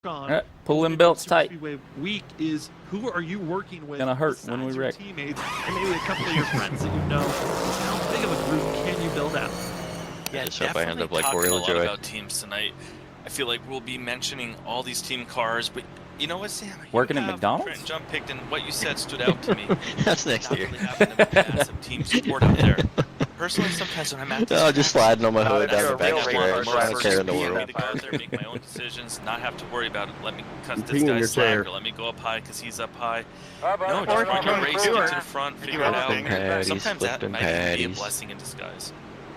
on pull them belts tight. Week is who are you working with? Gonna hurt when we wreck. Teammates and maybe a couple of your friends that you know. How big of a group can you build out? Yeah, just hope I end up like Royal Joy. About teams tonight. I feel like we'll be mentioning all these team cars, but you know what, Sam? Working at McDonald's? Trent Jump picked, and what you said stood out to me. That's next year. Really having a massive team support up there. Personally, sometimes when I'm at this, just sliding on my hood down the back I stretch. I don't care in the me world. to go out there, make my own decisions, not have to worry about it. Let me cut this guy slack, or let me go up high because he's up high. No, just run your race, get to the front, figure it out. Sometimes that might be a blessing in disguise.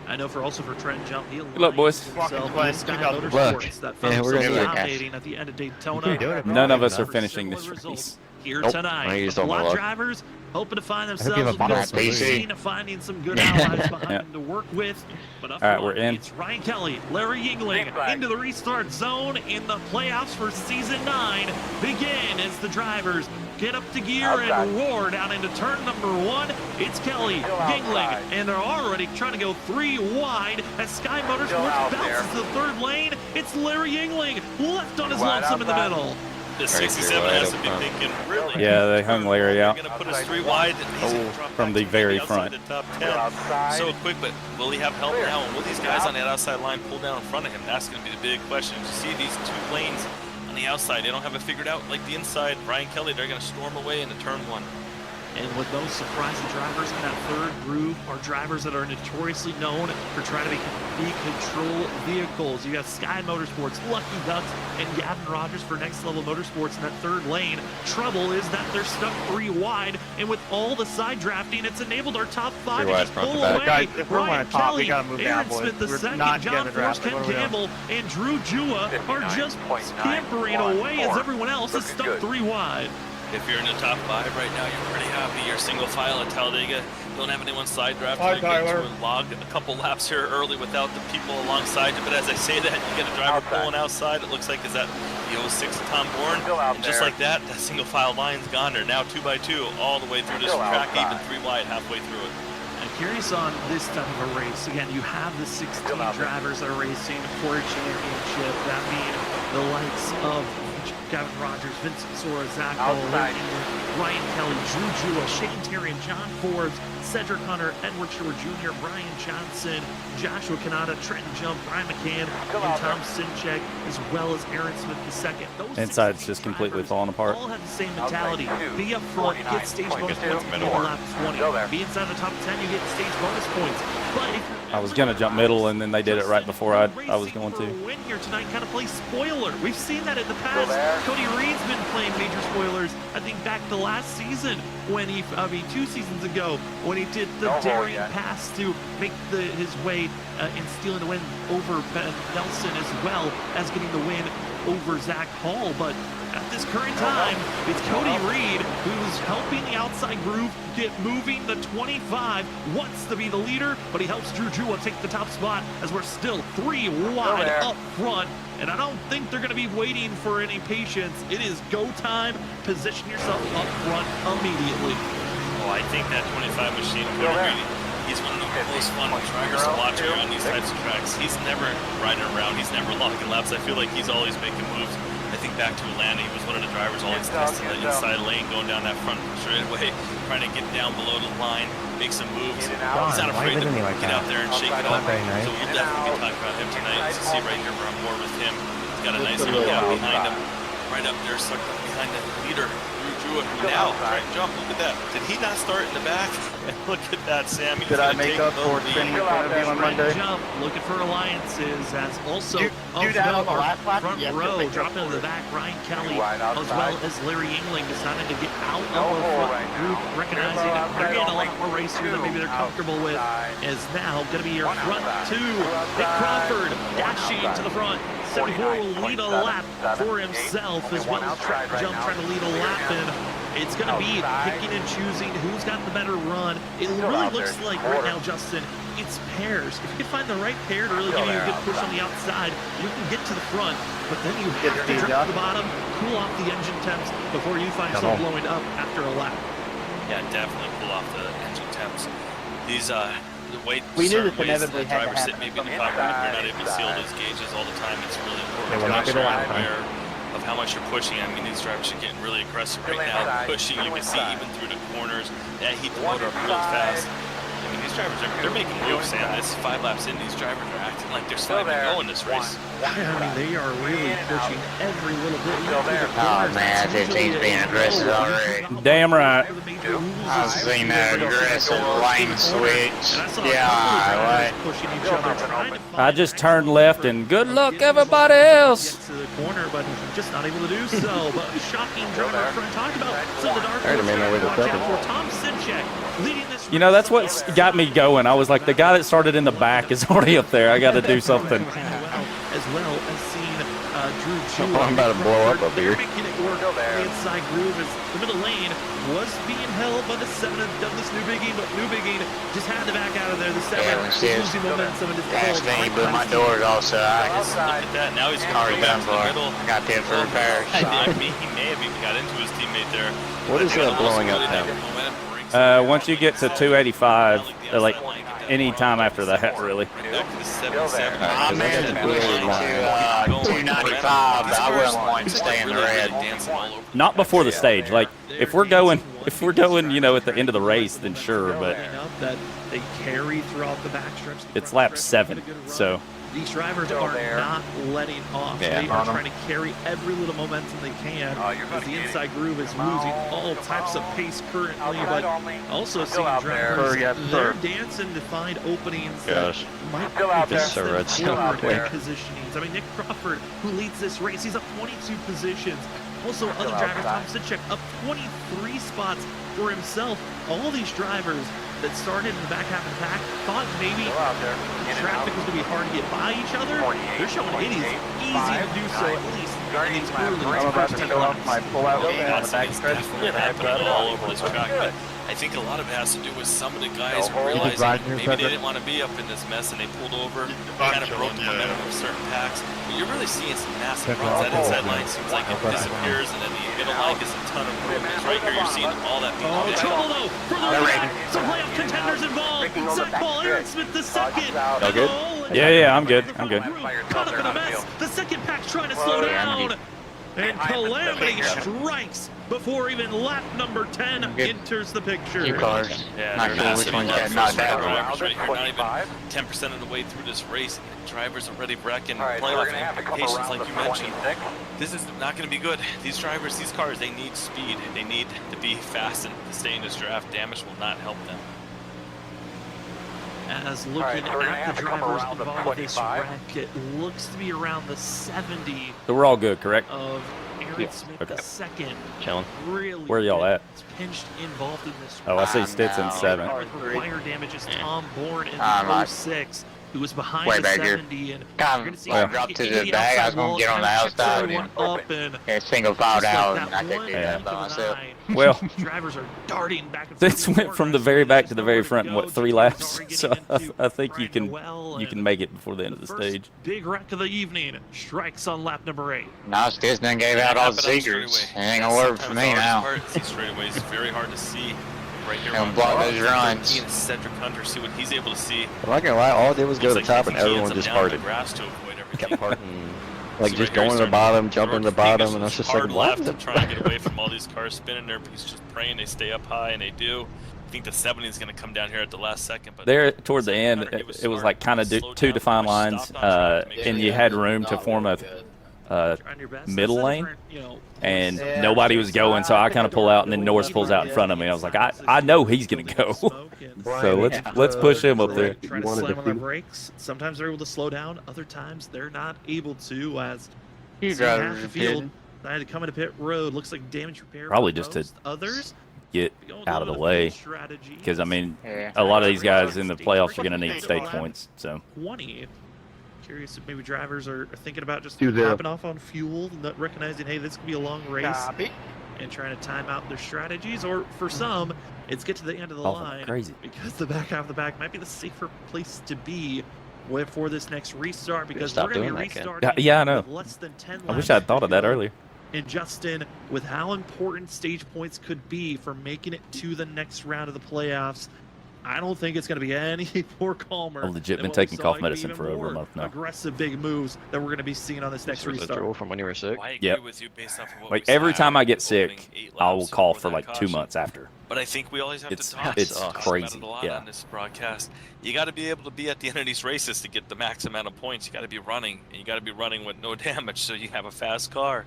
I know for Trent Jump, he good luck, boys. Motorsports that found himself dominating at the end of Daytona. None of us are finishing this race. Here tonight, a lot of drivers hoping to find themselves a good scene, finding some good allies behind them to work with. But up front, we're in. It's Ryan Kelly, Larry Yingling into the restart zone in the playoffs for Season 9 begin as the drivers get up to gear and roar down into turn number 1. It's Kelly, Yingling, and they're already trying to go 3 wide as Sky Motorsports bounces to the third lane. It's Larry Yingling left on his lonesome in the middle. The 67 has to be thinking, really? Yeah, they hung Larry out. They're going to put us 3 wide. From the very front. So quick, but will he have help now? And will these guys on that outside line pull down in front of him? That's going to be the big question. You see these 2 lanes on the outside, they don't have it figured out like the inside. Ryan Kelly, they're going to storm away into turn 1. And with those surprising drivers in that third group are drivers that are notoriously known for trying to be control vehicles. You have Sky Motorsports, Lucky Ducks, and Gavin Rogers for Next Level Motorsports in that third lane. Trouble is that they're stuck 3 wide, and with all the side drafting, it's enabled our top 5 to just pull away. Guys, if we're Ryan top, Kelly, we gotta move Aaron down, boys. Smith the We're second, not John Force, Ken Campbell, and Drew Jua are just scampering away as everyone else is stuck 3 wide. If you're in the top 5 right now, you're pretty happy. You're single file at Talladega. Don't have anyone side draft. You get to log a couple laps here early without the people alongside you. But as I say that, you get a driver pulling outside. It looks like is that the 06 Tom Bourne. And just like that, that single file line's gone. They're now 2 by 2 all the way through this track, even 3 wide halfway through it. I'm curious on this type of a race. Again, you have the 16 drivers that are racing for a championship. That means the likes of Gavin Rogers, Vincent Sora, Zach Ryan Kelly, Drew Jua, Shane Terry, John Forbes, Cedric Hunter, Edward Shore Jr., Brian Johnson, Joshua Kanata, Trenton Jump, Brian McCann, and Tom Sinchek, as well as Aaron Smith II. Those inside's just completely falling apart. All have the same mentality. Be up front, get stage bonus points before lap 20. Be inside the top 10, you get stage bonus points. But if I was gonna jump middle, and then they did it right before I was going to. Win here tonight, kind of play spoiler. We've seen that in the past. Cody Reed's been playing major spoilers. I think back to last season when 2 seasons ago when he did the daring pass to make his way in stealing the win over Ben Nelson, as well as getting the win over Zach Hall. But at this current time, it's Cody Reed who's helping the outside group get moving. The 25 wants to be the leader, but he helps Drew Jua take the top spot as we're still 3 wide up front. And I don't think they're going to be waiting for any patience. It is go time. Position yourself up front immediately. Oh, I think that 25 machine, Cody Reed, he's one of the most fun drivers to watch around these types of tracks. He's never riding around. He's never logging laps. I feel like he's always making moves. I think back to Atlanta, he was one of the drivers always testing the inside lane, going down that front straightaway, trying to get down below the line, make some moves. He's not afraid to get out there and shake it up. So we'll definitely be talking about him tonight. As you see right here, we're on board with him. He's got a nice little gap behind him. Right up there, sucked up behind the leader. Drew now, trying to jump. Look at that. Did he not start in the back? And look at that, Sam. He's Did I make up for spinning in front of you on Monday? Jump, looking for alliances, as also our front row, dropping into the back, Ryan Kelly, as well as Larry Yingling, decided to get out of the front group, recognizing that they're getting a lot more racer than maybe they're comfortable with, is now going to be your front 2. Nick Crawford dashing to the front. 74 will lead a lap for himself, as well as Jump trying to lead a lap in. It's going to be picking and choosing who's got the better run. It really looks like right now, Justin, it's pairs. If you can find the right pair to really give you a good push on the outside, you can get to the front, but then you have to drop the bottom, cool off the engine temps before you find yourself blowing up after a lap. Yeah, definitely cool off the engine temps. These we knew this inevitably had to happen. Sit maybe in the cockpit if you're not able to seal those gauges all the time. It's really important to make sure you're aware of how much you're pushing. I mean, these drivers are getting really aggressive right now, pushing. You can see even through the corners. That heat the motor up really fast. I mean, these drivers they're making moves, Sam. This 5 laps in, these drivers are acting like they're still even going this race. Yeah, I mean, they are really pushing every little bit. Oh man, 15's being aggressive already. Damn right. I've seen that aggressive lane switch. Yeah, pushing each other, trying to I just turned left and good luck everybody else. to the corner, but just not able to do so. But shocking driver up front. Talked about some of the dark I already made my way to watch out second. for Tom Sinchek leading this. You know, that's what got me going. I was like, the guy that started in the back is already up there. I got to do something. As well as seen Drew Chu. I'm about to blow up here. Making it work. The inside groove as the middle lane was being held by the 7 of Douglas Newbiggie, but Newbiggie just had to back out of there. The 7 losing momentum in his he blew my doors also. I Look at that. Now he's already going back done to the for. middle. I got pit for repairs. I mean, he may have even got into his teammate there. What is that blowing up now? Once you get to 285, like any time after that, really. Back to the 77. I'm in to 295, but I wouldn't want to stay in the red. Not before the stage. Like if we're going, you know, at the end of the race, then sure. But that they carry throughout the backstretch. it's lap 7, so. These drivers are not letting off. Yeah, They are trying to carry every little momentum they can. As the inside groove is losing all types of pace currently, but also seeing drivers, they're dancing to find openings that might be This is a red forward quick. in positionings. I mean, Nick Crawford, who leads this race, he's up 22 positions. Also, other drivers, Tom Sinchek, up 23 spots for himself. All these drivers that started in the back half of the pack thought maybe traffic was going to be hard to get by each other. They're showing it is easy to do so, at least in these early I'm about to fill up my pull-out game on the back It's stretch. definitely happening all over this track, but I think a lot of it has to do with some of the guys realizing maybe they didn't want to be up in this mess and they pulled over, kind of broke the momentum of certain packs. But you're really seeing some massive runs. That inside line seems like it disappears, and then the middle line is a ton of movements. Right here, you're seeing all that being Oh, trouble though for the lead. Some playoff contenders involved. Zach Paul, Aaron Smith the second. Y'all good? Yeah, I'm good. I'm good. Caught up in a mess. The second pack's trying to slow down. And Calamity strikes before even lap number 10 enters the picture. Two cars. Yeah, Not they're sure massive. which one's Look, getting first knocked round out. drivers right here, not even 10% of the way through this race. Drivers already wrecking playoff implications, like you mentioned. This is not going to be good. These drivers, these cars, they need speed. They need to be fast and to stay in this draft. Damage will not help them. As looking at the drivers involved in this wreck, it looks to be around the 70 So we're all good, correct? of Aaron Smith Okay. the second. Chilling. Really Where y'all at? pinched involved in this. Oh, I see Stetson 7. With wire damages, Tom Bourne in I'm the not- 06, who was behind Way the back here. 70, and Come, you're gonna see well, him drop to hitting the bag. I was outside gonna wall, get on the kinda checks outside everyone up, and Yeah, single filed just like out, that and I one couldn't do that into by the myself. 9. Well, Drivers are darting back and this forth. went from the very back to the very front in what, 3 laps? Already So getting into I think you Brian can Noel, you can and make it before the end of the first stage. big wreck of the evening strikes on lap number 8. Now Stisman gave out all the secrets. It ain't gonna work for me now. These straightaways is very hard to see. Right here, Gonna on block the those road. runs. He and Cedric Hunter, see what he's able to see. I'm not gonna lie, all I did was go to Looks the like top and he ends everyone up just down in the parted. grass to avoid everything. Kept parting. Like See just right here, going to the starting bottom, to jumping to the road. bottom, He and I was goes just hard like, what? left to try and get away from all these cars spinning there. He's just praying they stay up high, and they do. I think the 70 is going to come down here at the last second. But There, toward the end, Hunter, he it was smart. like kind of Slowed two down, defined pushed, lines, stopped on track to make and sure you that had he room to form a Trying your best. middle That's lane, different, you know, and Yeah. nobody was going, so I kind of pull out, and then Norris pulls out in front of me. I was like, I know he's gonna go, so let's push him up there. Try to slam on the brakes. Sometimes they're able to slow down. Other times they're not able to. As You half drivers the are field good. had to come into pit road. Looks like damage repair. Probably for just to most. Others Get going out of with the a way, field strategy. because I mean, Yeah. a lot of these guys in the playoffs are gonna need stage points. So 20. Curious if maybe drivers are thinking about just 2-0. hopping off on fuel, not recognizing, hey, this could be a long race, Copy. and trying to time out their strategies. Or for some, it's get to the end of the oh, line crazy. because the back half of the back might be the safer place to be for this next restart, because stop we're going to doing be that, Ken. restarting Yeah, I know. with less than 10 I wish laps I'd thought of that to go. earlier. And Justin, with how important stage points could be for making it to the next round of the playoffs, I don't think it's going to be any more calmer. I've legit than been what we taking saw, cough like, medicine even for over a more month now. Aggressive big moves that we're going to be seeing on this next This was a restart. draw from when you were sick. I agree Yep. with you based off of what Like we every saw. time I get Opening sick, 8 I will laps call before for that like 2 caution. months after. But I think we always have to talk. It's about crazy. it a lot Yeah. on this broadcast. You got to be able to be at the end of these races to get the max amount of points. You got to be running, and you got to be running with no damage, so you have a fast car.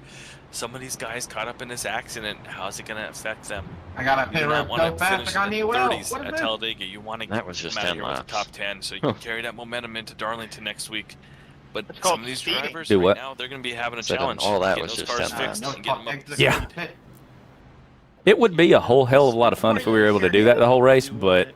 Some of these guys caught up in this accident. How's it going to affect them? I got a You pit do not road want so to fast, finish I in the need well. 30s What is at this? Talladega. You want to That was just come out of 10 here with laps. the top 10, so you can carry that momentum into Darlington next week. But It's some called of these speeding. drivers Do right what? now, they're going to be having a Said challenge. all that getting was those just cars 10 fixed laps. and getting them up to Yeah. speed. It would be a whole hell of a lot of fun if we were able to do that the whole race, but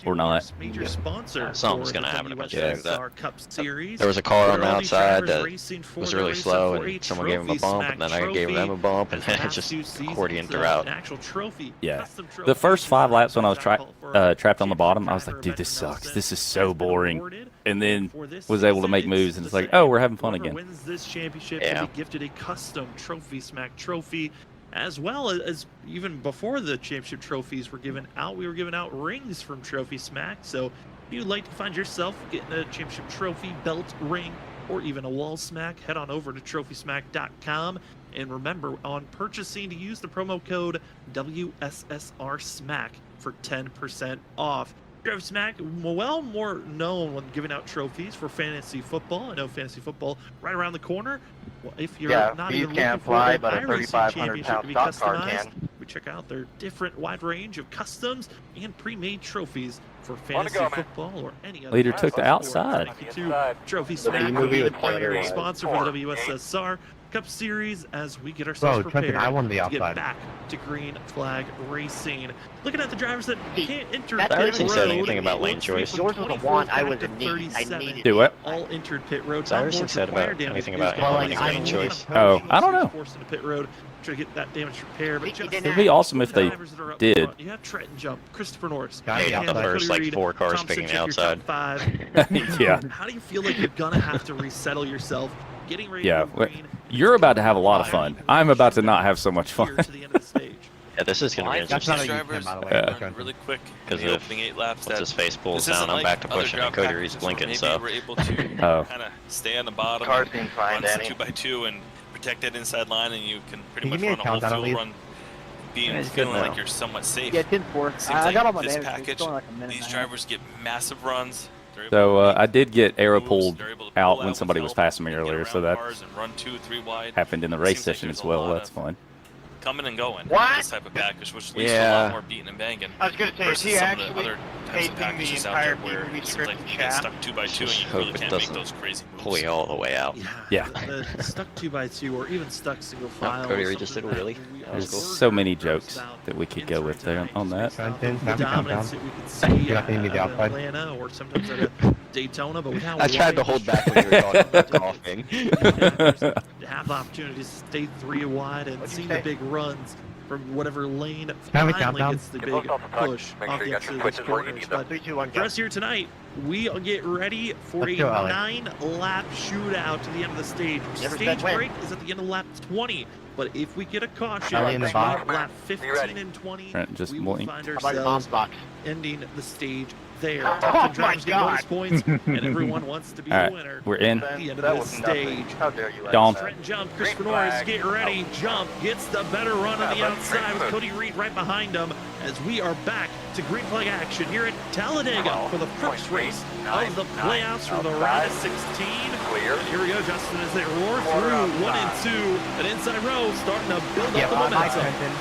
we're not. Major sponsor Something's for gonna the happen eventually with that. WSSR Cup Series. There was a car on Where the all these outside drivers that racing for was the really race slow, for a and someone gave him a trophy bump, smack and then I gave trophy. them a bump, and For the then it past just 2 seasons, accordion an throughout. actual trophy, Yeah. custom The trophy first 5 laps when I was designed for trapped on the bottom, I was driver like, dude, this Benjamin sucks. Nelson This is has so been boring. awarded. And then For this was able to season, make moves, and the it's like, same. oh, we're having fun Whoever again. wins this championship Yeah. will be gifted a custom trophy smack trophy, as well as even before the championship trophies were given out, we were giving out rings from Trophy Smack. So if you'd like to find yourself getting a championship trophy, belt, ring, or even a wall smack, head on over to trophysmack.com. And remember, on purchasing, to use the promo code WSSR SMACK for 10% off. Trophy Smack, well, more known when giving out trophies for fantasy football. I know fantasy football right around the corner. Well, if you're not these even can't looking for fly, an but a iRacing 3,500 championship to be pound stock car customized, can. we check out their different wide range of customs and pre-made trophies for fantasy football or any other. Leader took the outside. Thank you to Trophy Smack, movie the with primary Taylor. sponsor for the WSSR Cup Series, as we get ourselves prepared I won the to get outside. back to green flag racing. Looking at the drivers that can't enter That pit iRacing said road, anything about it lane looks to be choice? from Yours was a 24th one, I back was to a need. I 37. needed Do what? All entered pit road. Has Tom iRacing Moore's said about required damage anything is about gone. anything lane choice? Oh, I don't know. Forced into pit road, try to get that damage repaired. But He just didn't It'd be awesome if they drivers that are up did. front. You have Trenton Jump, Christopher Norris, Got Hey, the Cam the outside. first Cody like Reed, 4 cars Thompson, picking the check your top outside. 5. Yeah. How do you feel like you're gonna have to resettle yourself? Getting ready Yeah, to go green. You're about to have a lot of fun. I'm about to not have so much Here fun. to the end of the stage. Yeah, this is going to be That's interesting. not These a U-turn, drivers by the way. Yeah. run really quick in 'Cause the if- opening 8 laps. Once That his face pulls this isn't down, I'm like back to other pushing, drop and Cody Reed's practices where blinking, maybe so... we're able to Oh. kind of stay on the bottom Car's and being fine, run Danny. 2x2 and protect that inside line, and you can pretty Can you much give me a run a whole countdown at fuel least? run being Yeah, it's good feeling like now. you're somewhat safe. Yeah, 10-4. Seems I like got all my this damage. package, It's going like a minute these and a half. drivers get massive runs. They're able So to make I did get arrow moves. pulled They're able to out pull when with somebody was help passing me and get earlier, so around that cars and run 2, 3 wide. happened in the race Seems like session there's as a well. lot That's of fun. coming and going. What? This type of package, which leads to a Yeah. lot more beating and banging. I was gonna say, is versus he some of the actually other types of pasting the packages out entire there where PPV it seems script like in you get chat? stuck 2x2 and Just you hope really it can't make doesn't those crazy moves. pull you all the way out. Yeah. The stuck 2x2 or even stuck single file. Cody is Reed just something did a wheelie. that we That was There's cool. so many very jokes about that we could in go with there tonight. on that. Trenton, The have me count dominance down. that we could see You got to give me the at outside. Atlanta or sometimes at Daytona, but without I tried to hold back when you were talking about coughing. have opportunities to stay 3 wide and What'd you see say? the big runs from whatever lane Have me finally count down. gets the big push off the exit of those corners. But 3, 2, 1, for us here tonight, we'll get ready for Let's a go, Alec. 9-lap shootout to the end of the stage. Never Stage said when. break is at the end of lap 20, but if we get a caution Ellie in the between box. lap 15 and 20, Trent just we will blink. find How about your ourselves mom's box? ending the stage there. Oh Top 10 my drivers get God. bonus points, and everyone wants to be All the right, winner. we're in. At the end That of was this nothing. stage. How dare you? Dawn. Trenton Jump, Christopher Green Norris, flag. get ready. Jump gets the better run on the Yeah, but outside with green Cody Reed right behind him as we are back to green flag action here at Talladega for the first race of the playoffs for the round of 16. Clear. And here we go, Justin, as they roar through 1 and 2. An inside row starting to build Yeah, up the on my momentum. Trenton.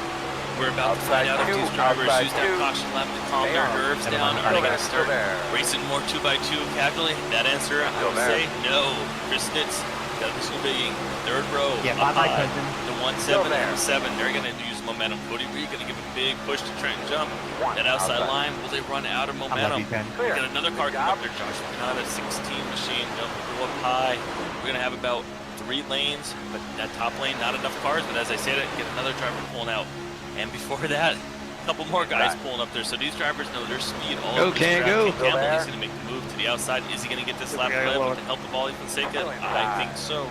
We're about to find out if these drivers use that caution lap to calm their nerves down. Are they going to start racing more 2x2 casually? That answer, I would say no. Chris Nitz, Douglas Lubing, third row, Yeah, up on my high. Trenton. The 1-7 and the 7, they're going to use momentum. Cody Reed going to give a big push to Trenton Jump. That outside line, will they run out of I love momentum? you, Ken. We got another car come up there, Josh. We're not a 16 machine. They'll go up high. We're going to have about 3 lanes, but that top lane, not enough cars. But as I said, get another driver pulling out. And before that, a couple more guys pulling up there. So these drivers know their speed all Go, over this Ken, track. go. Ken Campbell, he's going to make the move to the outside. Is he going to get this lap Yeah, led well, with the help of Ollie Fonseca? I think so.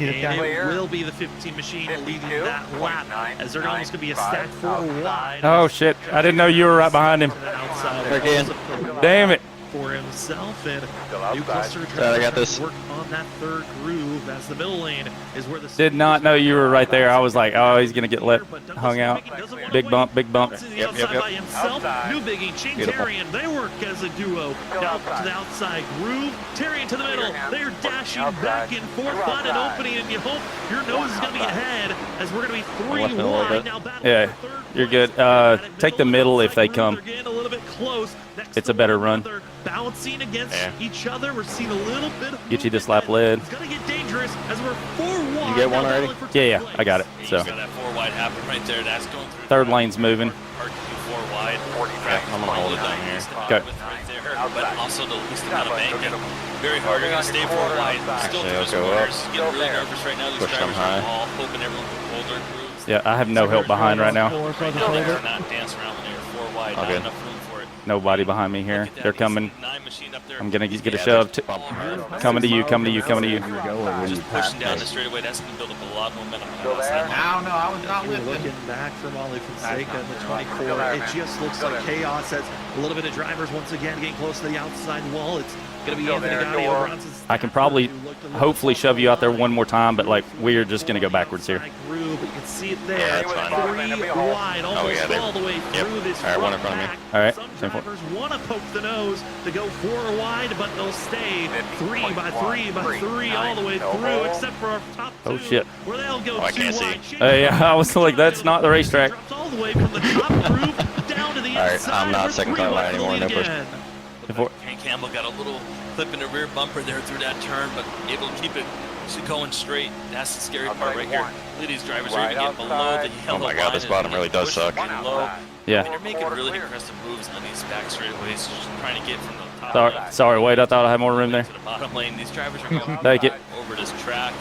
And it will be the 15 machine leading that lap, as they're almost going to be a stack 4 wide. Oh, shit. I didn't know you were right behind him. Again. Damn it. For himself, and new cluster I got this. work on that third groove as the middle lane is where the Did not know you were right there. I was like, oh, he's going to get hung out. Big bump, big bump. Yep. By himself. New Biggie, Shane Terrian, they work as a duo. Down to the outside groove. Terrian to the middle. They're dashing back and forth, find an opening, and you hope your nose is going to be ahead as we're going to be 3 wide. Now yeah, you're good. Take the middle if they come. A little bit close. It's a better run. Bouncing against each other. We're seeing a little bit of get you this lap led. It's going to get dangerous as we're 4 wide. You get one already? Yeah, I got it. So You got that 4 wide happen right there. That's going through. third lane's moving. Hard to do 4 wide. I'm gonna hold it down here. Okay. Right there, but also the least amount of bank. Very hard. You're going to stay 4 wide. Still Actually, through I'll go some corners. Getting really nervous right now. These Push them drivers are high. all hoping everyone can hold their grooves. Yeah, I have no help behind right now. Right now, they are not dancing around when you're 4 wide. Not Okay. enough room for it. Nobody behind me here. Look at that. They're coming. He's 9 machine up there. I'm going to get a Yeah, shove. they're all hard. Coming to you, coming to you, coming to you. Just pushing down the straightaway. That's going to build up a lot of momentum. Still there? No, I was not with Looking him. back from Ollie Fonseca in the 24, it just looks like chaos as a little bit of drivers once again getting close to the outside wall. It's going to be Anthony Gaudio. Bronson's I can probably, hopefully, shove you out there one more time, but like we're just going to go backwards here. Groove, but you can see it there. Yeah, that's fine. 3 wide, almost yeah, they- all the way yep. through this All right, one in front front of me. pack. All right, Some same for- drivers want to poke the nose to go 4 wide, but they'll stay 3 by 3 by 3 all the way through, except for our top 2, Oh, shit. where they'll go Oh, I 2 can't see. wide. Yeah, I was like, that's not the racetrack. Drops all the way from the top groove down to the All right, inside. I'm not We're second 3 car wide line anymore, lead no push. again. Hank Campbell got a little clip in the rear bumper there through that turn, but able to keep it going straight. That's the scary part right here. Look at these drivers are even getting below the yellow Oh my God, this line bottom and really does pushing suck. pretty low. Yeah. They're making really impressive moves on these back straightaways, just trying to get from the top Sorry, lane sorry, wait, I thought I had more room there. to the bottom lane. These drivers are going Take it. over this track.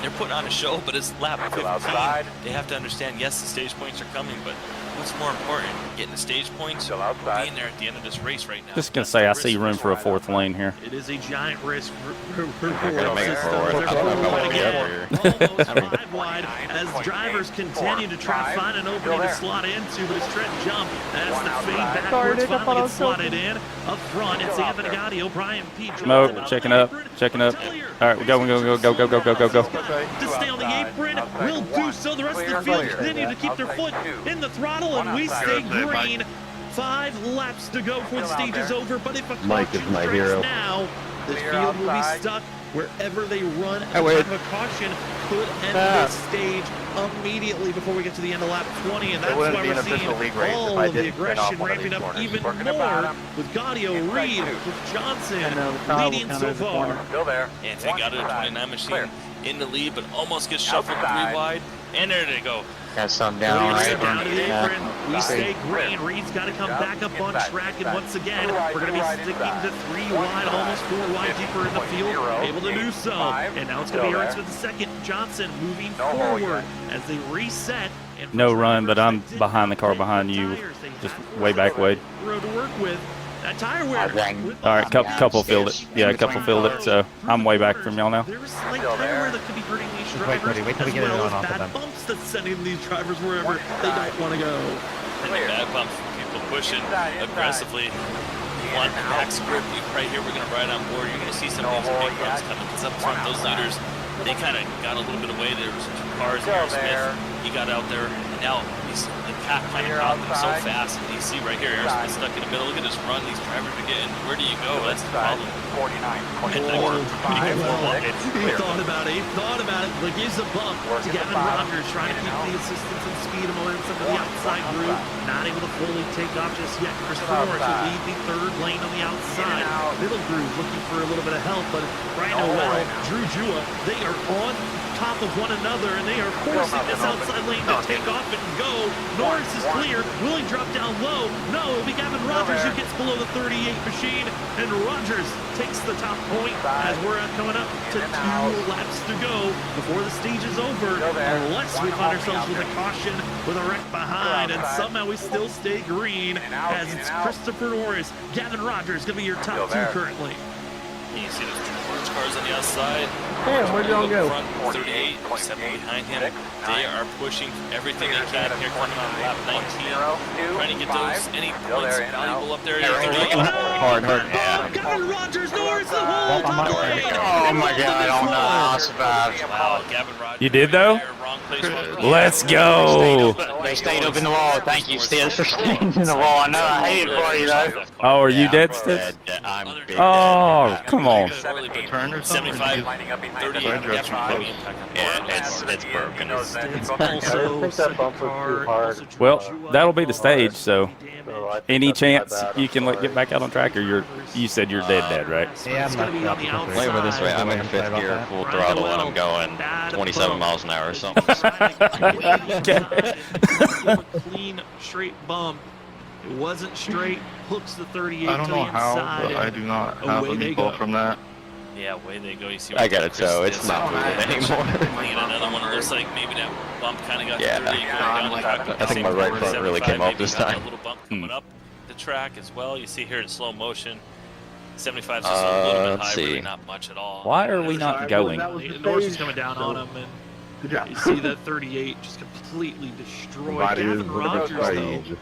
They're putting on a show, but it's lap 15. They have to understand, yes, the stage points are coming, but what's more important? Getting the stage points or being there at the end of this race right now? Just going to say I see room for a 4th lane here. It is a giant risk for gonna make it forward. I don't know if I wanna get Almost 5 wide as drivers continue to try to find an opening to slot into, but it's Trent Jump as the fade backwards finally gets slotted in. Up front, it's Anthony Gaudio, Brian P. Smoke, checking up, checking up. All right, we're going, go. To stay on the apron, will do so. The rest of the field continue to keep their foot in the throttle, and we stay green. 5 laps to go before the stage is over, but if a Mike is caution my tracks hero. now, the field will be stuck wherever they run. I wait. A caution could end this stage immediately before we get to the end of lap 20, and that's why we're seeing all of the aggression ramping up even more with Gaudio, Reed, with Johnson leading so far. Still there. Anthony got it at 29 machine in the lead, but almost gets shuffled 3 wide. And there they go. Got some Down down. to the apron. We stay green. Reed's got to come back up on track, and once again, we're going to be sticking to 3 wide, almost 4 wide deeper in the field, able to do so. And now it's going to be Ernst with the second. Johnson moving forward as they reset. And No run, but I'm behind the car behind you. Just way back, Wade. Road to work with. That tire wear. All right, couple filled it. Yeah, a couple filled it, so I'm way back from y'all now. There's slight tire wear that could be hurting these drivers, wait till we as get it well on as off of bad them. bumps that's sending these drivers wherever they don't want to go. And the bad bumps from people pushing aggressively. You want max grip. Right here, we're going to ride on board. You're going to see some of these big bumps coming. Because up front, those leaders, they kind of got a little bit away. There was 2 cars. Aaron Smith, he got out there. And now the pack kind of caught them so fast. And you see right here, Aaron Smith stuck in the middle. Look at this run. These drivers are getting. Where do you go? That's the problem. 49. He thought about it. He thought about it. But gives a bump to Gavin Rogers, trying to keep the assistance and speed and momentum to the outside group. Not able to fully take off just yet. Christopher Norris will lead the 3rd lane on the outside. Middle groove looking for a little bit of help, but Brian Noel, Drew Jua, they are on top of one another, and they are forcing this outside lane to take off and go. Norris is clear. Will he drop down low? No, it'll be Gavin Rogers who gets below the 38 machine, and Rogers takes the top point as we're coming up to 2 laps to go before the stage is over, unless we find ourselves with a caution with a wreck behind, and somehow we still stay green as it's Christopher Norris. Gavin Rogers going to be your top 2 currently. You see those 2 cars orange cars on the outside. Damn, where'd y'all go? Front 38, 7 behind him. They are pushing everything they can here, coming on lap 19. Trying to get those any points valuable up there. Hard. Yeah. Gavin Rogers Norris the whole time. Oh my God, oh no, I survived. Wow, Gavin Rogers. You did, though? Wrong place. Let's go. They stayed up in the wall. Thank you, Stitch, for staying in the wall. I know I hate it for you, though. Oh, are you dead, Stitch? I'm big Oh, come on. 75, 38, definitely impact on the Yeah, it's broken. Well, that'll be the stage, so any chance you can get back out on track, or you said you're dead, right? Yeah, I'm not Play with this way. I'm in fifth gear, full throttle, and I'm going 27 miles an hour or something. Clean, straight bump. It wasn't straight. Hooks the 38 I don't to know the how, inside. but I do not have Away a they meatball go. from that. Yeah, away they go. You see. I got it, so it's not moving anymore. Might get another one. It looks like maybe that bump kind of got Yeah. the 38 going down the track. I think my right front really came off this time. A little bump coming up the track as well. You see here in slow motion. 75 is just a little bit let's high, really see. not much at all. Why are we not going? Norris is coming down on him, and Good job. you see that 38 just completely destroyed. Somebody Gavin is Rogers, looking though,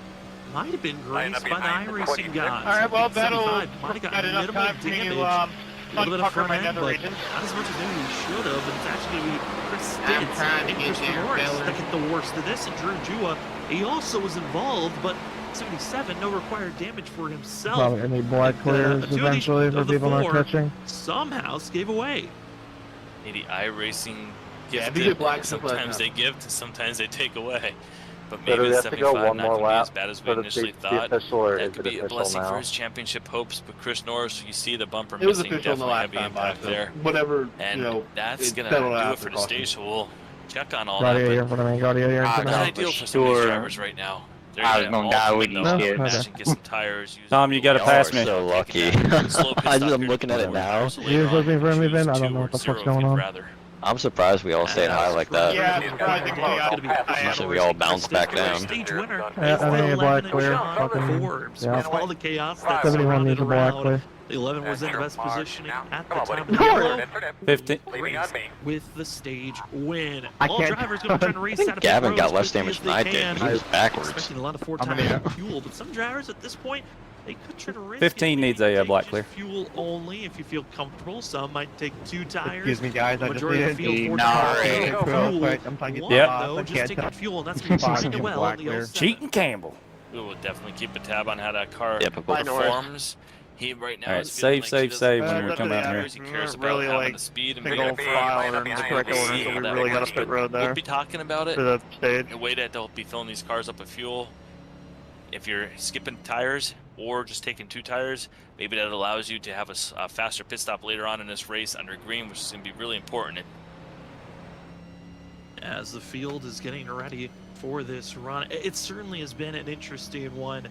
might have been graced by the iRacing guys. All right, well, that'll might have got got enough minimal time for you damage. to A little bit of unpucker front my end, nether but region. not as much as maybe he should have. And it's actually going to be Chris I'm Stitz trying to and get Christopher there, Norris Bella. that get the worst of this. And Drew Jua, he also was involved, but 77, no required damage for himself. Probably any black clears two of eventually of for the people not four catching. somehow gave away. Maybe iRacing Yeah, gifted. if you get black, Sometimes they gift, sometimes they take away. But So maybe do we the have to go 75 one not more going to be lap as bad as we for the initially the thought. official, or That is could it be a official blessing for now? his championship hopes. But Chris Norris, you see the bumper It was missing, official in the definitely last heavy time by, impact so there. whatever, And you know, that's it going settled to do out it for the caution. stage. So we'll check on all Gladiator that. in front of me, Gladiator in Ah, front But of not me. ideal for some of these Sure. drivers right now. They're I was gonna gonna all die come with in you, the kid. dash and get some tires. use Tom, the you gotta wheel, pass Y'all me. are so lucky. slow pit I'm stop here looking at it to now. so You later just on, looking for me, choose Ben? I don't 2 know or what the 0 fuck's if going you'd on. rather. I'm surprised we all stayed high like that. Yeah, I think we Usually we all bounce back down. Stage winner. Yeah, I need a black clear. Shot Fucking, Forbes. yeah. With all the chaos that 71 surrounded needs a black around. clear. The 11 was in the best positioning at the time of the Come on. yellow 15. race with the stage win. I All can't- drivers going to try to race out of Gavin pit got rows less quickly damage as than I they did. can. He was backwards. Expecting a lot of 4 I'm times gonna- fuel, but some drivers at this point, they could try to risk 15 it. needs Maybe a take black just clear. Fuel only if you feel comfortable. Some might take 2 tires. Excuse me, guys. I just Majority of the needed field, 4 No, tires. hey, Fuel. real quick. I'm trying to get One, Yep. though, I just can't taking tell. fuel, and that's going to be Fucking kind of well black in the clear. 07. Cheating Campbell. We will definitely keep a tab on how that car Typical. performs. He right now All right, is feeling save, like he save, doesn't save care when we about come the out here. tires. He cares about Really, having like, the speed and big being old able to file run in the behind correct the order, scene so we of that really got race. a pit road We'll there be talking about it. for the stage. The way that they'll be filling these cars up with fuel. If you're skipping tires or just taking 2 tires, maybe that allows you to have a faster pit stop later on in this race under green, which is going to be really important. As the field is getting ready for this run, it certainly has been an interesting one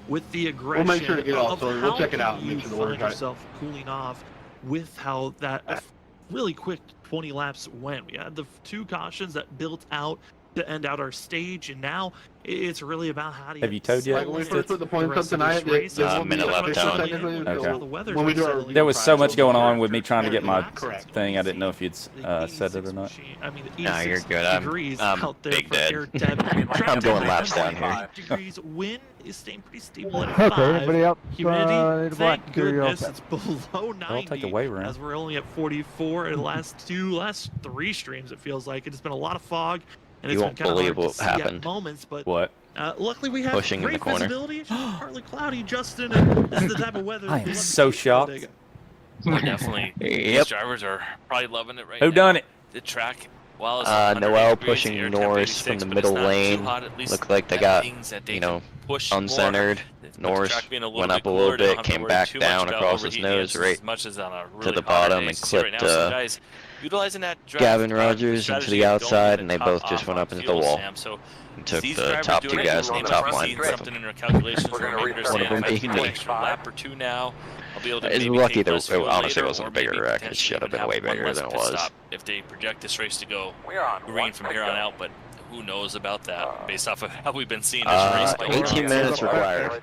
with the aggression. make sure to get all of sorted. We'll how check it out and you make sure the order's find right. yourself cooling off with how that really quick 20 laps went. We had the 2 cautions that built out to end out our stage, and now it's really about how do you Have you towed yet? Like when we first put the points up rest of this tonight, race. there's We'll minute be left talking on. about Technically, how Okay. the weather's when we do our- settling There was so much going on in. with me trying to get my Correct. thing. I didn't know if you'd said it or not. I mean, the Nah, 86 you're good. I'm degrees big out there for dead. air temp. I'm going laps down here. Degrees. Wind is staying pretty stable at Okay, 5. anybody else? Humidity, need a black thank clear? goodness, it's below 90. I'll take a way round. As we're only at 44 in the last 3 streams, it feels like. It's been a lot of fog, and You it's won't been kind of hard believe to what see happened. at moments, but What? luckily we have Pushing in great the corner. visibility. It's just partly cloudy, Justin, and this is the type of weather I we am love to so see at shocked. Talladega. We're definitely, these Yep. drivers are probably loving it right Who now. done it? The track, while it's Noel 100 degrees, pushing air temp Norris 86, from the but it's middle not too lane. hot, at least Looked like they that got, means that they you know, can push more. uncentered. With the Norris track being a little went bit up a little cooler, they don't bit, have to came worry back too down much about across his overheating nose, engines right as much as on a really the hot bottom, day. and So right now, clipped, some guys utilizing that drive, Gavin Rogers strategy into the of going outside, to and they top both just off went on up into the fuel, wall. Sam. So Took these the drivers top doing 2 it, guys in they the must top be line. seeing something in their calculations. We're going to understand One if of I them can being go me. extra lap or 2 now, I'll be able to It's maybe lucky take there those fuel honestly later, wasn't or a bigger maybe wreck. It potentially should have even been have way one bigger less than it pit was. stop if they project this race to go green from here on out, but who knows about that based off of how we've been seeing this race. 18 minutes required.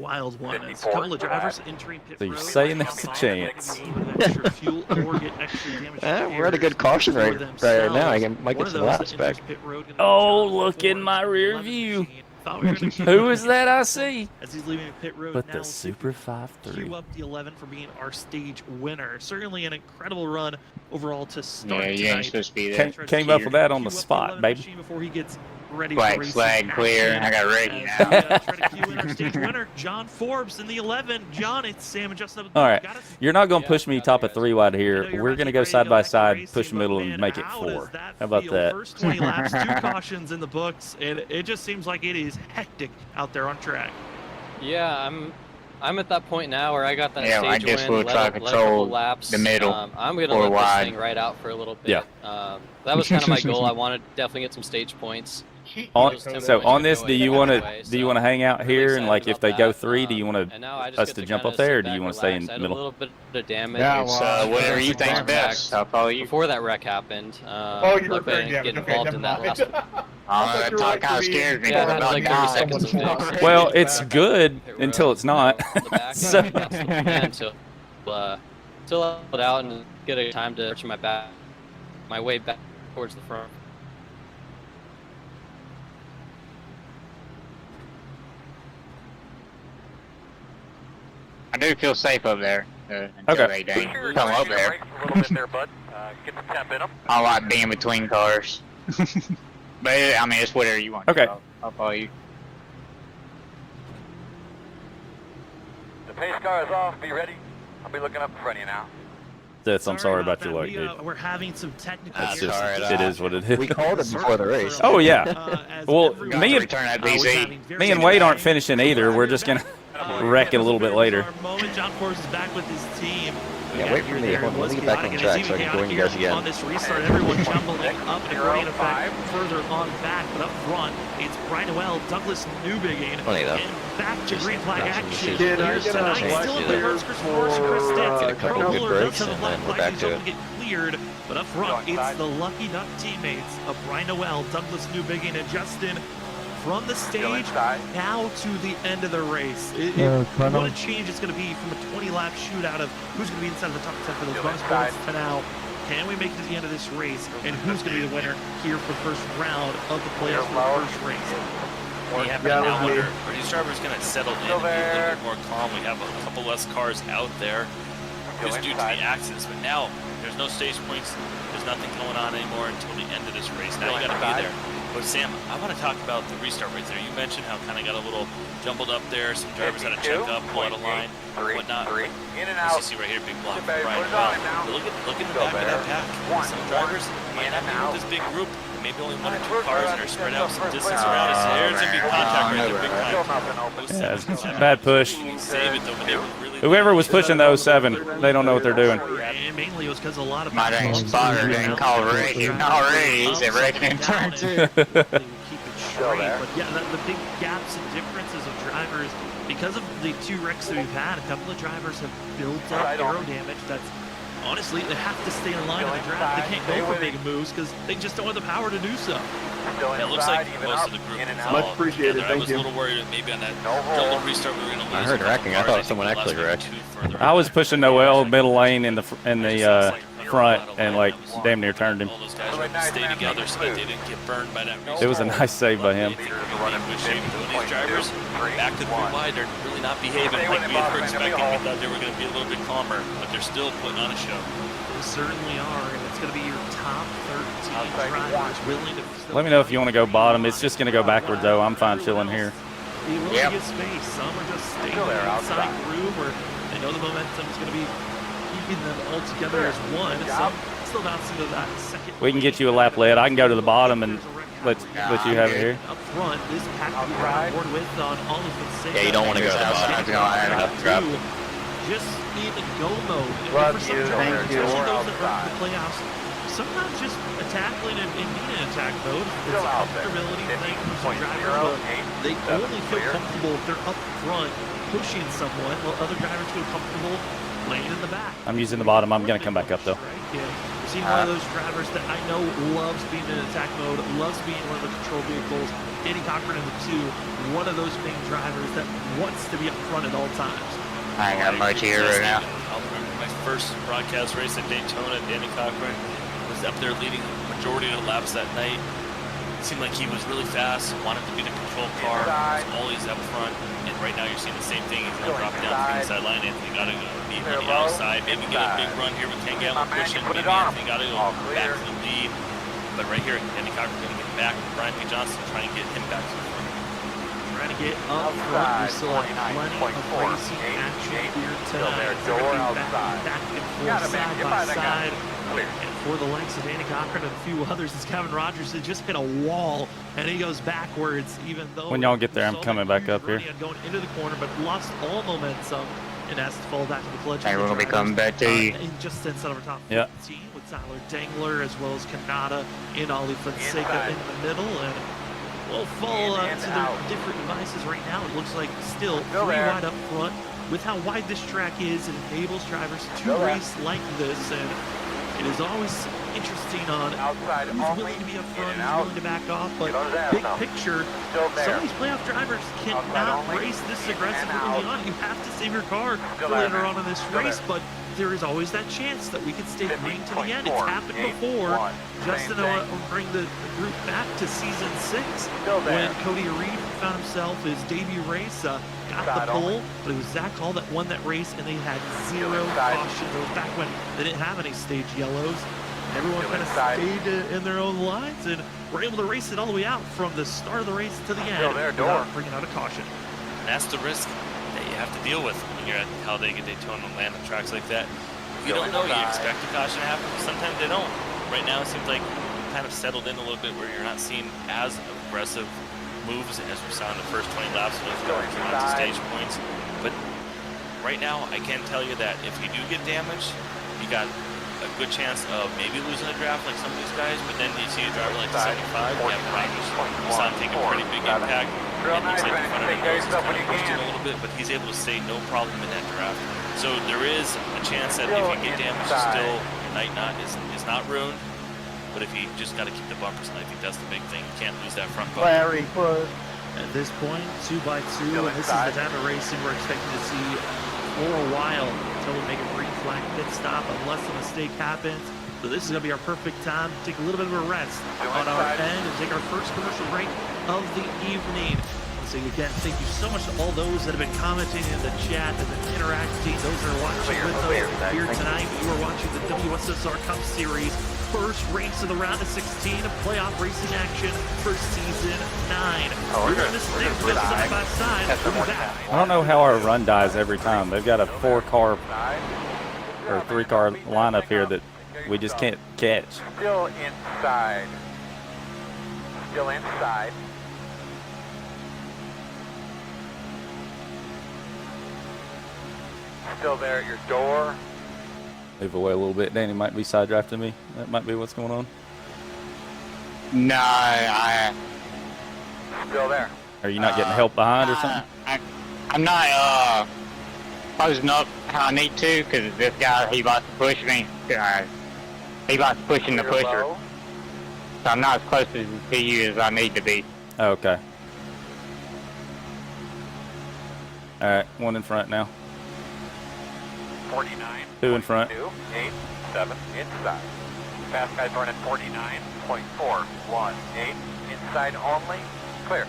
wild one. As a couple of drivers entering pit So you're road, saying there's a chance. extra fuel or get extra damage. We're at a good caution right now. I might get some laps back. Oh, look in my rear view. Who is that I see? As he's leaving pit road But now, the Super 5-3. cue up the 11 for being our stage winner. Certainly an incredible run overall to start Yeah, you tonight. ain't supposed to be there. Came up with that on the Cue up spot, 11 baby. machine before he gets ready Black for racing flag clear. action. I got ready As now. we, try to cue in our stage winner, John Forbes in the 11. John, it's Sam and Justin. All right, you're not going to push me top of 3 wide here. We're going to go side by side, push middle, and make it 4. How about that? First 20 laps, 2 cautions in the books, and it just seems like it is hectic out there on track. Yeah, I'm at that point now where I got that Yeah, I stage guess win, we'll try to let a couple control laps. the middle I'm gonna or let wide. this thing ride out for a little bit. Yeah. That was kind of my goal. I wanted to definitely get some stage points. So on this, do you want Anyway, to hang out really here and excited like if about they go that. 3, do you want And now I just us get to jump kinda up there, or sit do you back, want to stay in relax. the I had middle? a little bit of damage. Yeah, It's well, whatever you think's back best. I'll follow you. Before that wreck happened, Oh, you were luckily I very didn't get damaged. involved Okay, in that never last mind. one. That talk kind of scares me. Yeah, I'm I had about like to 30 die. seconds of fix. Well, it's good Pit until road, it's not. on the back, So- and that's the plan till I put out and get a time to arch my way back towards the front. I do feel safe up there until Okay. they dang come up there. A little bit there, bud. Get the temp in them. I like being between cars. But I mean, it's whatever you want. Okay. I'll follow you. The pace car is off. Be ready. I'll be looking up in front of you now. I'm sorry about your luck, that. dude. We're having some technical That's issues. just, it is what it is. We called it before the race. Oh, yeah. As Well, everyone- me and- Return that was VZ. having very Me and Wade aren't finishing either. We're just going to wreck it a little bit later. Moment, John Forbes is back with his team. Yeah, wait for me. Hold on, let me get back on track so I can join you guys again. On this restart, everyone jumbling up and going effect further on back, but up front, it's Brian Noel, Douglas Newbigging, Funny, though. and back to green flag Not some action. decisions. Can I Here's get a tonight, black still in the clear Hertz Chris Morris, Chris for, Stentz. a couple Carl good Mueller breaks, does have a and black then we're flag, back he's to able it. to get cleared, but up front, it's the Lucky Duck teammates of Brian Noel, Douglas Newbigging, and Justin. From the stage now to the end of the race. What a change it's going to be from a 20-lap shootout of who's going to be inside of the top 10 for those bonus points to now, can we make it to the end of this race, and who's going to be the winner here for the first round of the playoffs for the first race. We have to now wonder, are these drivers going to settle in and be a little bit more calm? We have a couple less cars out there just due to the accidents, but now there's no stage points, there's nothing going on anymore until the end of this race. Now you got to be there. But Sam, I want to talk about the restart right there. You mentioned how it kind of got a little jumbled up there. Some drivers had to check up, pull out a line, whatnot. In and As out. you see right here, big block for Put it Brian on Well. now. Look in the back of that pack. Some drivers might not be with this big group. Maybe only 1 or 2 cars and are spread out some distance around us. There's going to be contact right there, big time. Yeah, bad push. Save it though, but they were really Whoever was pushing the 07, they don't know what they're doing. And mainly it was because a lot of My dang spotter didn't call already. He's at wrecking in turn 2. They would keep it straight, but yeah, the big gaps and differences of drivers because of the 2 wrecks that we've had. A couple of drivers have built up aero damage. That's honestly they have to stay in line in the draft. They can't go for big moves because they just don't have the power to do so. Yeah, it looks like most of the group is Much all appreciated, together. I thank was you. a little worried that maybe on that double restart we were going to lose. I heard a couple wrecking. I cars. thought think someone the last actually maybe wrecked. 2 further I was out. pushing Noel middle lane in the front and like damn near turned him. All those guys were to stay together so that they didn't get burned by that restart. It was a nice save by him. I think we're going to be in good shape. These drivers back to the 3 wide, they're really not behaving like we were expecting. We thought they were going to be a little bit calmer, but they're still putting on a show. They certainly are, and it's going to be your top 13 drivers willing to. Let me know if you want to go bottom. It's just going to go backwards, though. I'm fine chilling here. Be willing to get space. Some are just staying in the inside groove, or they know the momentum is going to be keeping them all together as one. Some still bouncing to that second. We can get you a lap lead. I can go to the bottom and let you have it here. Up front, this pack to be right on board with on all of the Yeah, you don't want to go to the bottom. Just in go mode. And Love for some you, drivers, thank you. especially those that are in the playoffs, sometimes just tackling and being in attack mode, it's a comfortability thing for some drivers, but they only feel comfortable if they're up front pushing someone, while other drivers feel comfortable laying in the back. I'm using the bottom. I'm going to come back up, though. We're seeing one of those drivers that I know loves being in attack mode, loves being one of the control vehicles. Danny Cochran in the 2, one of those main drivers that wants to be up front at all times. I ain't got much here right now. I'll remember my first broadcast race at Daytona. Danny Cochran was up there leading the majority of the laps that night. It seemed like he was really fast, wanted to be the control car, was always up front. And right now you're seeing the same thing. He's going to drop down to the inside line. Anthony got to be on the outside. Maybe get a big run here with Ken Gamble pushing. Maybe Anthony got to go back to the lead. But right here, Danny Cochran going to get back. Brian P. Johnson trying to get him back to the front. Trying to get up front. We still have plenty of racing action here tonight. Back and forth, side by side. And for the likes of Danny Cochran and a few others, it's Kevin Rogers that just hit a wall, and he goes backwards, even though... When y'all get there, I'm coming back up here. Going into the corner, but lost all momentum and has to fall back to the clutch. Hey, we're going to be coming back to you. And just inside of our top 15 Yeah. with Tyler Dangler, as well as Kanata and Ollie Fonseca in the middle, and we'll fall to their different devices right now. It looks like still 3 wide up front. With how wide this track is, it enables drivers to race like this, and it is always interesting on who's willing to be up front, who's willing to back off, but big picture, some of these playoff drivers cannot race this aggressively early on. You have to save your car for later on in this race, but there is always that chance that we could stay green to the end. It's happened before. Justin will bring the group back to season 6 when Cody Reed found himself his debut race, got the pole, but it was Zach Hall that won that race, and they had 0 caution. It was back when they didn't have any stage yellows. Everyone kind of stayed in their own lines and were able to race it all the way out from the start of the race to the end without bringing out a caution. And that's the risk that you have to deal with when you're at Talladega, Daytona, and land on tracks like that. You don't know, you expect a caution to happen, but sometimes they don't. Right now it seems like kind of settled in a little bit where you're not seeing as aggressive moves as we saw in the first 20 laps when we came out to stage points. But right now I can tell you that if you do get damaged, you got a good chance of maybe losing a draft like some of these guys, but then you see a driver like the 75, you have Rogers, we saw him take a pretty big impact, and looks like the front of the nose is kind of pushed in a little bit, but he's able to stay no problem in that draft. So there is a chance that if you get damaged, still night knot is not ruined, but if you just got to keep the bumpers, and I think that's the big thing, you can't lose that front bumper. Larry, push. At this point, 2 by 2, and this is the type of racing we're expecting to see for a while until we make a green flag pit stop, unless a mistake happens. So this is going to be our perfect time to take a little bit of a rest on our end and take our first commercial break of the evening. So again, thank you so much to all those that have been commenting in the chat and been interacting. Those that are watching with us here tonight. You are watching the WSSR Cup Series, first race of the round of 16 of playoff racing action for season 9. We're doing this thing side by side. We'll be back. I don't know how our run dies every time. They've got a 4-car or 3-car lineup here that we just can't catch. Still inside. Still inside. Still there at your door. Move away a little bit. Danny might be side drafting me. That might be what's going on. No, Still there. Are you not getting help behind or something? I'm not closing up how I need to, because this guy, he wants to push me. He wants pushing the pusher. Low. So I'm not as close to you as I need to be. Oh, okay. All right, 1 in front now. 49. 2 in front. 2, 8, 7, inside. Fast guys running 49.418. Inside only. Clear.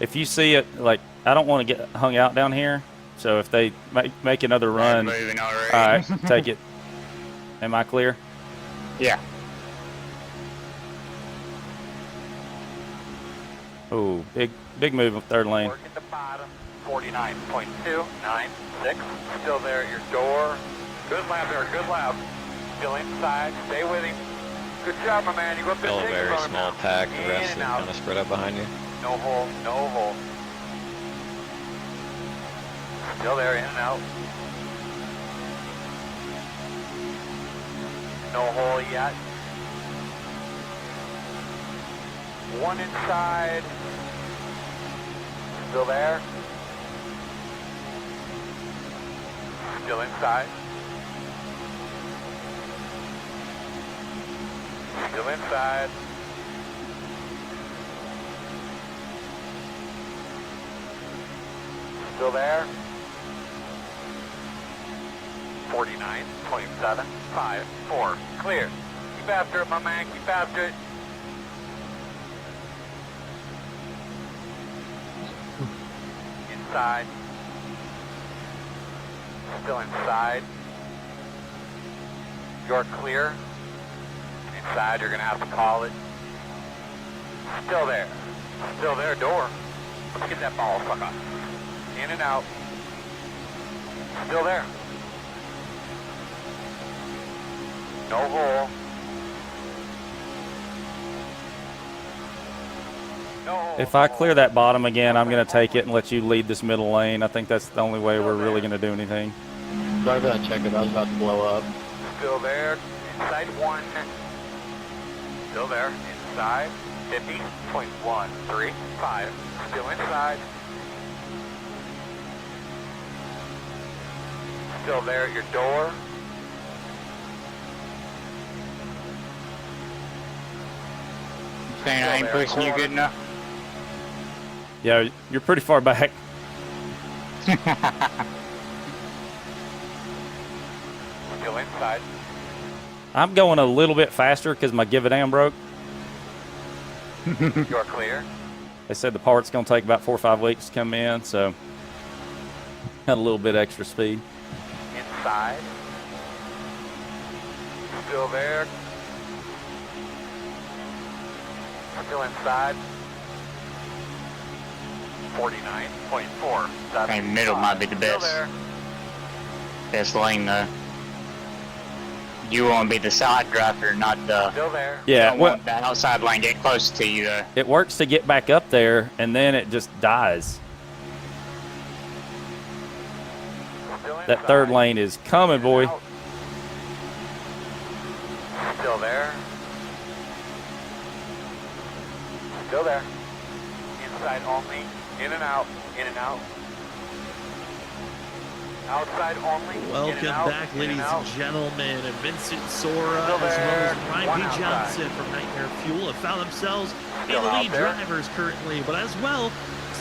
If you see it, like, I don't want to get hung out down here. So if they make another run, all Moving already. right, take it. Am I clear? Yeah. Oh, big move of 3rd lane. Working the bottom. 49.296. Still there at your door. Good lap there. Good lap. Still inside. Stay with him. Good job, my man. You go up there. Still a take it very from him small now. pack. The In rest is and out. kind of spread out behind you. No hole, no hole. Still there, in and out. No hole yet. One inside. Still there. Still inside. Still inside. Still there. 49.754. Clear. Keep after it, my man. Keep after it. Inside. Still inside. You're clear. Inside, you're going to have to call it. Still there. Still there, door. Let's get that ball, sucker. In and out. Still there. No hole. No hole. If I clear that bottom again, I'm going to take it and let you lead this middle lane. I think that's the only way we're really going to do anything. Sorry about that check. I was about to blow up. Still there. Inside one. Still there. Inside. 50.135. Still inside. Still there at your door. Saying I ain't pushing you good enough? Yeah, you're pretty far back. Still inside. I'm going a little bit faster because my give a damn broke. You're clear. They said the part's going to take about 4 or 5 weeks to come in, so got a little bit extra speed. Inside. Still there. Still inside. 49.4. Hey, middle might be the Still best. there. Best lane though. You want to be the side driver, not the. Still there. Yeah, don't well, want the outside lane get close to you though. it works to get back up there, and then it just dies. Still That inside. third lane is coming, boy. Out. Still there. Still there. Inside only. In and out. In and out. Outside only. in and Welcome out, back, in ladies and out. and gentlemen. And Vincent Sora, Still as well there. as Ryan One B. outside. Johnson from Nightmare Fuel, have found themselves in Still the out lead there. drivers currently, but as well,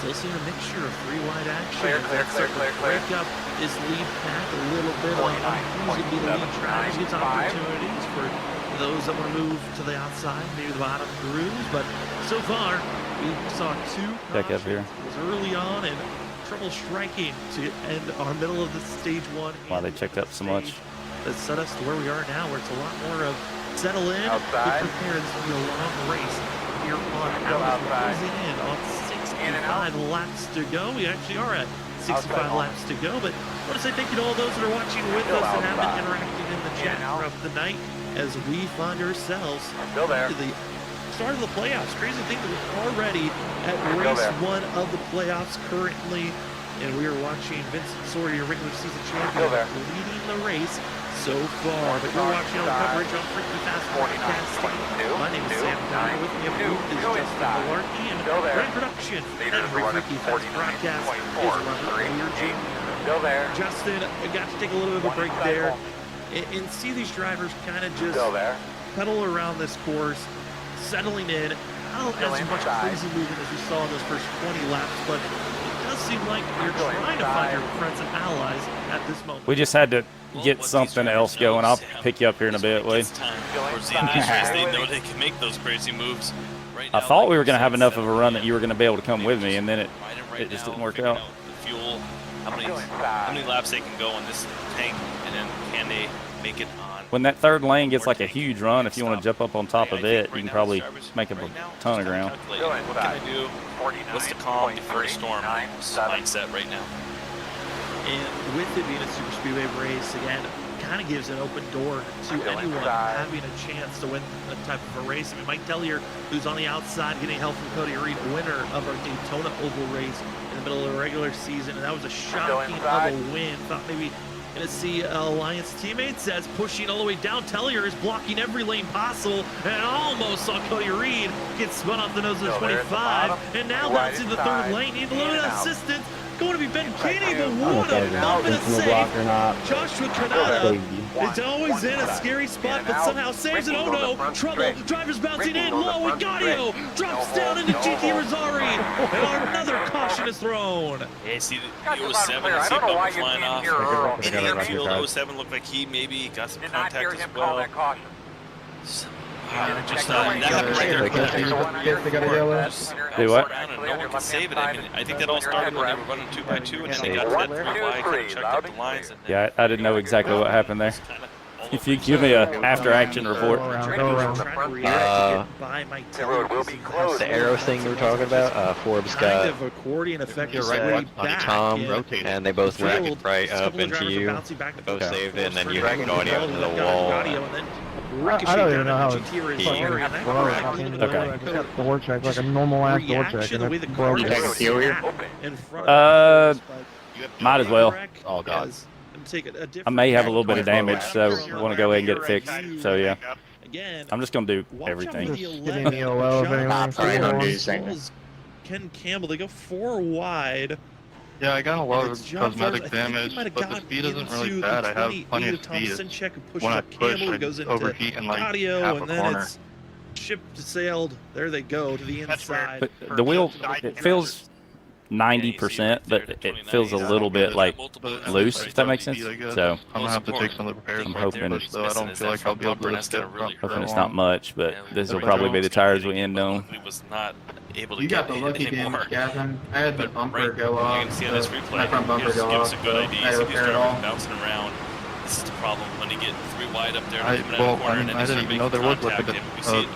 still seeing a mixture of three wide action. Clear, as clear, that clear, starts to clear, clear. break up this lead pack a little bit on who's going to be the lead drivers. Gets 7.95. opportunities for those that want to move to the outside, maybe the bottom grooves, but so far, we saw two Check up here. cautions early on and trouble striking to end our middle of the stage one. Why they checked up so much. That set us to where we are now, where it's a lot more of settle in, Outside. get prepared. This will be a long race here on Still out. outside. Closing in on In and out. 65 laps to go. We actually are at 65 Outside. laps to go, but I want to say thank you to all those that are watching with Still us and have been outside. interacting in the In chat and out. throughout the night as we find ourselves Still there. to the start of the playoffs. Crazy thing that we're already at Still race there. one of the playoffs currently, and we are watching Vincent Sawyer, your regular season Still champion, there. leading the race so far. But you're watching on the coverage on Freaky Fast Broadcasting. 49.2, My name is Sam Dyer. With me up two, booth is two Justin inside. Malarkey, and Still there. running production Leaders every are running Freaky Fast Broadcast is 49.4. Robert Weir Jr. Still there. Justin, I got to take a little bit of a One break inside there home. and see these drivers kind of just Still there. pedal around this course, settling in. Not Still as much inside. crazy movement as we saw in those first 20 laps, but it does seem like you're Still trying to find inside. your friends and allies at this moment. We just had to Well, get what these something drivers else going. know, I'll Sam, pick you up here in a is when bit, it Wade. gets time towards the end of this race, they know they can make those crazy moves. Right I now, thought like we were you going to have said, enough of a settling run that in. you were going to be able to come Maybe with me, just and then ride it right it just now, didn't work figuring out. The fuel, how Still many inside. laps they can go on this tank, and then can they make it on? When that third lane gets more like a tank? huge run, if you want to jump up on top I of think it, right you can now, probably drivers, make up right a now, ton of just kinda ground. calculating, Still what can I inside. do? What's the calm before the storm 49.397. mindset right now? And with it being a super speedway race, again, kind of gives an open door to anyone having a chance to win a type of a race. I mean, Mike Tellier, who's on the outside getting help from Cody Reed, winner of our Daytona Oval race in the middle of the regular season, and that was a shocking of a win. Thought maybe going to see Alliance teammates as pushing all the way down. Tellier is blocking every lane possible and almost saw Cody Reed get spun off the nose of the 25. And now that's in the third lane. Need a little bit of assistance. Going to be Ben Caney, but what a bump and a save. Joshua Canada is always in a scary spot, but somehow saves it. Oh no, trouble. Driver's bouncing in low, and Gaudio drops down into GT Rosari. And another caution is thrown. Yeah, see, the 07, I see bumper flying off. In the infield, 07 looked like he maybe got some contact as well. Just that happened right there. Do what? And no one can save it. I mean, I think that all started when they were running 2x2, and then they got to that 3 wide, kind of checked out the lines. And Yeah, I didn't know exactly what happened there. If you give me a after-action report. The arrow thing we were talking about, Forbes got accordion effect Tom, and they both went right up into you. They both saved it, and then you had going out into the wall. I don't even know how it's door check, like a normal ass door check. And it's broken. Might as well. Oh God. I may have a little bit of damage, so I want to go ahead and get it fixed. So yeah, I'm just gonna do everything. Ken Campbell, they go 4 wide. Yeah, I got a lot of cosmetic damage, but the speed isn't really bad. I have plenty of speed. When I push, I overheat in like half a corner. Shipped, sailed, there they go to the inside. But the wheel, it feels 90%, but it feels a little bit like loose, if that makes sense. So I'm gonna have to take some of the repairs. I'm hoping, so I don't feel like I'll be able to step hoping it's not much, but this will probably be the tires we end on. Was not able to You got the lucky damage, Gavin. I had the bumper go off. You can see on this replay, front bumper go gives off. a good idea. I So he's repair it all. bouncing around. This is the problem when you get 3 wide up there. I didn't even know there was like a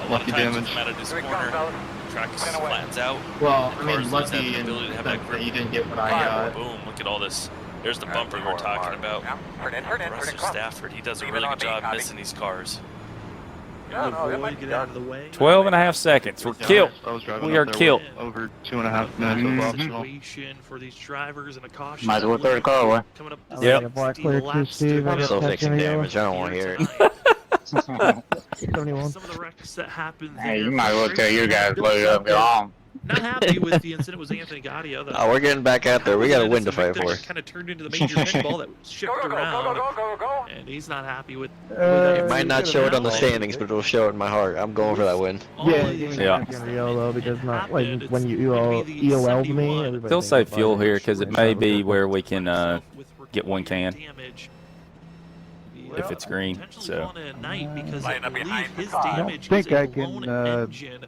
lucky damage. Out of this corner, track flattens out. Well, I mean, Cars lucky in ability to have that that grip. you didn't get what I got. Boom! Look at all this. There's the bumper we're talking about. Russell Stafford, he does a really good job missing these cars. Get out of the way. 12.5 seconds. We're killed. We are killed. Over 2.5 minutes of optional. Situation for these drivers and a caution. Might as well throw the car away. Coming up to Yep. the Black clear to Steve. I'm still fixing damage. I don't want to hear it. 71. Some of the wrecks that happened. Hey, you might as well tell your guys load it up, get on. Not happy with the incident was Anthony Gaudio. Oh, we're getting back out there. We got a win to fight for. Kind of turned into the major pinball that shipped around, and he's not happy with. It might not show it on the standings, but it'll show it in my heart. I'm going for that win. Yeah, give me the yellow because not like when you EOL'd me. Everybody Still thinks save it's fuel like here because it may be where we can get one can if it's green. So Because I believe his I damage don't think was I a can lone engine.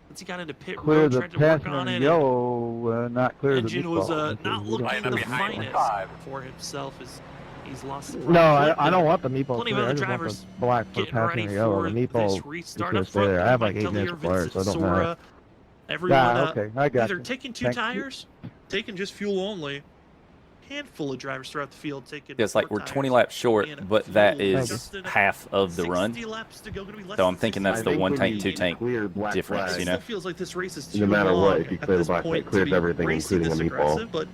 Once he got into pit clear road, the tried to work passenger on in it. yellow, not clear the Engine was default. not looking Line the up behind finest it. for himself as he's lost the No, I don't want the meatball Plenty of clear. I other just want drivers the black for getting ready passenger yellow. for The this meatball is restart gonna up stay front. there. I have like Mike 8 minutes Tellier, of fire, so I don't know. Sora, everyone Okay, I got either you. taking 2 Thank you. tires, taking just fuel only. Handful of drivers throughout the field taking. it's like 4 we're 20 tires laps short, and but fuel that is is half of the run. 60 laps to go, gonna be less So I'm than thinking 60 that's the laps. 1 tank, 2 tank difference, you know. It feels like this race is too No matter long what, if you at clear this the black, point it clears to be everything, racing including this the meatball. aggressive, but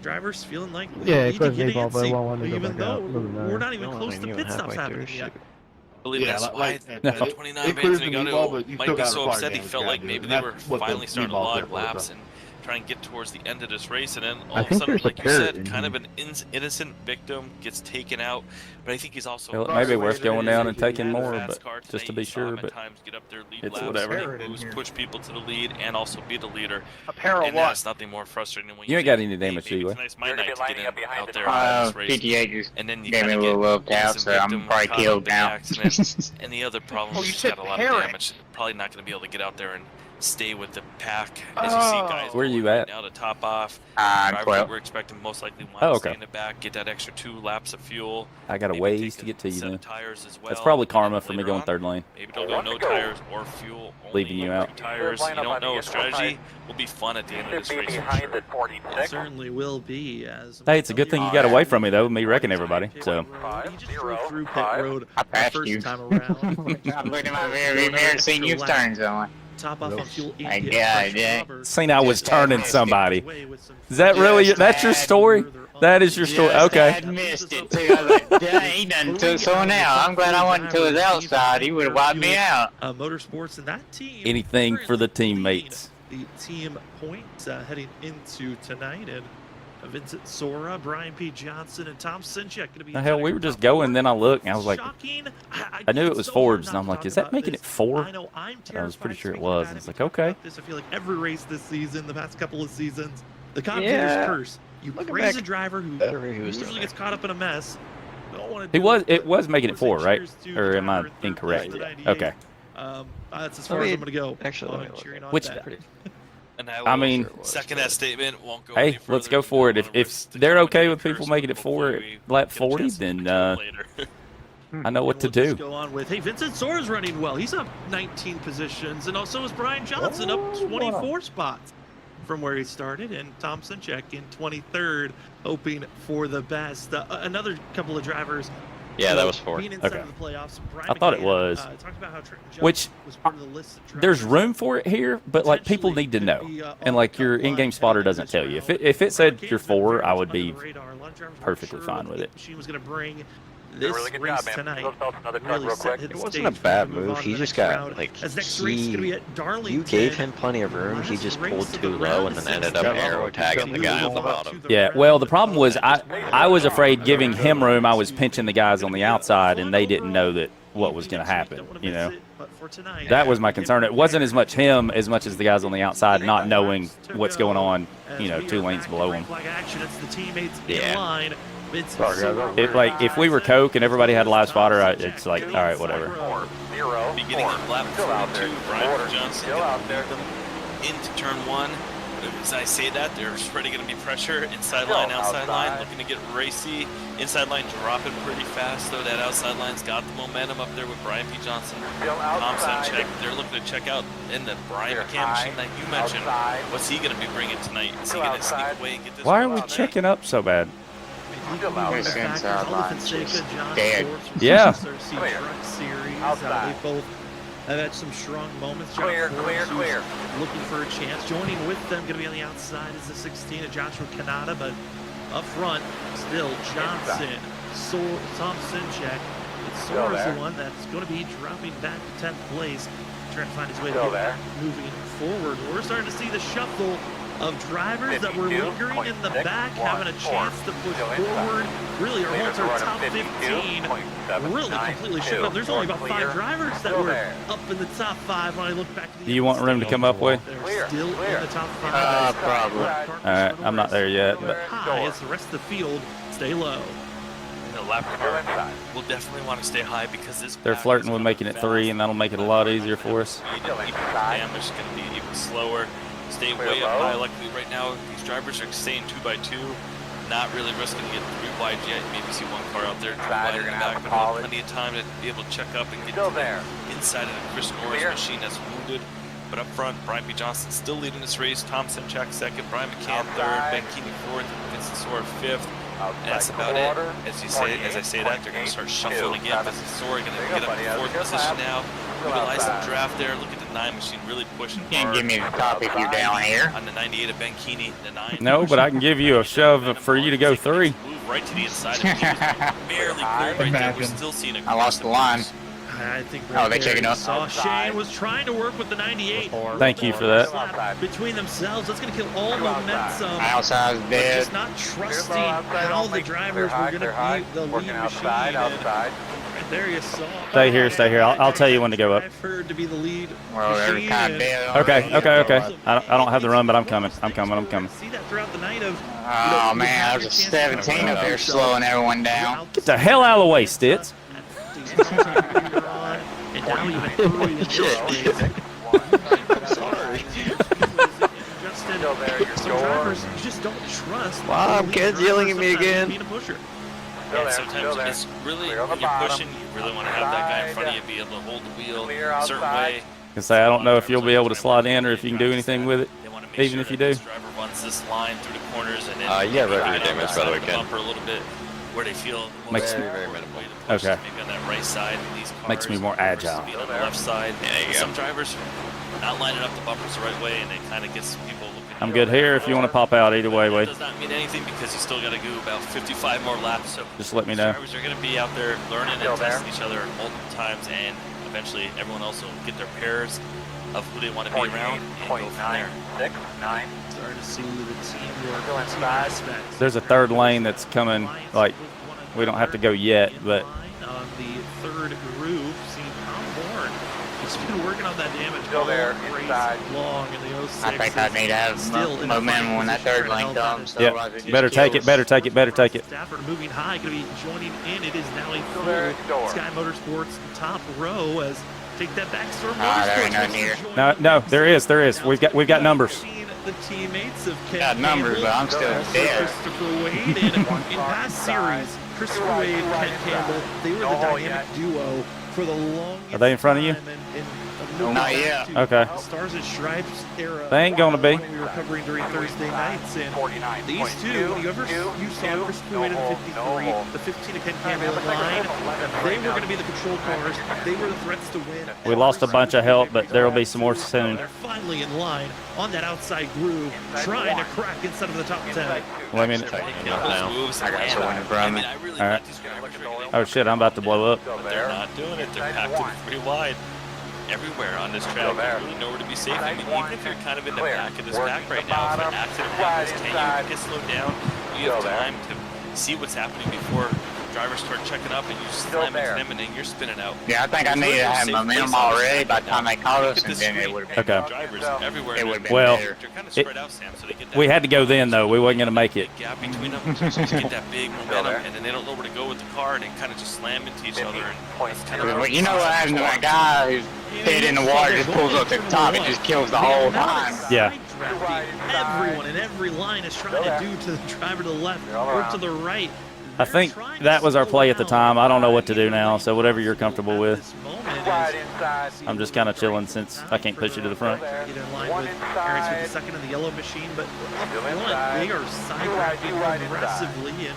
drivers feeling like Yeah, we it need clears to get meatball, but I antsy, won't want to go even back though out. we're not even No, close to even pit stops halfway happening through, yet. I believe that's why it 29 clears the Anthony meatball, but you Gaudio still might be got so fire upset he damage felt gotta like do, maybe and they that's were what the finally starting to meatball's log there for, laps so. and try and get towards the end of this race, and then all I of a think sudden, there's a like you carrot said, in kind here. of an innocent victim gets taken out. But I think he's also Well, it may be worth going down and taking more, fast but car just to today. be You saw sure, him at but times get up there, lead it's laps, whatever. make moves, push people to the lead, and also be the leader. A pair of And what? that's nothing more frustrating when You ain't think, got any damage, hey, maybe do you? tonight's my You're gonna night be to get lining in up behind out the there on this race. PTA just And then you gave me kind a of little get love tap, innocent so I'm victim probably caught up killed in the now. accident. And the other problem Oh, is you he's said got a lot parrot. of damage. Probably not going to be able to get out there and stay with the pack. As you see, guys, Where are you going at? now to top off. I'm 12. We're expecting most likely one Oh, to okay. stay in the back, get that extra 2 laps of fuel. I got a Maybe ways take to get to you set then. of tires as well. That's probably And then karma for me later going on, third lane. Maybe they'll go no tires or fuel. Leaving you out. 2 tires. You don't know. Strategy will be fun at the end of this race. For sure. It certainly will be. As Hey, it's a good thing you got away from me though, me wrecking everybody. So you just drove through pit road I the passed first you. time around. I'm looking at my rear mirror and seeing you turns on. Top off on fuel I and got fresh it. rubber. seen I was turning somebody. Away with some Is that really that's your story? That is your story. Just Okay. had missed it too. I was like, dang, he done took so now. I'm glad I wasn't to his outside. He would have wiped me out. Motorsports and that team. Anything for the teammates. The team points heading into tonight, and Vincent Sora, Brian P. Johnson, and Tom Sinchek going to be. The hell, we were just going, then I looked, and I was like, Shocking. I knew it was Forbes, and I'm like, is that about making this. it 4? I know I'm I was pretty terrified sure it speaking was. about And it's it. like, We talked okay. about this, I feel like every race this season, the past couple of seasons, the commentator's Yeah. curse. You Looking praise back, a driver who better he was usually doing gets it. caught up in a mess. Don't wanna It do was but it was making it 4, right? cheers to Or the am I driver in third incorrect? place, the 98. Okay. That's as far as I'm going to go. Actually, let me on look cheering at on Which- that. And I mean, second that statement, won't go Hey, any let's further. go for it. Don't wanna If risk the they're okay commentator with people curse, making it but 4 hopefully at we lap get a 40, chance to then kill later. I know what to And we'll just do. go on with, hey, Vincent Sora's running well. He's up 19 positions, and also is Brian Johnson up 24 spots from where he started, and Tom Sinchek in 23rd, hoping for the best. Another couple of drivers. Yeah, that was 4. Being inside Okay. of the playoffs. Brian I thought it McCann, was. talked about how Trenton Jones Which, was part of the list of There's drivers room for it here, but like people need to know. And like your in-game spotter doesn't tell you. If it said you're 4, I would be perfectly fine with it. Machine was going to bring this Really good race job, man. tonight. Let's toss another truck Really real set quick. the It wasn't stage a for bad him to move move. on He to the just next got round. like As next race is going to be at Darlington. you gave him plenty of room. He just pulled too low and then ended up arrow tagging the guy on the bottom. Yeah, well, the problem was I was afraid giving him room. I was pinching the guys on the outside, and they didn't know that what was going to happen. You know, that was my concern. It wasn't as much him as much as the guys on the outside not knowing what's going on. You know, 2 lanes below him. Yeah. It like if we were Coke and everybody had a live spotter, it's like all right, whatever. Beginning of lap 42, Brian Johnson gonna lead them into turn 1. As I say that, there's already going to be pressure. Inside line, outside line, looking to get racy. Inside line dropping pretty fast, though. That outside line's got the momentum up there with Brian P. Johnson. Thompson check. They're looking to check out in the Brian McCann machine that you mentioned. What's he going to be bringing tonight? Is he going to sneak away and get this? Why are we checking up so bad? This inside line's just dead. Yeah. They both have had some strong moments. Clear. Looking for a chance. Joining with them, going to be on the outside is the 16 of Joshua Kanata, but up front, still Johnson, Tom Sinchek. Sora's the one that's going to be dropping back to 10th place, trying to find his way to get moving forward. We're starting to see the shuffle of drivers that were lingering in the back, having a chance to push forward. Really, our whole top 15 really completely shook up. There's only about 5 drivers that were up in the top 5 when I look back. Do you want room to come up with? They're still in the top 5. Probably. All right, I'm not there yet. But High as the rest of the field stay low. The lap car will definitely want to stay high because this they're flirting with making it 3, and that'll make it a lot easier for us. Damage is going to be even slower. Stay way up high. Luckily, right now, these drivers are staying 2x2. Not really risking to get 3 wide yet. Maybe see 1 car out there 3 wide in the back, but have plenty of time to be able to check up and get to the inside of the Chris Norris machine that's wounded. But up front, Brian P. Johnson still leading this race. Tom Sinchek 2nd, Brian McCann 3rd, Ben Keeney 4th, Vincent Sora 5th. And that's about it. As I say that, they're going to start shuffling again. Vincent Sora going to get up in 4th position now. Realize the draft there. Look at the 9 machine really pushing Can't hard. give me the top if you're down here. On the 98 of Ben Keeney, the 9. No, but I can give you a shove for you to go 3. Move right to the inside. Of he was barely clear right there. We're still seeing a I lost the line. I think They checking up. saw Shane was trying to work with the 98. Thank you for that. Between themselves, that's going to kill all momentum. Outside's But dead. just not trusting how the drivers were going to be the lead machine. And there you saw. Stay here. I'll tell you when to go up. I've heard to be the lead Well, they're machine. kind of dead. Okay. already. I don't have the run, but I'm coming. I'm coming. See that throughout the night of. Oh, man, there's a 17 up there slowing everyone down. Get the hell out of the way, Stitz. And now even early in the race. some drivers you just don't trust. Mom, kids yelling at me again. Being a pusher. And sometimes it's really, when you're pushing, you really want to have that guy in front of you be able to hold the wheel a certain way. I can say I don't know if you'll be able to slide in or if you can do anything with it, even if you do. This driver runs this line through the corners and then yeah, rotor damage, by the way, Ken. bumper a little bit where they feel Makes very, very minimal. Okay. Maybe on that right side. These cars Makes me more agile. being on the left side. There you go. Some drivers not lining up the bumpers the right way, and it kind of gets people looking. I'm good here if you want to pop out either way, That Wade. does not mean anything because you still got to go about 55 more laps. So Just let me know. drivers are going to be out there learning and testing each other multiple times, and eventually everyone else will get their pairs of who they want to be around and go from there. 6, 9. Starting to see the teamwork, team aspects. There's a third lane that's coming. Like, we don't have to go yet, but On the third groove, seeing Tom Bourne. He's been working on that damage Still there, all race inside. long in the 06. I think I need to have Still in momentum a when that third lane comes. yeah, otherwise it better just take it, kills. better take it, better take it. Stafford moving high, going to be joining in. It is now a full there, door. Sky Motorsports top row as take that back Storm there ain't Motorsports. none here. No, there is. We've got numbers. Seen the teammates of Ken Got numbers, Campbell, but I'm still dead. Christopher Wade, and in past series, Christopher Wade, Ken Campbell, they were the dynamic duo for the longest Are they in front of you? time in the Not yet. Okay. Stars and Stripes era. They ain't gonna be. We were covering during Thursday nights, and 49. these two, you saw Christopher Wade in the 53, the 15 of Ken Campbell in line. They were going to be the control cars. They were the threats to win. We lost a bunch of help, but there will be some more soon. They're finally in line on that outside groove, trying to crack inside of the top 10. Wait a minute. Moves I got and, someone in front of me. I really All right. like these drivers right now. Oh shit, I'm about to blow up. But they're not doing it. They're packed in pretty wide everywhere on this track. There's really nowhere to be safe. I mean, even if you're kind of in the back of this pack right now, if an accident happens, can you get slowed down? You have time to see what's happening before drivers start checking up and you slam into them and then you're spinning out. Yeah, I think I need to have momentum already by the time they caught us, and then it would have been. Okay. Drivers everywhere. It would have been Well, better. They're kind of spread out, Sam, so they get that We had to go then though. We wasn't gonna make it. gap between them to get that big momentum, and then they don't know where to go with the car, and they kind of just slam into each other. And that's kind of Well, you know what happens to that guy who's head in the water just pulls up to the top, it just kills the whole time. Yeah. Everyone in every line is trying to do to the driver to the left or to the right. I think that was our play at the time. I don't know what to do now, so whatever you're comfortable with. I'm just kind of chilling since I can't push you to the front. Get in line with Harris with the second in the yellow machine, but up front, they are side-driving aggressively and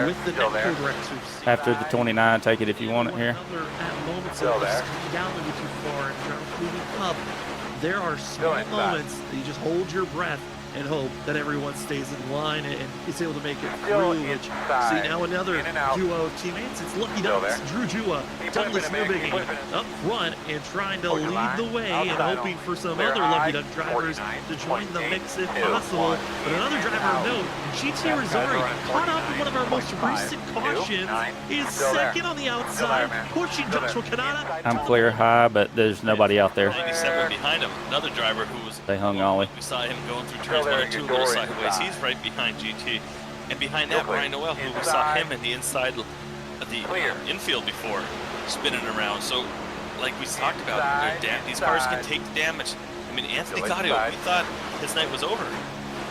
with the net code wrecks we've seen. After the 29, take it if you want it here. Another at moments of just coming down maybe too far and drivers moving up. There are small moments that you just hold your breath and hope that everyone stays in line and is able to make it through. Which, see now another duo of teammates. It's Lucky Ducks, Drew Jua, Douglas Newbiggy up front and trying to lead the way and hoping for some other Lucky Duck drivers to join the mix if possible. But another driver of note, GT Rizzori, caught up in one of our most recent cautions, is second on the outside, pushing Joshua Kanata. I'm clear high, but there's nobody out there. 97 behind him, another driver who was. They hung ollie. We saw him going through turns 1 and 2 a little sideways. He's right behind GT, and behind that Brian Noel, who we saw him in the inside of the infield before, spinning around. So, like we talked about, these cars can take the damage. I mean, Anthony Gaudio, we thought his night was over.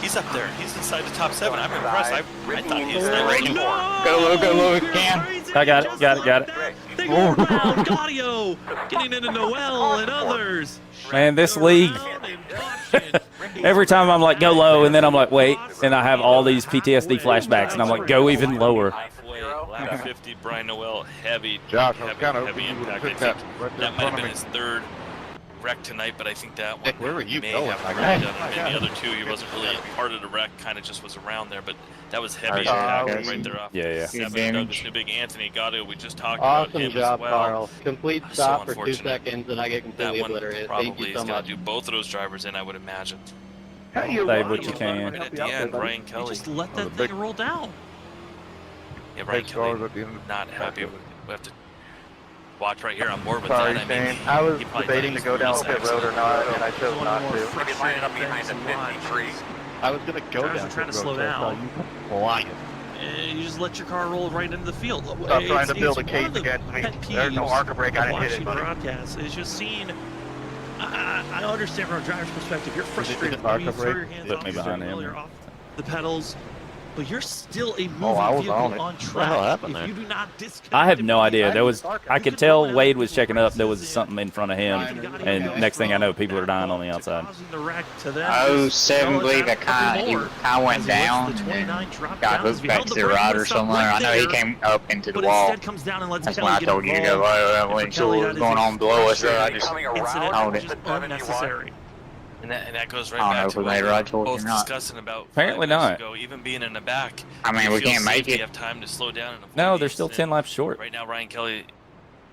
He's up there. He's inside the top 7. I'm impressed. I thought his night was over. Go low, Cam. I got it. They go around Gaudio, getting into Noel and others. Man, this league. Every time I'm like, go low, and then I'm like, wait, and I have all these PTSD flashbacks, and I'm like, go even lower. Halfway, lap 50, Brian Noel, heavy Josh, I was kind of heavy impact. I think that might have been his third wreck tonight, but I think that one where were you may going? have really done it. And the other two, he wasn't really part of the wreck, kind of just was around there, but that was heavy impact right there off. Yeah. 7, Douglas Newbig, Anthony Gaudio, we just talked about him job, as well. Carl. Complete So stop for 2 unfortunate. seconds and I get That completely one obliterated. probably Thank you is so going much. to do both of those drivers in, I would imagine. Save what you can. And at the end, Brian Kelly. Just let that thing roll down. Yeah, Brian Kelly not happy. We have to watch right here on board with that. I mean, I was he probably debating to go down pit road or not, and I chose not to. Maybe lining up behind the 53. I was gonna go Drivers down are trying to pit slow road, so I saw down. you flying. And you just let your car roll right into the field. Stop trying to build a It's case one of the against me. pet There's no peeves marker brake, I of didn't hit it, watching buddy. broadcasts is just seeing I understand from a driver's perspective, you're frustrated. Arca You throw brake? your hands Put off me the behind steering him. wheel, you're off the pedals, but you're still a moving I was vehicle on it. on What the track. hell happened If there? you do not disconnect I have no idea. There was, I you could could tell ruin other Wade was people's checking up. There was races something in front of him, and and next thing I know, people are dying on the outside. Oh, 7 believe it kind of went down and got hooked back to the rod or something. I know he came up into the wall. Comes down and lets That's Kelly when I get told you to go. involved. I wasn't sure what was going on below us, so I just Incident held it. just unnecessary. And that goes right I don't know back if to we what made we right were choice or both not. discussing about Apparently 5 minutes not. ago, even being in the back. I mean, you we feel can't make safe, it. You have time to slow down and avoid No, the they're still incident. 10 laps short. Right now, Ryan Kelly.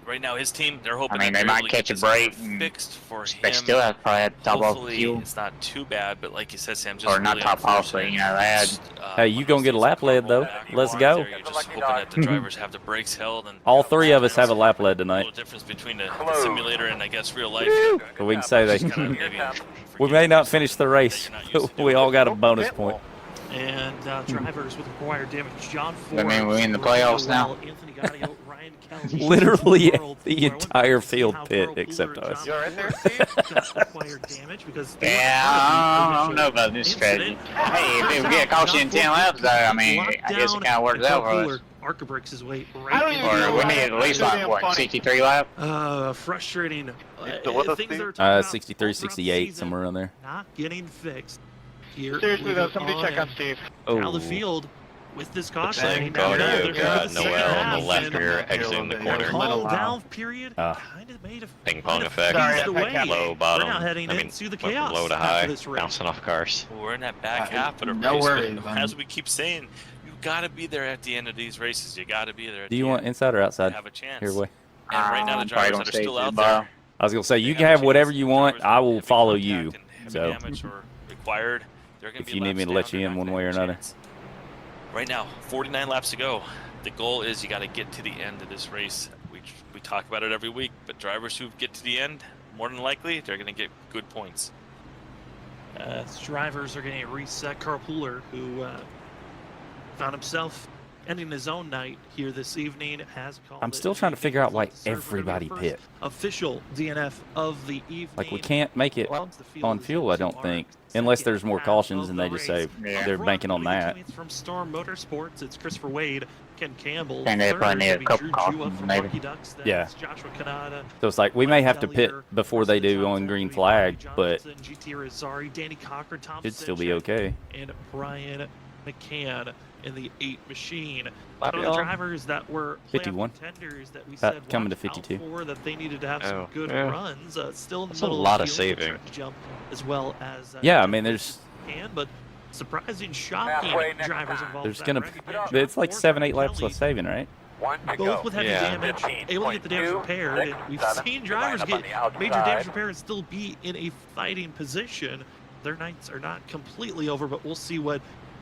Right now, his team, they're hoping I mean, that they they're might able to catch get a this break car and fixed for they him. still have to probably have to top off Hopefully, fuel. it's not too bad, but like you said, Sam, just Or not really top off, but, unfortunate. you know, they had... Hey, you gonna get a lap lead though. Let's go. You're just hoping that the drivers have the brakes held and All three of us have a lap lead a tonight. little difference between the simulator and I guess real life. So we can say they. Just kinda maybe We may not finish the race, but we all got a bonus point. And drivers with required damage. John Ford. I mean, we in the playoffs now. Anthony Gadio, Ryan Kelly. Literally World. the entire field pit except us. You're right there, Steve? Required damage because they Yeah, I don't know about this strategy. Hey, if we get caution in 10 laps, though, I mean, I guess it kind of works out for us. Arca breaks his way right into Or we need at least, like, what, 63 laps? frustrating. Things are 63, 68, somewhere around there. not getting fixed here. Seriously though, somebody check on Steve. Out of the Oh, field with this caution. Thank Now God they're you going got to Noel on the left rear exiting the corner. Call down period Ah. kind of made a Ping pong effect. phased away. Low bottom. We're now heading I mean, into the went from chaos low to after high, this race. bouncing off cars. We're in that back half of the no race, worries, but man. as we keep saying, you gotta be there at the end of these races. You gotta be there. At do you the want end inside or to outside? have a chance. Here, way. And right now, the I'm probably drivers gonna that are stay still to the out bottom. there. I was gonna say you they can have have a whatever chance. you The want. drivers I with will heavy follow contact you. and heavy So damage or required, they're gonna if be you need laps me to down, let you they're in not one gonna way or have a another. chance. Right now, 49 laps to go. The goal is you got to get to the end of this race. We talk about it every week, but drivers who get to the end, more than likely, they're going to get good points. Drivers are getting a reset. Carl Pooler, who found himself ending his own night here this evening, has called I'm it still a trying to figure out why DNF server. everybody First pit. Official DNF of the evening. Like we can't make it Once the field on is fuel, I into don't our think, unless second there's more half cautions of and the they just race. say Yeah. they're banking on that. Teammates from Storm Motorsports, it's Christopher Wade, Ken Campbell. And they Third probably need a will be couple Drew cautions, Jua from maybe. Rocky Ducks. That's Yeah. Joshua Kanata. So it's like we may have to pit before they do on green flag, but GT Rosari, Danny Cochran, Thompson, it'd still be okay. and Brian McCann in the 8 machine. Lap Some of the y'all. drivers that were 51. playoff contenders that we About said coming to watch out 52. for, that they needed to have some Oh, good yeah. runs. Still in the That's a middle lot of of the field, saving. trying to jump as well as Yeah, I mean, there's but surprising, shocking Halfway next drivers time. involved. there's That gonna Randy it's like Ford, 7-8 Kelly, laps left saving, right? One to both go. with heavy Yeah. damage, able to get the damage 15.2, repaired, and we've 7, seen drivers line up on get the outside. major damage repaired and still be in a fighting position. Their nights are not completely over, but we'll see what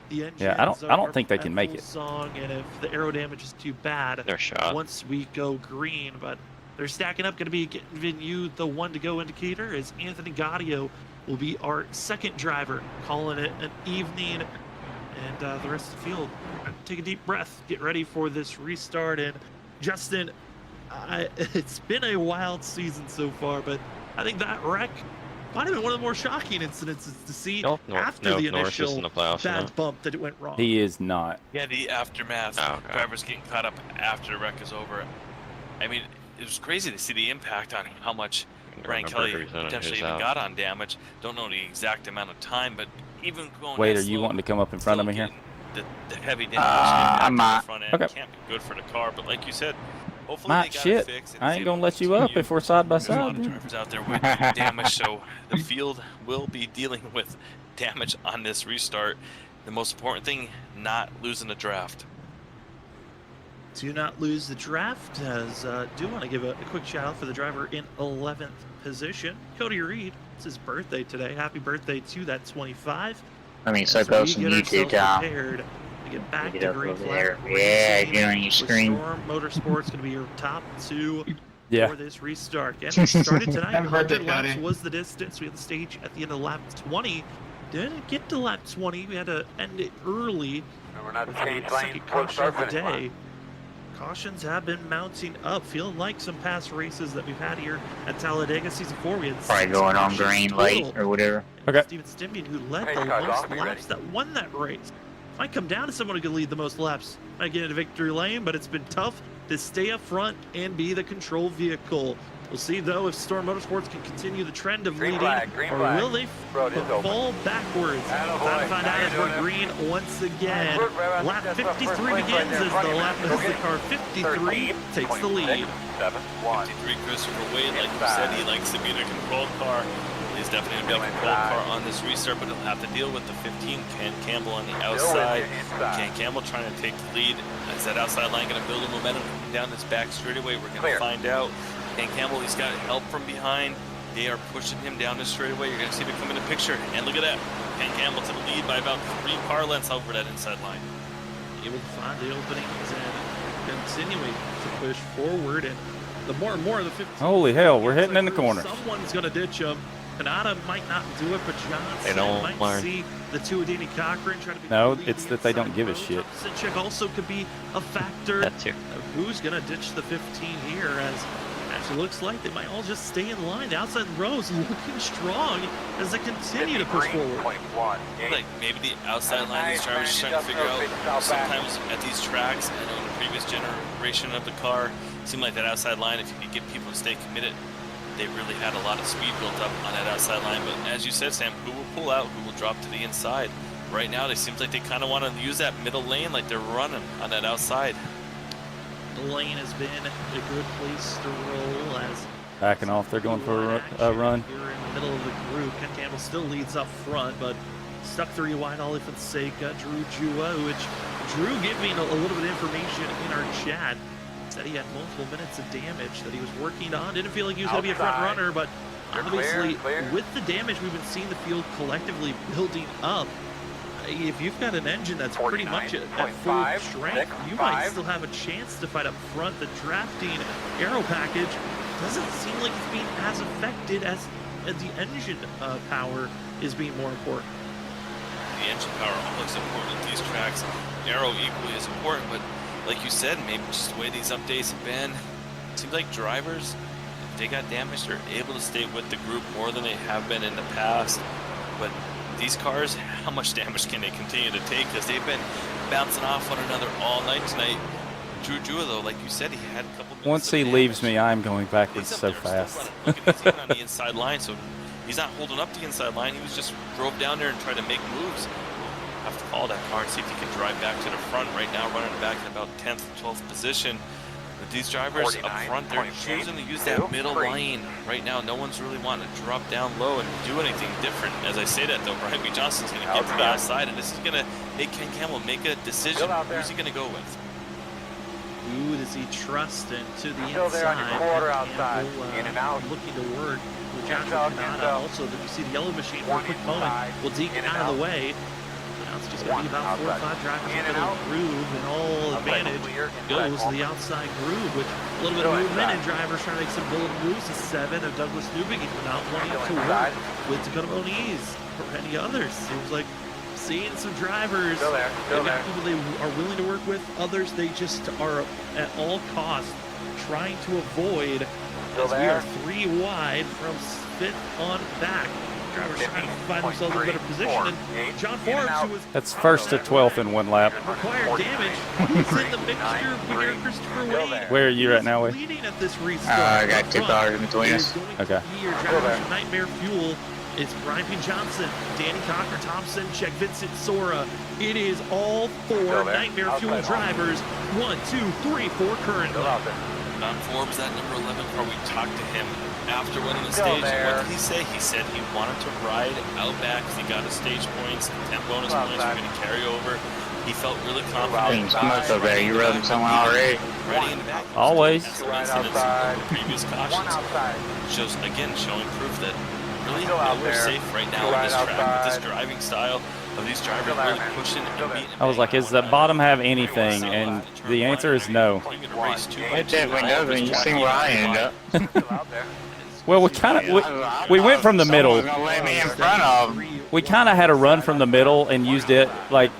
the engines Yeah, I don't are think they can at make full it. song, and if the aero damage is too bad, They're shot. once we go green. But they're stacking up, going to be giving you the 1 to go indicator, as Anthony Gadio will be our second driver, calling it an evening. And the rest of the field, take a deep breath, get ready for this restart. And Justin, it's been a wild season so far, but I think that wreck might have been one of the more shocking incidences to see after the Norris is in initial the playoffs bad now. bump that it went wrong. He is not. Yeah, the aftermath. Oh, okay. Drivers getting caught up after the wreck is over. I mean, it was crazy to see the impact on how much Brian Kelly potentially even got on damage. Don't know the exact amount of time, but even going Wait, that are you slow, wanting to come up in front of me still here? getting The heavy damage I'm getting back not. to the front end Okay. can't be good for the car. But like you said, hopefully My they got shit. it fixed. and I it's ain't able gonna to let you up continue. if we're side by There's a lot side. of dude. drivers out there with damage, so the field will be dealing with damage on this restart. The most important thing, not losing the draft. Do not lose the draft, as do want to give a quick shout out for the driver in 11th position, Cody Reed. It's his birthday today. Happy birthday to that 25. I mean, so As close we on get YouTube, ourselves Tom. prepared to get back Get to up green over flag there. racing, Yeah, get on your with screen. Storm Motorsports going to be your top 2 Yeah. for this restart. And we started tonight. Happy birthday, 100 laps Cody. was the distance. We had the stage at the end of lap 20. Didn't get to lap 20. We had to end it early. Remember not to for the change lanes second close to caution our of the finish line. day. cautions have been mounting up, feeling like some past races that we've had here at Talladega Season 4. We had Probably going on green late or whatever. Okay. Steven Stimbian, who led the most laps, that won that race. Might come down to someone who could lead the most laps. Might get into victory lane, but it's been tough to stay up front and be the control vehicle. We'll see, though, if Storm Motorsports can continue the trend of leading, or will they fall backwards? Time to find out as we're green once again. Lap 53 begins as the car 53 takes the lead. 53, Christopher Wade, like you said, he likes to be the controlled car. He's definitely going to be a controlled car on this restart, but he'll have to deal with the 15, Ken Campbell on the outside. Ken Campbell trying to take the lead. Is that outside line going to build a momentum down this back straightaway? We're going to find out. Ken Campbell, he's got help from behind. They are pushing him down this straightaway. You're going to see them come in the picture. And look at that. Ken Campbell to the lead by about 3 car lengths over that inside line. Able to find the openings and continuing to push forward. And the more and more of the 15. Holy hell, we're hitting in the corner. Someone's going to ditch him. Kanata might not do it, but Johnson might see the two Adini Cochran trying to be. No, it's that they don't give a shit. Sinchek also could be a factor. That too. Who's going to ditch the 15 here as actually looks like they might all just stay in line. The outside rows looking strong as they continue to push forward. Like maybe the outside line, these drivers are trying to figure out. Sometimes at these tracks, I know in the previous generation of the car, it seemed like that outside line, if you could get people to stay committed, they really had a lot of speed built up on that outside line. But as you said, Sam, who will pull out, who will drop to the inside? Right now, it seems like they kind of want to use that middle lane like they're running on that outside. The lane has been a good place to roll as backing off. They're going for a run. Here in the middle of the group, Ken Campbell still leads up front, but stuck 3 wide. Ali Fonseca, Drew Jua, which Drew gave me a little bit of information in our chat. Said he had multiple minutes of damage that he was working on. Didn't feel like he was going to be a front runner, but obviously with the damage we've been seeing the field collectively building up, if you've got an engine that's pretty much at full strength, you might still have a chance to fight up front. The drafting aero package doesn't seem like it's being as affected as the engine power is being more important. The engine power almost important at these tracks. Aero equally is important, but like you said, maybe just the way these updates have been, it seems like drivers, if they got damaged, they're able to stay with the group more than they have been in the past. But these cars, how much damage can they continue to take? Because they've been bouncing off one another all night tonight. Drew Jua, though, like you said, he had a couple minutes. Once he leaves me, I'm going backwards so fast. Look at he's even on the inside line, so he's not holding up the inside line. He was just drove down there and tried to make moves. Have to call that car and see if he can drive back to the front. Right now, running back in about 10th, 12th position. But these drivers up front, they're choosing to use that middle lane. Right now, no one's really wanting to drop down low and do anything different. As I say that, though, Brian B. Johnson's going to get to the outside, and this is going to make Ken Campbell make a decision. Who's he going to go with? Who does he trust into the inside? In and out. Looking to work with Joshua Kanata. Also, you see the yellow machine for a quick moment. Will deke out of the way. Now it's just going to be about 4 or 5 drivers in the middle groove, and all advantage goes to the outside groove, with a little bit of movement and drivers trying to make some bullet moves. The 7 of Douglas Newbig not wanting to work with Dakota Moniz or any others. Seems like seeing some drivers, they've got people they are willing to work with, others they just are at all costs trying to avoid, as we are 3 wide from 5th on back. Drivers trying to find themselves in a better position, and John Forbes, who was That's 1st to 12th in 1 lap. required damage, is in the mixture here. Christopher Wade. Where are you at now, Wade? Leading at this restart. I got 2 cars in between us. Okay. Your drivers from Nightmare Fuel. It's Brian P. Johnson, Danny Cochran, Thompson, Check, Vincent Sora. It is all 4 Nightmare Fuel drivers. 1, 2, 3, 4 currently. John Forbes, that number 11 car, we talked to him after winning the stage. And what did he say? He said he wanted to ride out back because he got his stage points, 10 bonus points were going to carry over. He felt really confident. Smoke over there. You rubbing someone already? Riding in the back. Always. Previous cautions. Shows, again, showing proof that really we're safe right now on this track with this driving style of these drivers really pushing and beating. I was like, does the bottom have anything? And the answer is no. It definitely doesn't. You see where I end up. Well, we went from the middle. Someone's gonna let me in front of them. We kind of had a run from the middle and used it like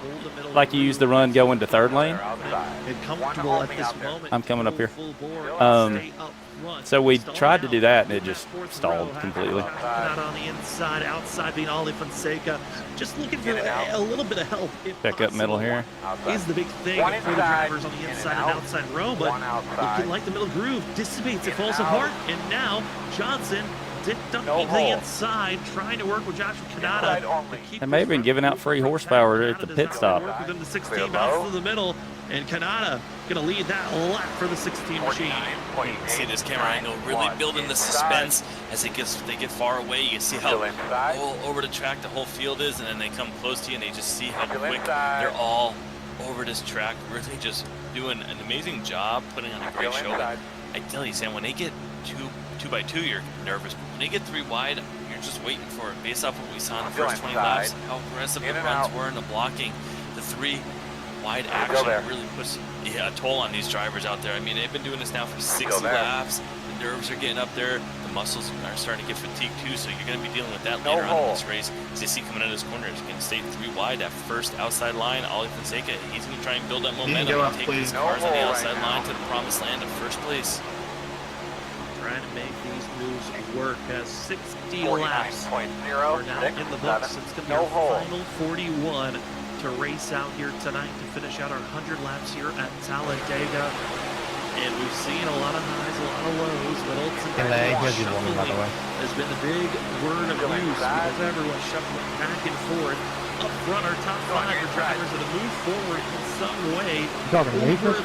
like you used the run going to third lane. And comfortable at this moment. I'm coming up here. Full bore, stay up front. So we Stall tried to out. do that, and it just Fourth stalled row, completely. Out on the inside, outside being Ollie Fonseca. Just looking for a little bit of help. if Check up middle here. Is the big thing for the drivers on the inside and outside row, but looking like the middle groove dissipates, it falls apart, and now Johnson dipped up the inside, trying to work with Joshua Kanata. They may have been giving out free horsepower at the pit stop. Work within the 16, bounces to the middle, and Kanata gonna lead that lap for the 16 machine. See this camera angle really building the suspense as they get far away. You can see how all over the track the whole field is, and then they come close to you and they just see how quick they're all over this track. Really just doing an amazing job, putting on a great show. I tell you, Sam, when they get two by two, you're nervous. When they get 3 wide, you're just waiting for it. Based off what we saw in the first 20 laps, how aggressive the runs were in the blocking, the 3 wide action really puts a toll on these drivers out there. I mean, they've been doing this now for 60 laps. The nerves are getting up there. The muscles are starting to get fatigued too, so you're going to be dealing with that later on in this race. As you see coming out of this corner, he's going to stay 3 wide. That first outside line, Ollie Fonseca, he's going to try and build that momentum and take these cars on the outside line to the promised land of first place. Trying to make these moves work as 60 laps are now in the books. It's going to be our final 41 to race out here tonight to finish out our 100 laps here at Talladega. And we've seen a lot of highs, a lot of lows, but ultimately shuffling has been the big word of use because everyone's shuffling back and forth. Up front, our top 5 are drivers that have moved forward in some way. Over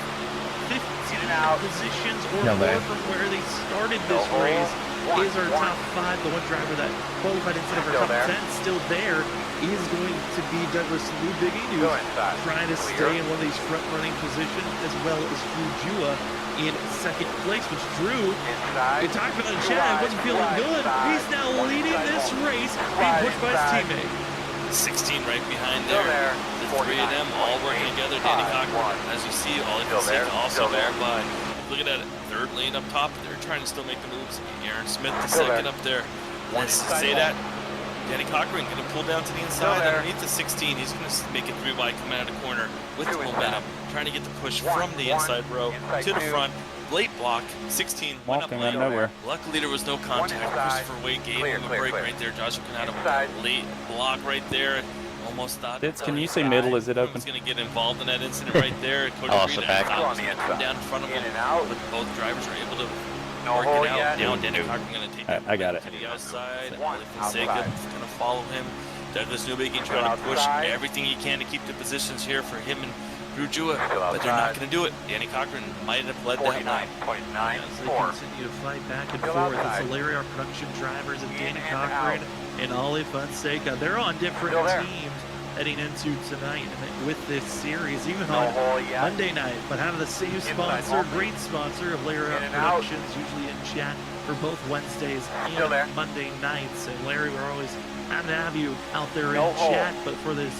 15 positions or more from where they started this race is our top 5. The one driver that qualified instead of our top 10 still there is going to be Douglas Newbiggie, who's trying to stay in one of these front-running positions, as well as Drew in second place, which Drew, we talked about in chat, wasn't feeling good. He's now leading this race, being pushed by his teammate. 16 right behind there. The 3 of them all working together. Danny Cochran, as you see, Ollie Fonseca also going by. Look at that 3rd lane up top. They're trying to still make the moves. Aaron Smith, the 2nd up there. Let's say that. Danny Cochran going to pull down to the inside underneath the 16. He's going to make it 3 wide coming out of the corner with the momentum, trying to get the push from the inside row to the front. Late block, 16 went up late. Nowhere. Luckily, there was no contact. Christopher Wade gave him a break right there. Joshua Kanata with that late block right there. Almost thought. Can you see middle? Is it open? He's going to get involved in that incident right there. Cody Green was going to come down in front of him, but both drivers were able to work it out. Now Danny Cochran going to take it I got it. to the outside. Ollie Fonseca is going to follow him. Douglas Newbiggie trying to push everything he can to keep the positions here for him and Drew Jua, but they're not going to do it. Danny Cochran might have led that line. As they continue to fight back and forth, it's Hilaria, our production drivers, and Danny Cochran and Ollie Fonseca. They're on different teams heading into tonight with this series, even on Monday night, but have the same sponsor, great sponsor of Hilaria Productions, usually in chat for both Wednesdays and Monday nights. And Larry, we're always happy to have you out there in chat, but for these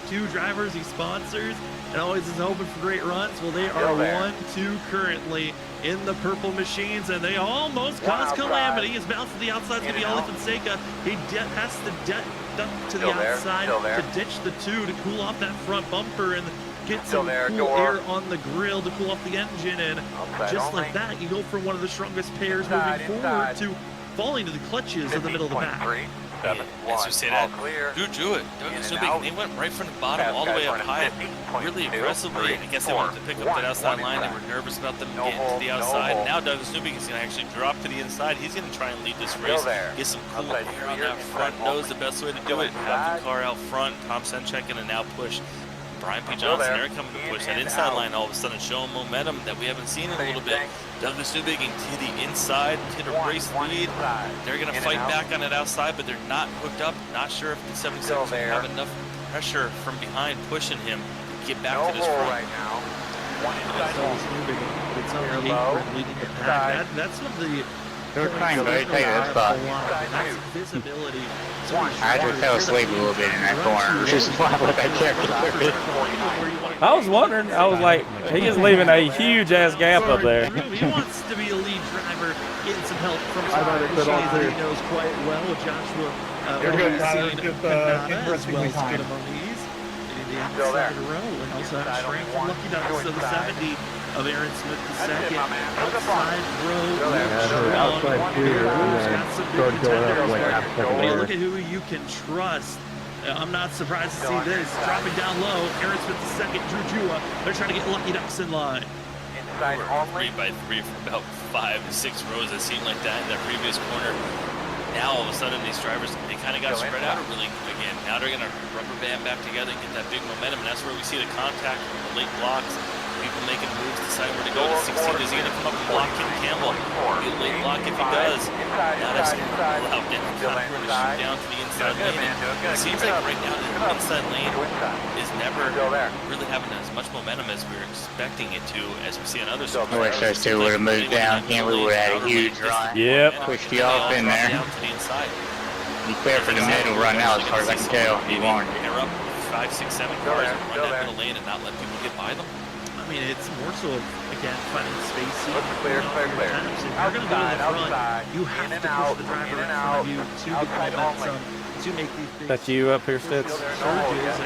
2 drivers he sponsors, and always is open for great runs. Well, they are 1-2 currently in the purple machines, and they almost caused calamity. His bounce to the outside is going to be Ollie Fonseca. He has to dump to the outside to ditch the 2 to cool off that front bumper and get some cool air on the grill to cool off the engine. And just like that, you go from one of the strongest pairs moving forward to falling to the clutches in the middle of the pack. As you say that, Drew Jewett, Douglas Newbiggie, they went right from the bottom all the way up high, really aggressively. I guess they wanted to pick up that outside line. They were nervous about them getting to the outside. Now Douglas Newbiggie is going to actually drop to the inside. He's going to try and lead this race, get some cool air on that front nose. The best way to do it, have the car out front. Tom Senchek going to now push. Brian P. Johnson, they're coming to push that inside line all of a sudden, showing momentum that we haven't seen in a little bit. Douglas Newbiggie to the inside, to the race lead. They're going to fight back on that outside, but they're not hooked up. Not sure if the 77s have enough pressure from behind pushing him to get back to this front. That's what the They're trying to take this spot. visibility. I just fell asleep a little bit in that corner. Just fly with that character. I was wondering. I was like, he is leaving a huge ass gap up there. He wants to be a lead driver, getting some help from some machines that he knows quite well with Joshua. As well as good Moniz. the outside row, and also have straight from Lucky Ducks. So the 70 of Aaron Smith the second. Outside row. Outside clear. Got some big contenders. Well, Look at who you can trust. I'm not surprised to see this. Dropping down low. Aaron Smith the second. Drew Jua. They're trying to get Lucky Ducks in line. 3 by 3 for about 5 to 6 rows. It seemed like that in their previous corner. Now all of a sudden these drivers, they kind of got spread out really again. Now they're going to rubber band back together and get that big momentum, and that's where we see the contact from the late blocks. People making moves, deciding where to go. The 16 is he going to come up and block Kim Campbell? Be a late block if he does. Now that's going to allow him to shoot down to the inside lane. And it seems like right now the inside lane is never really having as much momentum as we were expecting it to, as we see on other sports. WSSR 2 would have moved down. We would have had a huge run. Yep. Pushed you off in there. Down to the inside. Be clear for the middle run now, as far as I can tell. He won. Pair up 5, 6, 7 cars and run that middle lane and not let people get by them. I mean, it's more so, again, finding spacing. Clear. If you're going to go to the front, you have to push the driver in front of you to get momentum, to make these big That's you up here, Stitz? surges.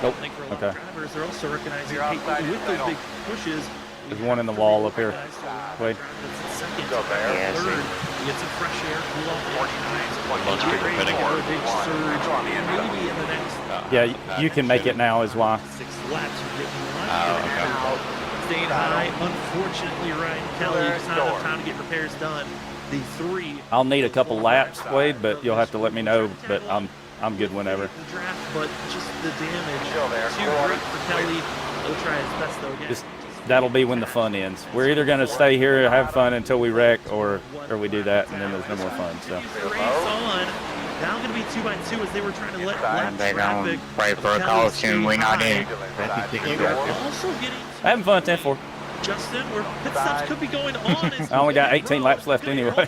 Nope. I think for a lot Okay. of drivers, they're also recognizing, hey, with those big pushes, There's one in the wall up here. Wait. Second, third, you get some fresh air, cool off the engine. Most people pitting. A big surge, maybe in the next Yeah, you can make it now is why. 6 laps. You're getting out, staying high. Unfortunately, Ryan Kelly just not enough time to get repairs done. The 3. I'll need a couple laps, Wade, but you'll have to let me know. But I'm good whenever. The draft, but just the damage. Too great for Kelly. He'll try his best though. Again. Just that'll be when the fun ends. We're either going to stay here and have fun until we wreck, or we do that, and then there's no more fun. So. Race on. Now going to be 2 by 2 as they were trying to let traffic. Pray for a call soon. We not in. Also getting Having fun, 10-4. Justin, where pit stops could be going on. I only got 18 laps left anyway.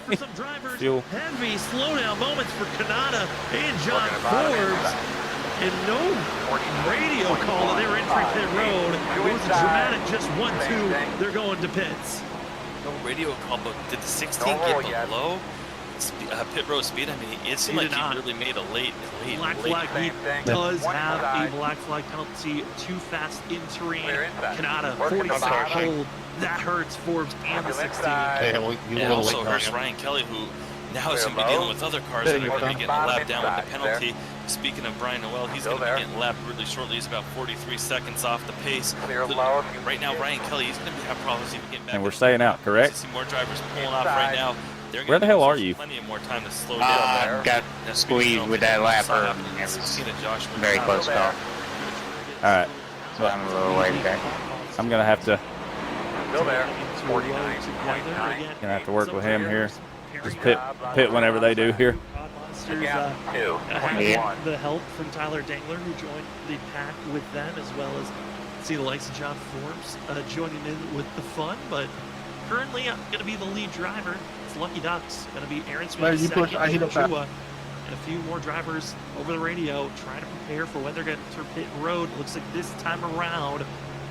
Fuel. Heavy slowdown moments for Kanata and John Forbes. And no radio call that they were entering pit road. It was a dramatic just 1-2. They're going to pits. No radio call, but did the 16 get below pit road speed? I mean, it seemed like he really made a late black flag. He does have a black flag penalty. Too fast entering Kanata. 46 hold. That hurts Forbes and the 16. And also hurts Ryan Kelly, who now is going to be dealing with other cars that are going to be getting lapped down with the penalty. Speaking of Brian Noel, he's going to be getting lapped really shortly. He's about 43 seconds off the pace. Right now, Ryan Kelly, he's going to have problems even getting back. And we're staying out, correct? See more drivers pulling off right now. Where the hell are you? Plenty of more time to slow down. Got squeezed with that lapper. Very close call. All right. So I'm a little way back. I'm going to have to Still there. 49.9. gonna have to work with him here. Just pit whenever they do here. The help from Tyler Dangler, who joined the pack with them, as well as see the likes of John Forbes joining in with the fun. But currently, going to be the lead driver. It's Lucky Ducks. Going to be Aaron Smith second, Joshua, and a few more drivers over the radio trying to prepare for when they're going to enter pit road. Looks like this time around,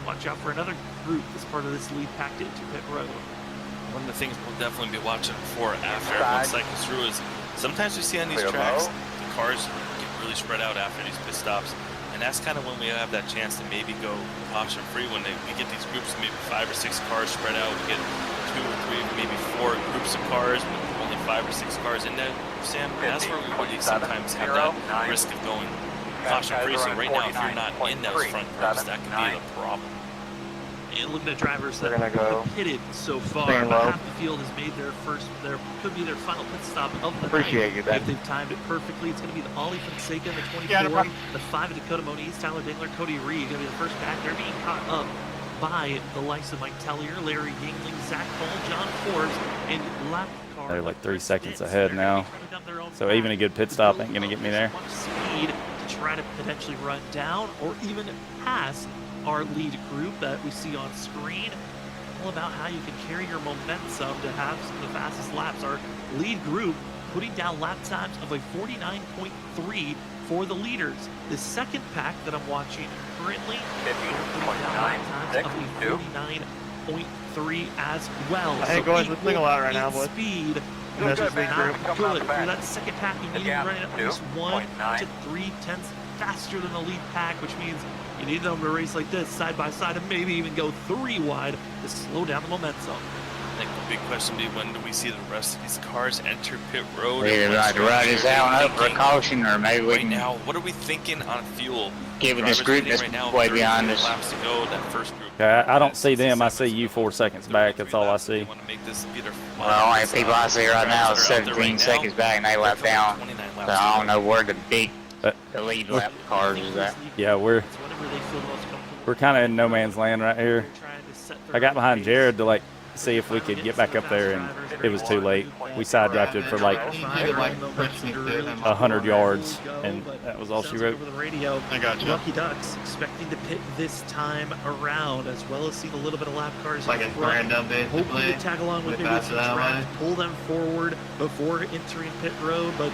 watch out for another group as part of this lead pack into pit road. One of the things we'll definitely be watching for after everyone cycles through is sometimes we see on these tracks the cars get really spread out after these pit stops, and that's kind of when we have that chance to maybe go caution free when we get these groups, maybe 5 or 6 cars spread out. We get 2 or 3, maybe 4 groups of cars with only 5 or 6 cars in there, Sam. That's where we really sometimes have that risk of going caution free. So right now, if you're not in those front groups, that could be the problem. And looking at drivers that have pitted so far, about half the field has made their could be their final pit stop of the night. If they've timed it perfectly, it's going to be the Ollie Fonseca in the 24, the 5 of Dakota Moniz, Tyler Dingler, Cody Reed, going to be the first back. They're being caught up by the likes of Mike Tellier, Larry Yingling, Zach Paul, John Forbes, and lap car. They're like 3 seconds ahead now. So even a good pit stop ain't going to get me there. Speed to try to potentially run down or even pass our lead group that we see on screen. All about how you can carry your momentum to have some of the fastest laps. Our lead group putting down lap times of a 49.3 for the leaders. The second pack that I'm watching currently, putting down lap times of a 49.3 as well. Hey guys, we're playing a lot right now, boys. Speed. This is lead group. Good. For that second pack, you need to run it at least 1 to 3 tenths faster than the lead pack, which means You need them to race like this, side by side, and maybe even go 3 wide to slow down the momentum. I think the big question will be, when do we see the rest of these cars enter pit road? We either ride to ride this out up for caution, or maybe we right can now, what are we thinking on fuel? give it this group that's right now, way 30 behind us. laps to go, that first group. Okay, I don't see them. I see you 4 seconds back. That's all I see. Want to make this Peter, Well, only people I see right now is 17 seconds back and they lap down. So I don't know where the lead lap cars is at. Yeah, we're kind of in no man's land right here. I got behind Jared to like see if we could get back up there, and it was too late. We side drafted for like 100 yards, and that was all she wrote. Over the radio, I got you. Lucky Ducks expecting to pit this time around, as well as seeing a little bit of lap cars Like in a front. random, basically. Hoping to tag along with We maybe pass some it that draft, way. pull them forward before entering pit road, but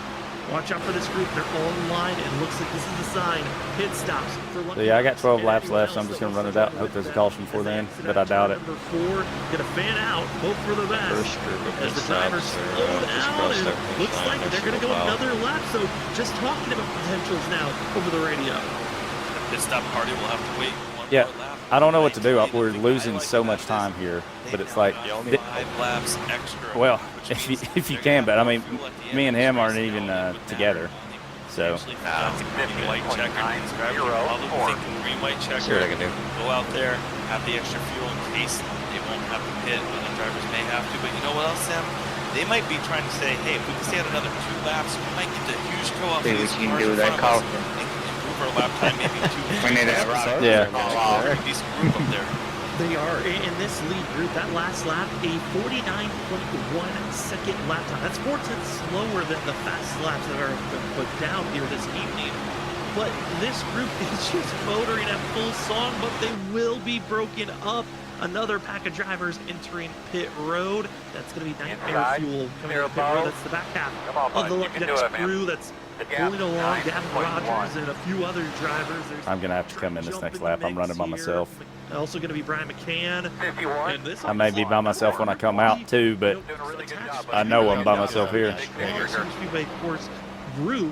watch out for this group. They're all in line, and looks like this is the sign. Pit stops for Lucky So yeah, I got Ducks 12 and laps everyone left, so I'm else just that going to run was it out and hope there's a caution before then, but I doubt it. Number 4 gonna fan out, hope for the best. First group of As the pit drivers stops slow are, just down, crossed and that finish looks line like next they're to gonna the go plow. another lap. So just talking about potentials now over the radio. The pit stop party will have to wait one Yeah, more lap. I don't know what to do. We're losing so much time here, but it's like, 5 laps extra. well, which if means you they're can, gonna but I mean, have fuel at the me end, and him which aren't means even they'll move together. So Potentially white checker. These drivers are probably thinking green, white checker. See what I can do. Go out there, have the extra fuel in case they won't have to pit, but the drivers may have to. But you know what else, Sam? They might be trying to say, hey, if we can stay at another 2 laps, we might get the huge go off See these what you can cars do in with that front of us caution. and improve our lap time maybe to We need to have Rob Yeah. fall off. a decent group up there. They are in this lead group. That last lap, a 49.1 second lap time. That's 4 tenths slower than the fastest laps that are put down here this evening. But this group is just motoring at full song, but they will be broken up. Another pack of drivers entering pit road. That's going to be Nightmare Inside. Fuel coming Clear to pit road. above. That's the back half Come on, of bud. the You Lucky can do Ducks it, man. crew. That's The gap, pulling along. Gavin 9.1. Rogers and a few other drivers. There's I'm going to have to come in this jump next the lap. I'm mix running by here. myself. Also going to be Brian McCann. 51. And this I may be by myself when I come out too, but Doing a really good job. I know I'm by myself here. Superspeedway course group.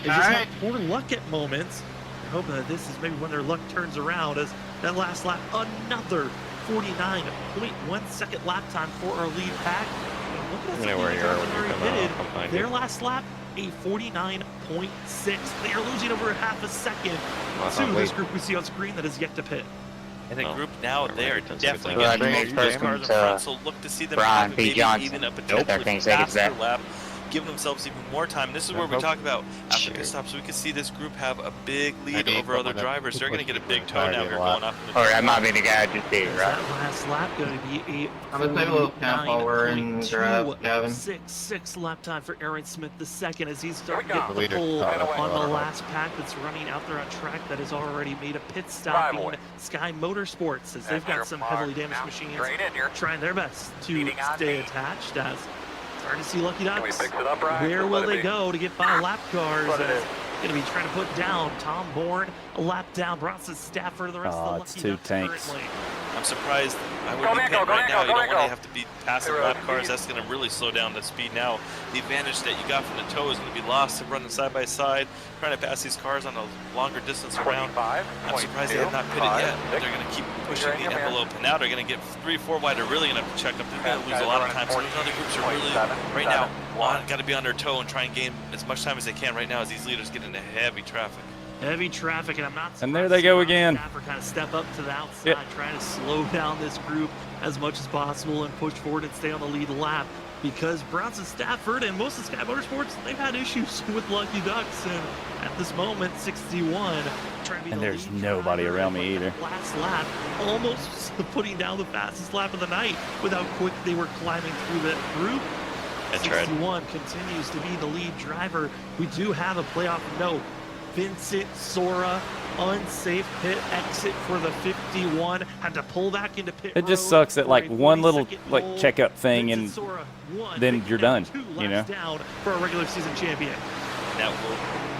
They just have poor luck at moments. We're hoping that this is maybe when their luck turns around, as that last lap, another 49.1 second lap time for our lead pack. And look at I know where you are when you already come out. pitted. I'll find Their you. last lap, a 49.6. They are losing over half a second Well, to wait. this group we see on screen that is yet to pit. And the Oh, group now, never they are mind. That's a good definitely thing. getting Right, those next cars in person's, front, so look to see them Brian have P. maybe Johnson. even a Nope. potentially 13 seconds faster back. lap, giving themselves even more time. This is where we talk about after pit stops, we could see this group have a big lead over other drivers. They're going to get a big toe now here going off. Or that might be the guy just did, Is right? that last lap going to be a I'm gonna take a little count while we're in draft, Gavin. 49.26 lap time for Aaron Smith II as he's starting Here we to go. get the pull Right away. on the last pack that's running out there on track that has already made a pit stop Drive away. in Sky Motorsports, as they've got some heavily damaged machines Straight in here. trying their best to Leading on stay me. attached. As starting to see Lucky Can we Ducks. fix it up, Brian? Where Just will let it they be. go to get by lap cars? Let it As in. going to be trying to put down Tom Bourne, a lap down Bronson Stafford, the rest of the it's Lucky two Ducks tanks. currently. I'm surprised. I would Go, be Nico, pitting go, right Nico, now. You go, don't want Nico. to have to be passing Zero lap speed. cars. That's going to really slow down the speed now. The advantage that you got from the toe is going to be lost to running side by side, trying to pass these cars on a longer distance around. 25, I'm surprised they have not pitted yet. They're going to keep pushing the envelope, and now they're going to get 3 or 4 wide. They're really going to have to check up. They're going to lose a lot of time. So these other groups are really, right now, got to be on their toe and try and gain as much time as they can right now as these leaders get into heavy traffic. Heavy traffic, and I'm not And there they go again. Stafford kind of step up to the outside, Yep. trying to slow down this group as much as possible and push forward and stay on the lead lap. Because Bronson Stafford and most of Sky Motorsports, they've had issues with Lucky Ducks, and at this moment, 61. Trying to be And the there's lead nobody driver. around me either. Last lap, almost putting down the fastest lap of the night with how quick they were climbing through that group. That's right. 61 continues to be the lead driver. We do have a playoff note. Vincent Sora, unsafe pit exit for the 51. Had to pull back into pit It just road sucks that for like a one little 40-second like pole. checkup thing and Vincent Sora won, then taking you're down done, 2 you know? laps down for a regular season champion. That will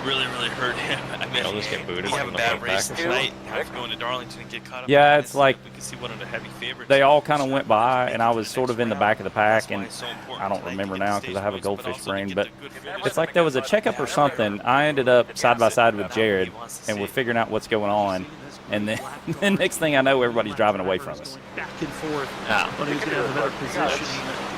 really, really hurt him. I mean, He'll just get booted he have a from the bad front race back. tonight. Have to go into Darlington and get caught up. Yeah, on it's this. like we can see one of the heavy favorites. they all kind of went by, and I was sort of in the Next back of the pack, round. and That's why it's so important I don't tonight to remember get the now because I have a stage points, goldfish also to brain, get but the good finish. it's like there was a checkup or something. I ended up side by side with Jared, and we're figuring out what's going on. And then the next thing I know, everybody's driving away from us. Back and forth, but who's going to have the better positioning,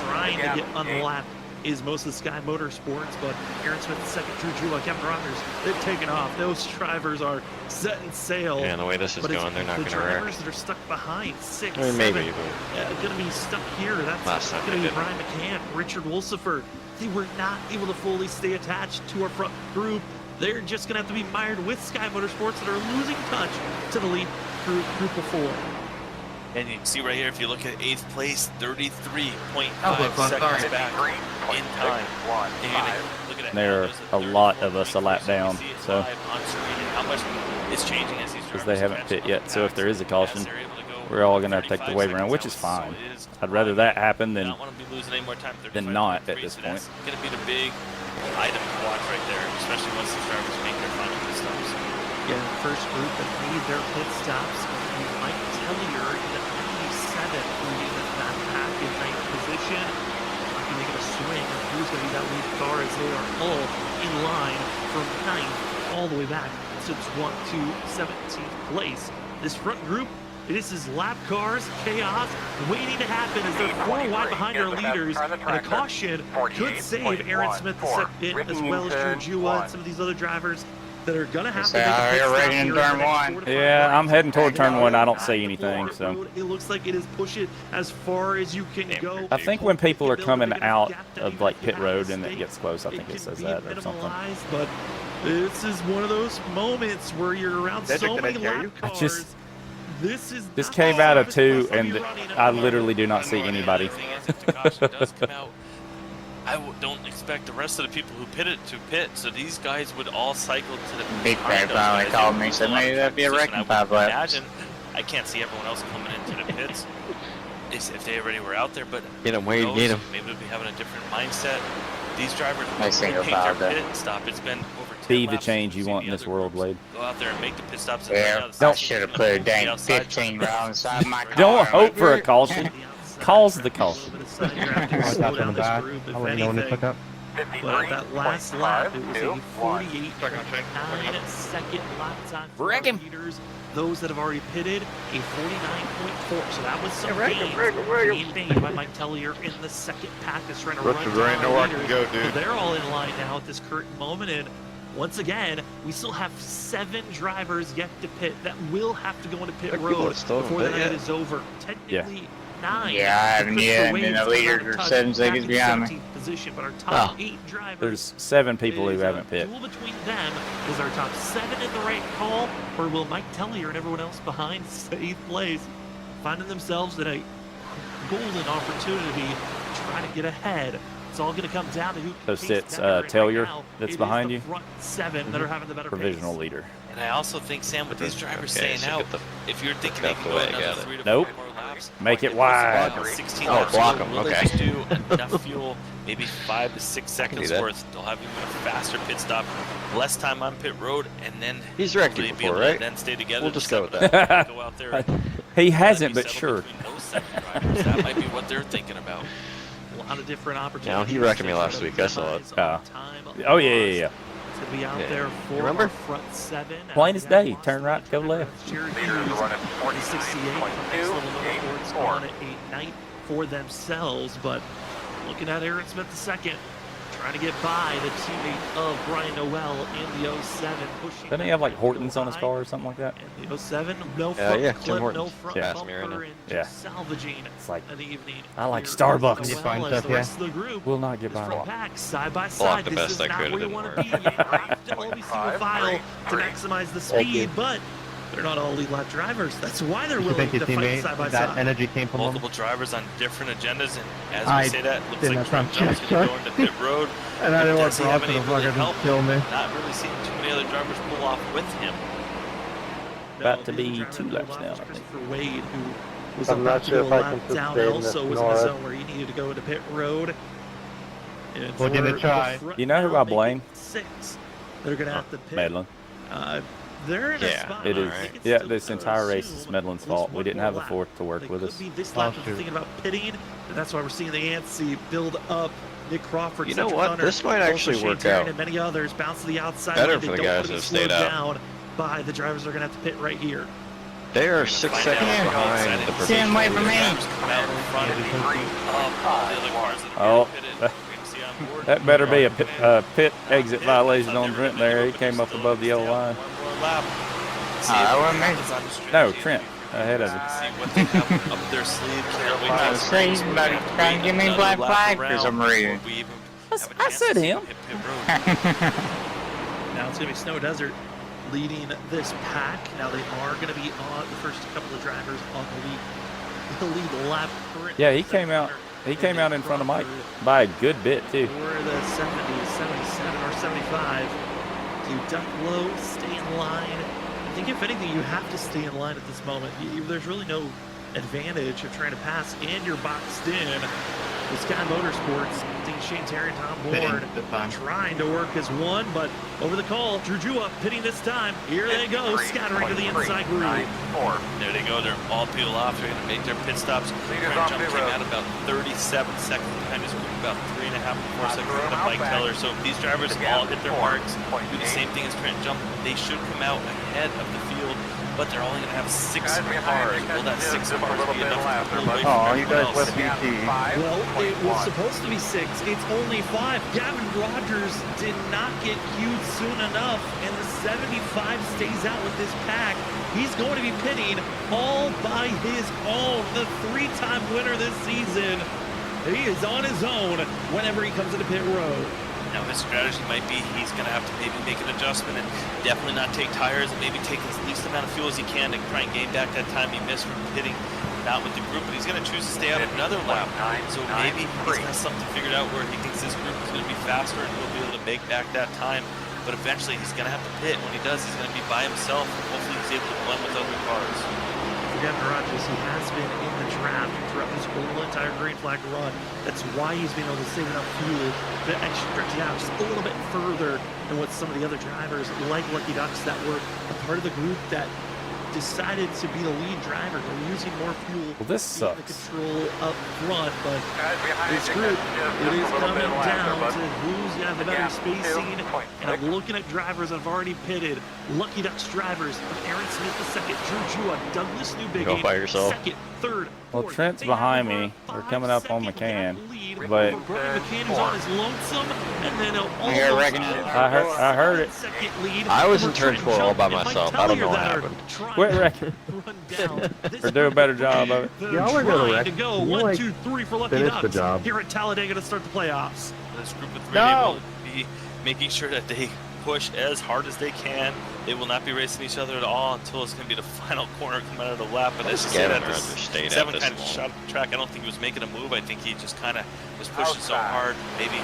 trying to get unlapped is most of the Sky Motorsports, but Aaron Smith, the second, Drew Jewell, Kevin Rogers, they've taken off. Those drivers are setting sail. Yeah, and the way this is going, they're not going to wreck. The drivers that are stuck behind, 6, I mean, maybe, 7, going to be stuck here. That's going to be Brian McCann, Richard Wolsifer. They were not able to fully stay attached to our front group. They're just going to have to be mired with Sky Motorsports that are losing touch to the lead group of 4. And you can see right here, if you look at 8th place, 33.5 seconds back in time. And there are a lot of us a lap down, so how much is changing as these because they haven't pit yet. So if there is a caution, we're all going to take the wave around, which is fine. I'd rather that happen than not at this point. It's going to be the big item to watch right there, especially once the drivers make their final pit stops. Yeah, the first group that made their pit stops, Mike Tellier in the 97, leading that pack in 9th position. Not going to get a swing of who's going to be that lead car as they are all in line from 9th all the way back to 17th place. This front group, this is lap cars, chaos, waiting to happen as they're 4 wide behind our leaders. And a caution could save Aaron Smith the second, as well as Drew Jewell and some of these other drivers that are going to have to make a pit stop here in turn the next 1. Yeah, I'm heading toward turn 1. I don't see anything, so it looks like it is push it as far as you can go. I think when people are coming out of like pit road and it gets close, I think it says that or something. But this is one of those moments where you're around so many lap cars. This came out of 2, and I literally do not see anybody. If the caution does come out, I don't expect the rest of the people who pitted to pit, so these guys would all cycle to the Big Craig finally called me, said maybe that'd be a wrecking 5 laps. I can't see everyone else coming into the pits if they already were out there, but get them where you need them. Maybe they'll be having a different mindset. These drivers I make their pit stop. It's been over 10 Be the laps change you since want in this world, Blade. Go out there and make the pit stops. Yeah, I should have put a dang 15 rounds inside my car. Don't hope for a caution. Calls the caution. Slow down this group, if anything. But that last lap, it was a 48.9-second lap time for our leaders. Those that have already pitted, a 49.4. So that was some gains being made by Mike Tellier in the second pack that's trying to run down our leaders. But they're all in line now at this current moment. And once again, we still have 7 drivers yet to pit that will have to go into pit road before the night is over. Technically, 9. Yeah, I haven't yet, and then the leaders are 7 seconds behind me. Position, but our top 8 drivers. There's 7 people who haven't pit. Duel between them is our top 7 in the right call, or will Mike Tellier and everyone else behind 8th place finding themselves in a golden opportunity to try to get ahead? It's all going to come down to who. So it's Tellier that's behind you. Front 7 that are having the better provisional pace. leader. And I also think, Sam, with these drivers staying out, if you're thinking they can go another 3 to 4 Nope. more laps, Make it wide. 16 Oh, laps, block 'em, will they okay. just do enough fuel, maybe 5 to 6 seconds worth? They'll have even a faster pit stop, less time on pit road, and then He's wrecked you before, right? Then stay together. We'll just go with that. Go out there and He hasn't, but settle sure. between those 7 drivers. That might be what they're thinking about. A lot of different opportunities. Yeah, he wrecked me last week. I saw it. Oh, yeah. To be out there for Remember? our front 7. Plain as day. Turn right, go left. Cherokee running 68 next level motorsports on a night for themselves, but looking at Aaron Smith II, trying to get by the teammate of Brian Noel in the 07, pushing. Doesn't he have like Hortons on his car or something like that? And the 07, no front yeah, clip, no Hortons. front Yeah. bumper, and just salvaging It's like, an evening. I like here Starbucks. as You find well as stuff, the rest of the group. Will not get This by. front pack, side by Blocked side. the This best is I not could, where it you didn't want to work. be. You have to always single file to maximize the speed, but they're not all lead lap drivers. That's why they're willing Thank you, to fight teammate. side by That side. energy came from Multiple drivers on different agendas, and as I we say that, looks didn't like have time Trump to John's going to go into pit road. and I didn't want Does he have Brock to any ability to fucking help? kill me. Not really seeing too many other drivers pull off with him. About to No, be these are 2 drivers laps pulled now, off I think. Christopher Wade, who was I'm about not to sure go if a I lap can down, sustain also this was in the north. zone where he needed to go into pit road. And We're gonna for try. the front You know who now, I blame? making 6. They're going to have to pit. Medlin. They're in a Yeah, spot. It I is. think it's Yeah, still this to entire race is assume Medlin's at least fault. We one didn't more have a lap. fourth to work They with could us. be this lap Oh, of shoot. thinking about pitting, and that's why we're seeing the ANSI build up. Nick Crawford, You know Cedric what? Hunter, This might also actually Shane work Tarrant, out and many others bounce to the outside. better lane. for They the don't guys want to that be have stayed slowed out. down by the drivers that are going to have to pit right here. They are 6 seconds behind the production. Stand away from me. Oh, that better be a pit exit violation on Trent there. He came up above the yellow line. That wasn't me. No, Trent ahead of him. See what they have up their sleeve. Can't wait I to was saying, but trying to give me black flag for some reason. I said him. Now it's going to be Snow Desert leading this pack. Now they are going to be on the first couple of drivers on the lead lap. Yeah, he came out. He came out in front of Mike by a good bit too. For the 70, 77, or 75. To duck low, stay in line. I think if anything, you have to stay in line at this moment. There's really no advantage of trying to pass, and you're boxed in. The Sky Motorsports, I think Shane Terry and Tom Bourne trying to work as one, but over the call, Drew Jua pitting this time. Here they go, scattering to the inside groove. There they go. They're all peeled off. They're going to make their pit stops. Brent Jump came out about 37 seconds behind his group, about 3.5 to 4 seconds behind Mike Teller. So if these drivers all hit their marks, do the same thing as Trent Jump, they should come out ahead of the field. But they're only going to have 6 cars. Will that 6 cars be enough to pull away from you guys everyone else? left BT. Well, it was supposed to be 6. It's only 5. Gavin Rogers did not get queued soon enough, and the 75 stays out with this pack. He's going to be pitting all by his own. The 3-time winner this season. He is on his own whenever he comes into pit road. Now his strategy might be he's going to have to maybe make an adjustment and definitely not take tires and maybe take as least amount of fuel as he can to try and gain back that time he missed from pitting out with the group. But he's going to choose to stay out another lap. So maybe he's got something figured out where he thinks this group is going to be faster and he'll be able to make back that time. But eventually he's going to have to pit. When he does, he's going to be by himself. Hopefully he's able to blend with other cars. Gavin Rogers, he has been in the draft throughout this whole entire green flag run. That's why he's been able to save enough fuel to actually stretch it out just a little bit further than what some of the other drivers, like Lucky Ducks, that were a part of the group that decided to be the lead driver. They're using more fuel. Well, this sucks. The control up front, but this group, it is coming down to who's got the better spacing. And I'm looking at drivers that have already pitted. Lucky Ducks drivers of Aaron Smith the second, Drew Jua, Douglas Newbiggie, Go by yourself. second, third. Well, Trent's behind me. They're coming up on McCann, but Brian McCann is on his lonesome, and then I heard it. Second lead. I was in turn 4 all by myself. I don't know what happened. Quit wrecking. Or do a better job of it. Y'all are gonna wreck. To go. You, 1, 2, 3 for Lucky finish Ducks the job. here at Talladega to start the playoffs. This group of 3 will be making sure that they push as hard as they can. They will not be racing each other at all until it's going to be the final corner coming out of the lap. But as you said, at this 7 kind of shot at the track, I don't think he was making a move. I think he just kind of was pushing so hard. Maybe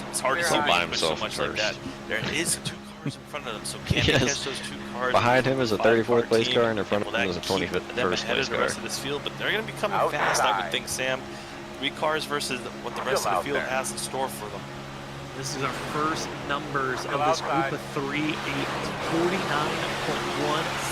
it's hard to see why he pushed so much like that. There is 2 cars in front of them, so can they catch those 2 cars? Behind him is a 34th place car, and in front of him is a 25th place the car. rest of this field, but they're going to be coming fast, I would think, Sam. 3 cars versus what the rest of the field has in store for them. This is our first numbers of this group of 3, 49.1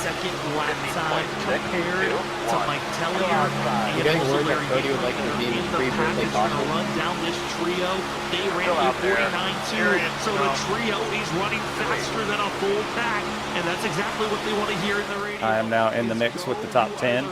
second lap time compared to Mike Teller and also Larry Cody would like to be in the package to run down this trio. They ran a 49.2, so the trio is running faster than a full pack, and that's exactly what they want to hear in the radio. I am now in the mix with the top 10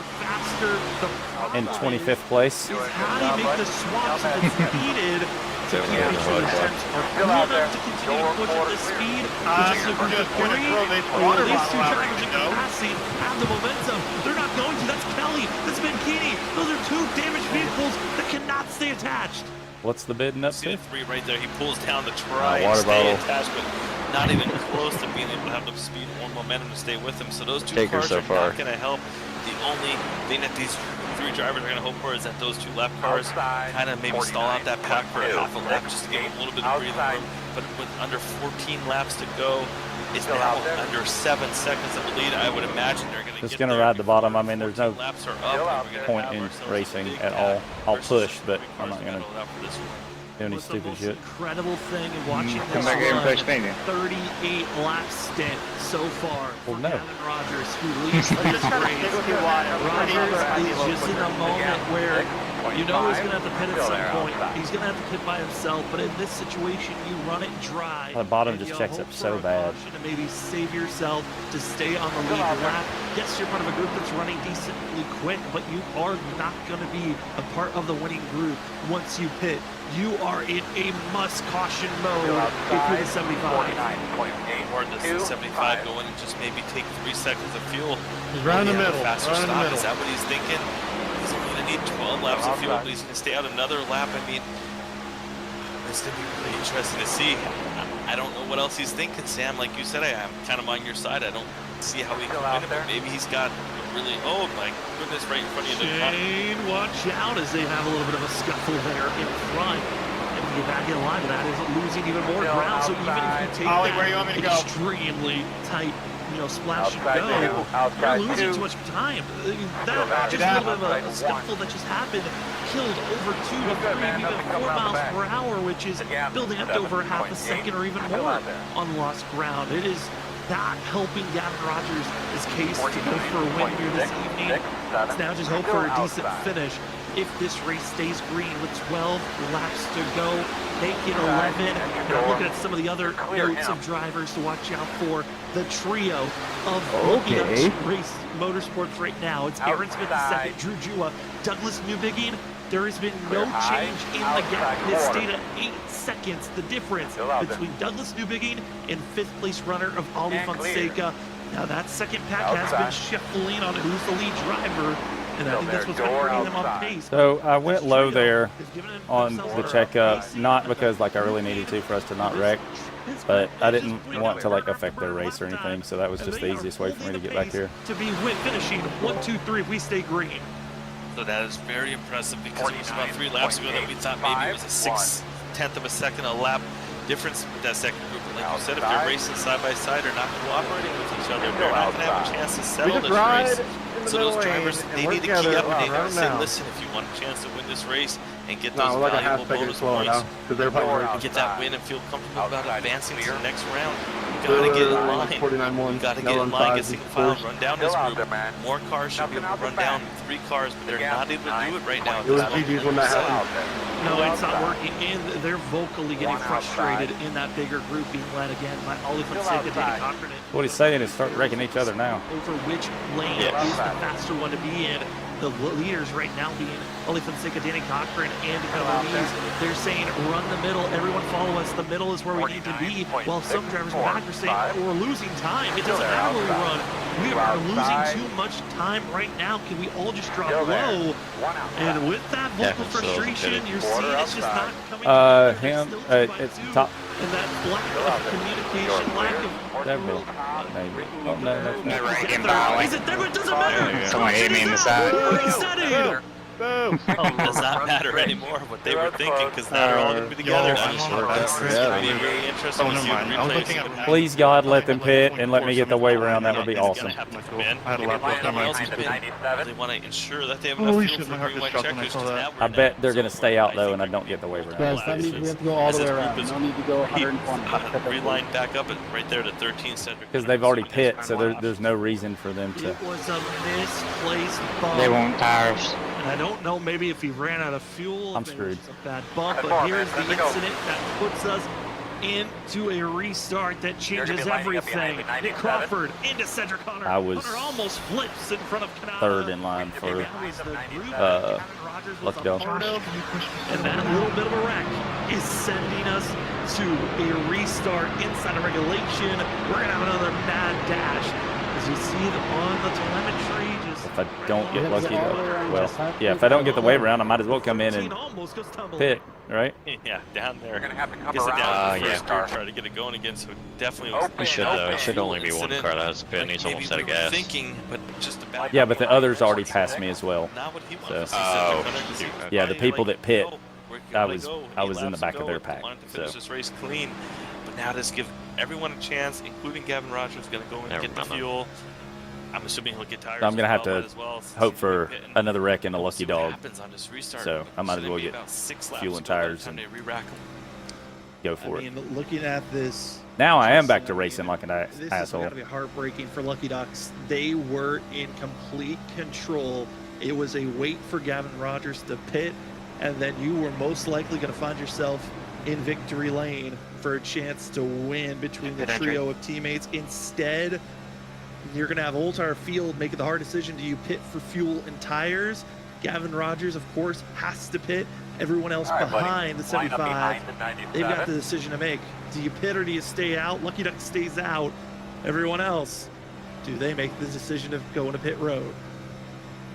in 25th place. Is how do you make the swaps if it's needed to keep each other's temps are cool enough to continue to push at this speed, which is a group of 3, or these 2 drivers in passing have the momentum. They're not going to. That's Kelly. That's Benkini. Those are 2 damaged vehicles that cannot stay attached. What's the bidding up See to? the 3 right there. He pulls down to try and stay attached, but not even close to being able to have the speed or momentum to stay with him. So those 2 cars are not going to help. The only thing that these 3 drivers are going to hope for is that those 2 lap cars kind of maybe stall out that pack for a half a lap just to give them a little bit of breathing room. But with under 14 laps to go, it's now under 7 seconds of the lead. I would imagine they're going to Just going to ride the bottom. I mean, there's no point in racing at all. I'll push, but I'm not going to do any stupid shit. Incredible thing in watching this run, 38 lap stint so far for Gavin Rogers, who leads this race. Rogers is just in a moment where You know he's going to have to pit at some point. He's going to have to pit by himself, but in this situation, you run it dry. The bottom just checks up so bad. To maybe save yourself to stay on the lead lap. Yes, you're part of a group that's running decently quick, but you are not going to be a part of the winning group once you pit. You are in a must caution mode if you're the 75. Or does the 75 go in and just maybe take 3 seconds of fuel? He's right in the middle. Faster stop. Is that what he's thinking? He's only going to need 12 laps of fuel, but he's going to stay out another lap. I mean, it's going to be really interesting to see. I don't know what else he's thinking, Sam. Like you said, I'm kind of on your side. I don't see how he can win it, but maybe he's got really, oh my goodness, right in front of you. Shane, watch out as they have a little bit of a scuffle there in front. And to get back in line, that is losing even more ground. So even if you take that extremely tight, splash and go, you're losing too much time. That just a little bit of a scuffle that just happened killed over 2 to 3, even 4 miles per hour, which is building up to over half a second or even more on lost ground. It is not helping Gavin Rogers' case to go for a win here this evening. Let's now just hope for a decent finish. If this race stays green with 12 laps to go, make it 11. And I'm looking at some of the other notes of drivers to watch out for. The trio of race motorsports right now. It's Aaron Smith II, Drew Jua, Douglas Newbigin. There has been no change in the gap. It stayed at 8 seconds. The difference between Douglas Newbigin and 5th place runner of Ali Fonseca. Now that second pack has been shuffling on who's the lead driver. And I think that's what's going to bring them on pace. So I went low there on the checkup, not because I really needed to for us to not wreck, but I didn't want to affect their race or anything. So that was just the easiest way for me to get back here. To be finishing 1, 2, 3 if we stay green. So that is very impressive because it was about 3 laps ago that we thought maybe it was a 0.6 of a second a lap difference with that second group. But like you said, if they're racing side by side or not cooperating with each other, they're not going to have a chance to settle this race. So those drivers, they need to key up and they need to say, listen, if you want a chance to win this race and get those valuable bonus points, get that win and feel comfortable about advancing to the next round, you got to get in line. You got to get in line, get single file, and run down this group. More cars should be able to run down 3 cars, but they're not able to do it right now. No, it's not working, and they're vocally getting frustrated in that bigger group being led again by Oli Fonseca, Danny Cochran. What he's saying is start wrecking each other now. Over which lane is the faster one to be in. The leaders right now being Oli Fonseca, Danny Cochran, and Louise. They're saying run the middle, everyone follow us, the middle is where we need to be. While some drivers back are saying we're losing time, it doesn't matter where we run. We are losing too much time right now. Can we all just drop low? And with that vocal frustration, you're seeing it's just not coming it's top. And that lack of communication, lack of... Maybe. Oh, no, that's not. Is it there? It doesn't matter. Someone hit me in the side. Boom. It does not matter anymore what they were thinking because now they're all going to be together. This is going to be really interesting to see replays. Please, God, let them pit and let me get the wave around. That would be awesome. They want to ensure that they have enough fuel for green white checkers. I bet they're going to stay out, though, and I don't get the wave around. Guys, that means we have to go all the way around. No need to go 120. Reline back up right there to 13 Cedric. Because they've already pit, so there's no reason for them to. It was a misplaced bump. They want tires. And I don't know, maybe if he ran out of fuel, I'm screwed. It was a bad bump, but here's the incident that puts us into a restart that changes everything. Nick Crawford into Cedric Hunter. Hunter almost flips in front of Canada. Third in line for Lucky Dog. And that little bit of a wreck is sending us to a restart inside of regulation. We're going to have another mad dash. As you see on the telemetry, just if I don't get lucky, well, yeah, if I don't get the wave around, I might as well come in and pit, right? Yeah, down there. We're going to have to come around first car, try to get it going again. So it definitely was. It should only be one car that has to pit, and he's almost out of gas. Yeah, but the others already passed me as well. So, yeah, the people that pit, I was in the back of their pack. So. This race clean. But now just give everyone a chance, including Gavin Rogers, going to go and get the fuel. I'm assuming he'll get tires. I'm going to have to hope for another wreck and a lucky dog. So I might as well get fuel and tires and go for it. Looking at this, now I am back to racing like an asshole. This is got to be heartbreaking for Lucky Ducks. They were in complete control It was a wait for Gavin Rogers to pit, and then you were most likely going to find yourself in victory lane for a chance to win between the trio of teammates. Instead, you're going to have whole entire field making the hard decision. Do you pit for fuel and tires? Gavin Rogers, of course, has to pit. Everyone else behind the 75, they've got the decision to make. Do you pit or do you stay out? Lucky Duck stays out. Everyone else, do they make the decision of going to pit road?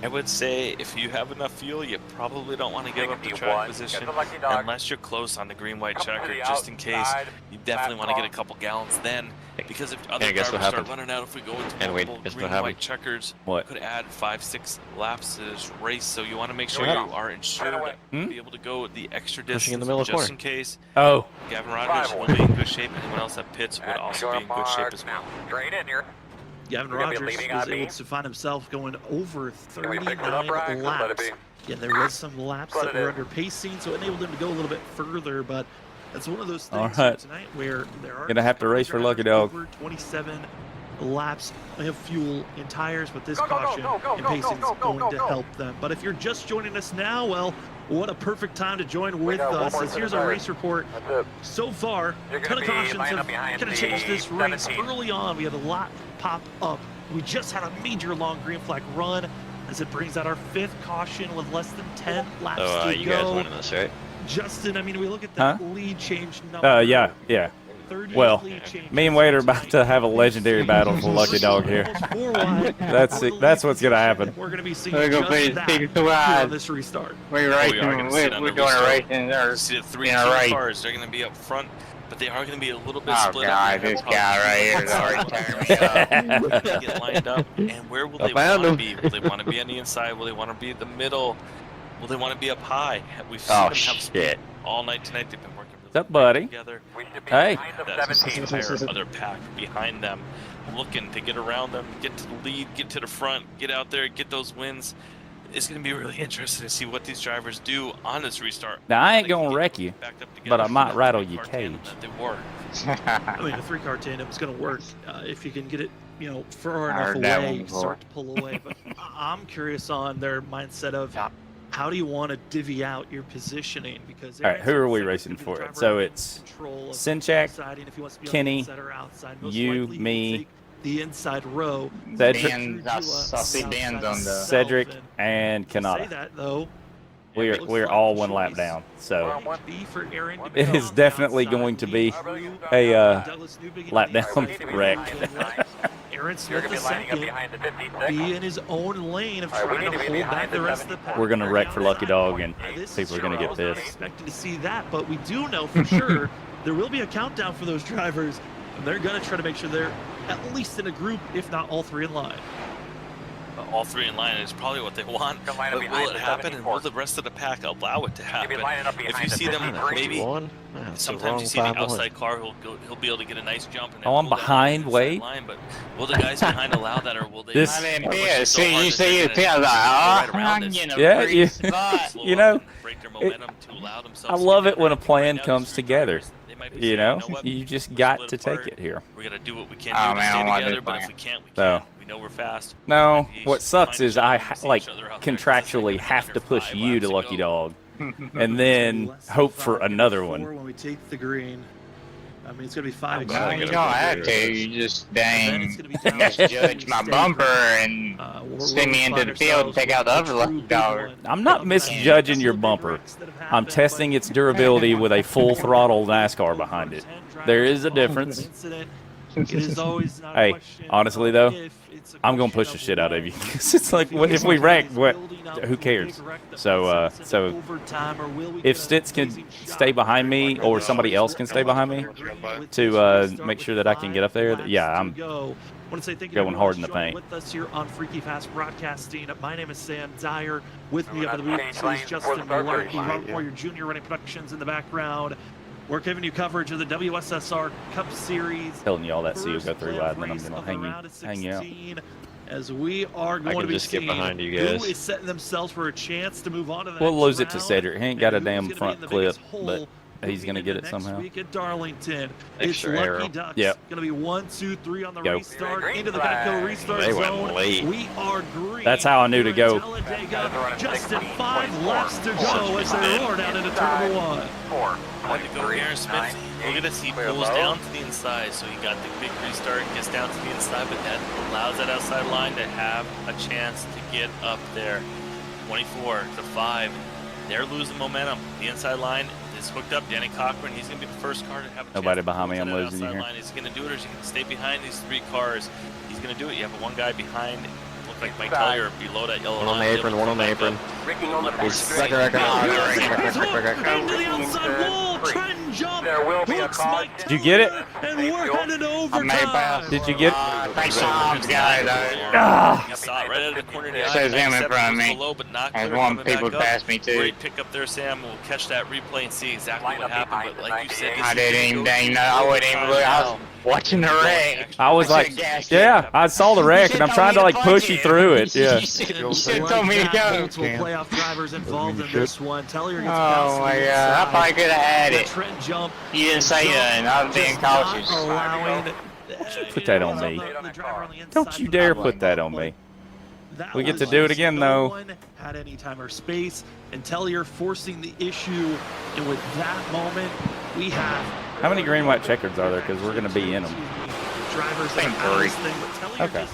I would say if you have enough fuel, you probably don't want to give up the track position unless you're close on the green-white checker, just in case. You definitely want to get a couple gallons then, because if other drivers start running out, if we go into multiple green-white checkers, could add 5-6 laps to this race. So you want to make sure you are insured to be able to go the extra distance just in case. Oh, Gavin Rogers will be in good shape. Anyone else that pits would also be in good shape as well. Straight in here. Gavin Rogers was able to find himself going over 39 laps. Yeah, there was some laps that were under pacing, so it enabled him to go a little bit further, but that's one of those things tonight where there are gonna have to race for Lucky Dog. Over 27 laps of fuel and tires, but this caution and pacing is going to help them. But if you're just joining us now, well, what a perfect time to join with us, as here's our race report. So far, a ton of cautions have kind of changed this race. Early on, we had a lot pop up. We just had a major long green flag run, as it brings out our 5th caution with less than 10 laps to go. You guys winning this, right? Justin, I mean, we look at that lead change number. Yeah. Well, me and Wade are about to have a legendary battle for Lucky Dog here. That's it. That's what's gonna happen. We're gonna be seeing on this restart. We're racing. We're doing a race. See the 3 cars. They're gonna be up front, but they are gonna be a little bit split up. Oh God, this guy right here is already tearing me up. They get lined up, and where will they want to be? Will they want to be on the inside? Will they want to be in the middle? Will they want to be up high? We've seen them have split all night tonight. They've been working really What's up, buddy? together. Hey. That's the entire other pack behind them, looking to get around them, get to the lead, get to the front, get out there, get those wins. It's going to be really interesting to see what these drivers do on this restart. Now, I ain't going to wreck you, but I might rattle your cage. They were. I mean, a 3-car tandem is going to work if you can get it, far enough away, start to pull away. But I'm curious on their mindset of how do you want to divvy out your positioning? Because all right, who are we racing for? So it's Sinchak, Kenny, you, me, the inside row. Cedric, and Kanata. Say that though. We're all 1 lap down, so it is definitely going to be a lap down wreck. Aaron Smith the second, be in his own lane of trying to hold back the rest of the pack. We're going to wreck for Lucky Dog, and people are going to get pissed. Expecting to see that, but we do know for sure there will be a countdown for those drivers, and they're going to try to make sure they're at least in a group, if not all 3 in line. All 3 in line is probably what they want, but will it happen, and will the rest of the pack allow it to happen? If you see them, maybe sometimes you see the outside car, he'll be able to get a nice jump. And I'm behind, Wade. But will the guys behind allow that, or will they? This, you see it, break their momentum to allow themselves. I love it when a plan comes together. You just got to take it here. We're gonna do what we can to stay together, but if we can't, we can't. We know we're fast. No, what sucks is I contractually have to push you to Lucky Dog, and then hope for another one. When we take the green, I mean, it's going to be 5. You don't have to. You just misjudge my bumper and send me into the field and take out the other Lucky Dog. I'm not misjudging your bumper. I'm testing its durability with a full throttle NASCAR behind it. There is a difference. Hey, honestly though, I'm gonna push the shit out of you. It's like, if we wreck, who cares? So if Stitz can stay behind me, or somebody else can stay behind me to make sure that I can get up there, yeah, I'm going hard in the paint. With us here on Freaky Fast Broadcasting. My name is Sam Dyer. With me up at the booth is Justin Miller, Robert Warrior Jr. running productions in the background. We're giving you coverage of the WSSR Cup Series. Telling you all that, so you'll go 3 wide, and then I'm going to hang you out. As we are going to be just get behind you guys. Who is setting themselves for a chance to move on to that. We'll lose it to Cedric. He ain't got a damn front clip, but he's going to get it somehow. Next week at Darlington, Extra it's arrow. Lucky Ducks. Yep. Going to be 1, 2, 3 on the Go. restart into the Geico restart They went zone. late. We are green. That's how I knew to go. Talladega, just in 5 laps to go as they roar down into turn 1. 4. I had to go Aaron Smith. Look at this. He pulls down to the inside, so he got the big restart, gets down to the inside, but that allows that outside line to have a chance to get up there. 24 to 5. They're losing momentum. The inside line is hooked up. Danny Cochran, he's going to be the first car to have a Nobody chance behind me, to I'm close that losing you outside here. line. Is he going to do it, or is he going to stay behind these 3 cars? He's going to do it. You have one guy behind. Look like Mike Tellier below that yellow line. One on the apron, one on the apron. Rigging on the back He's straight. Into the outside wall, Trenton jump. There will be a Hooks caution. Mike Did you get it? And we're headed to overtime. Did you get Thanks, Tom's guy, though. Ah. You saw it right out of the corner of the eye. Says him in 97 front of was me. below, but not There's clear, one coming people back up. past me, too. Great pick up there, Sam. We'll catch that replay and see exactly what happened. But like you said, I didn't even dang know. I wouldn't even look. I was watching the wreck. I was like, yeah, I saw the wreck, and I'm trying to like push you through it. Yeah. You should have told me to go. Multiple playoff drivers involved in this one. Tellier gets Oh my god, I probably could have had it. Trent jump. You didn't say nothing. I was being cautious. Don't you put that on me. Don't you dare put that on me. We get to do it again, No though. one had any time or space, and Tellier forcing the issue. And with that moment, we have. How many green, white checkers are there? Because we're going to be in them. Drivers I think that have 3. this thing, but Tellier Okay. just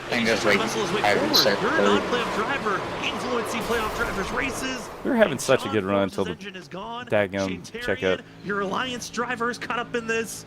I think that's like hustles his way I would forward. say You're a 3rd. non-playoff driver, influencing playoff drivers' races. We were having such a good run until the engine is gone. daggum Shane checkup. Terrian, your Alliance driver is caught up in this.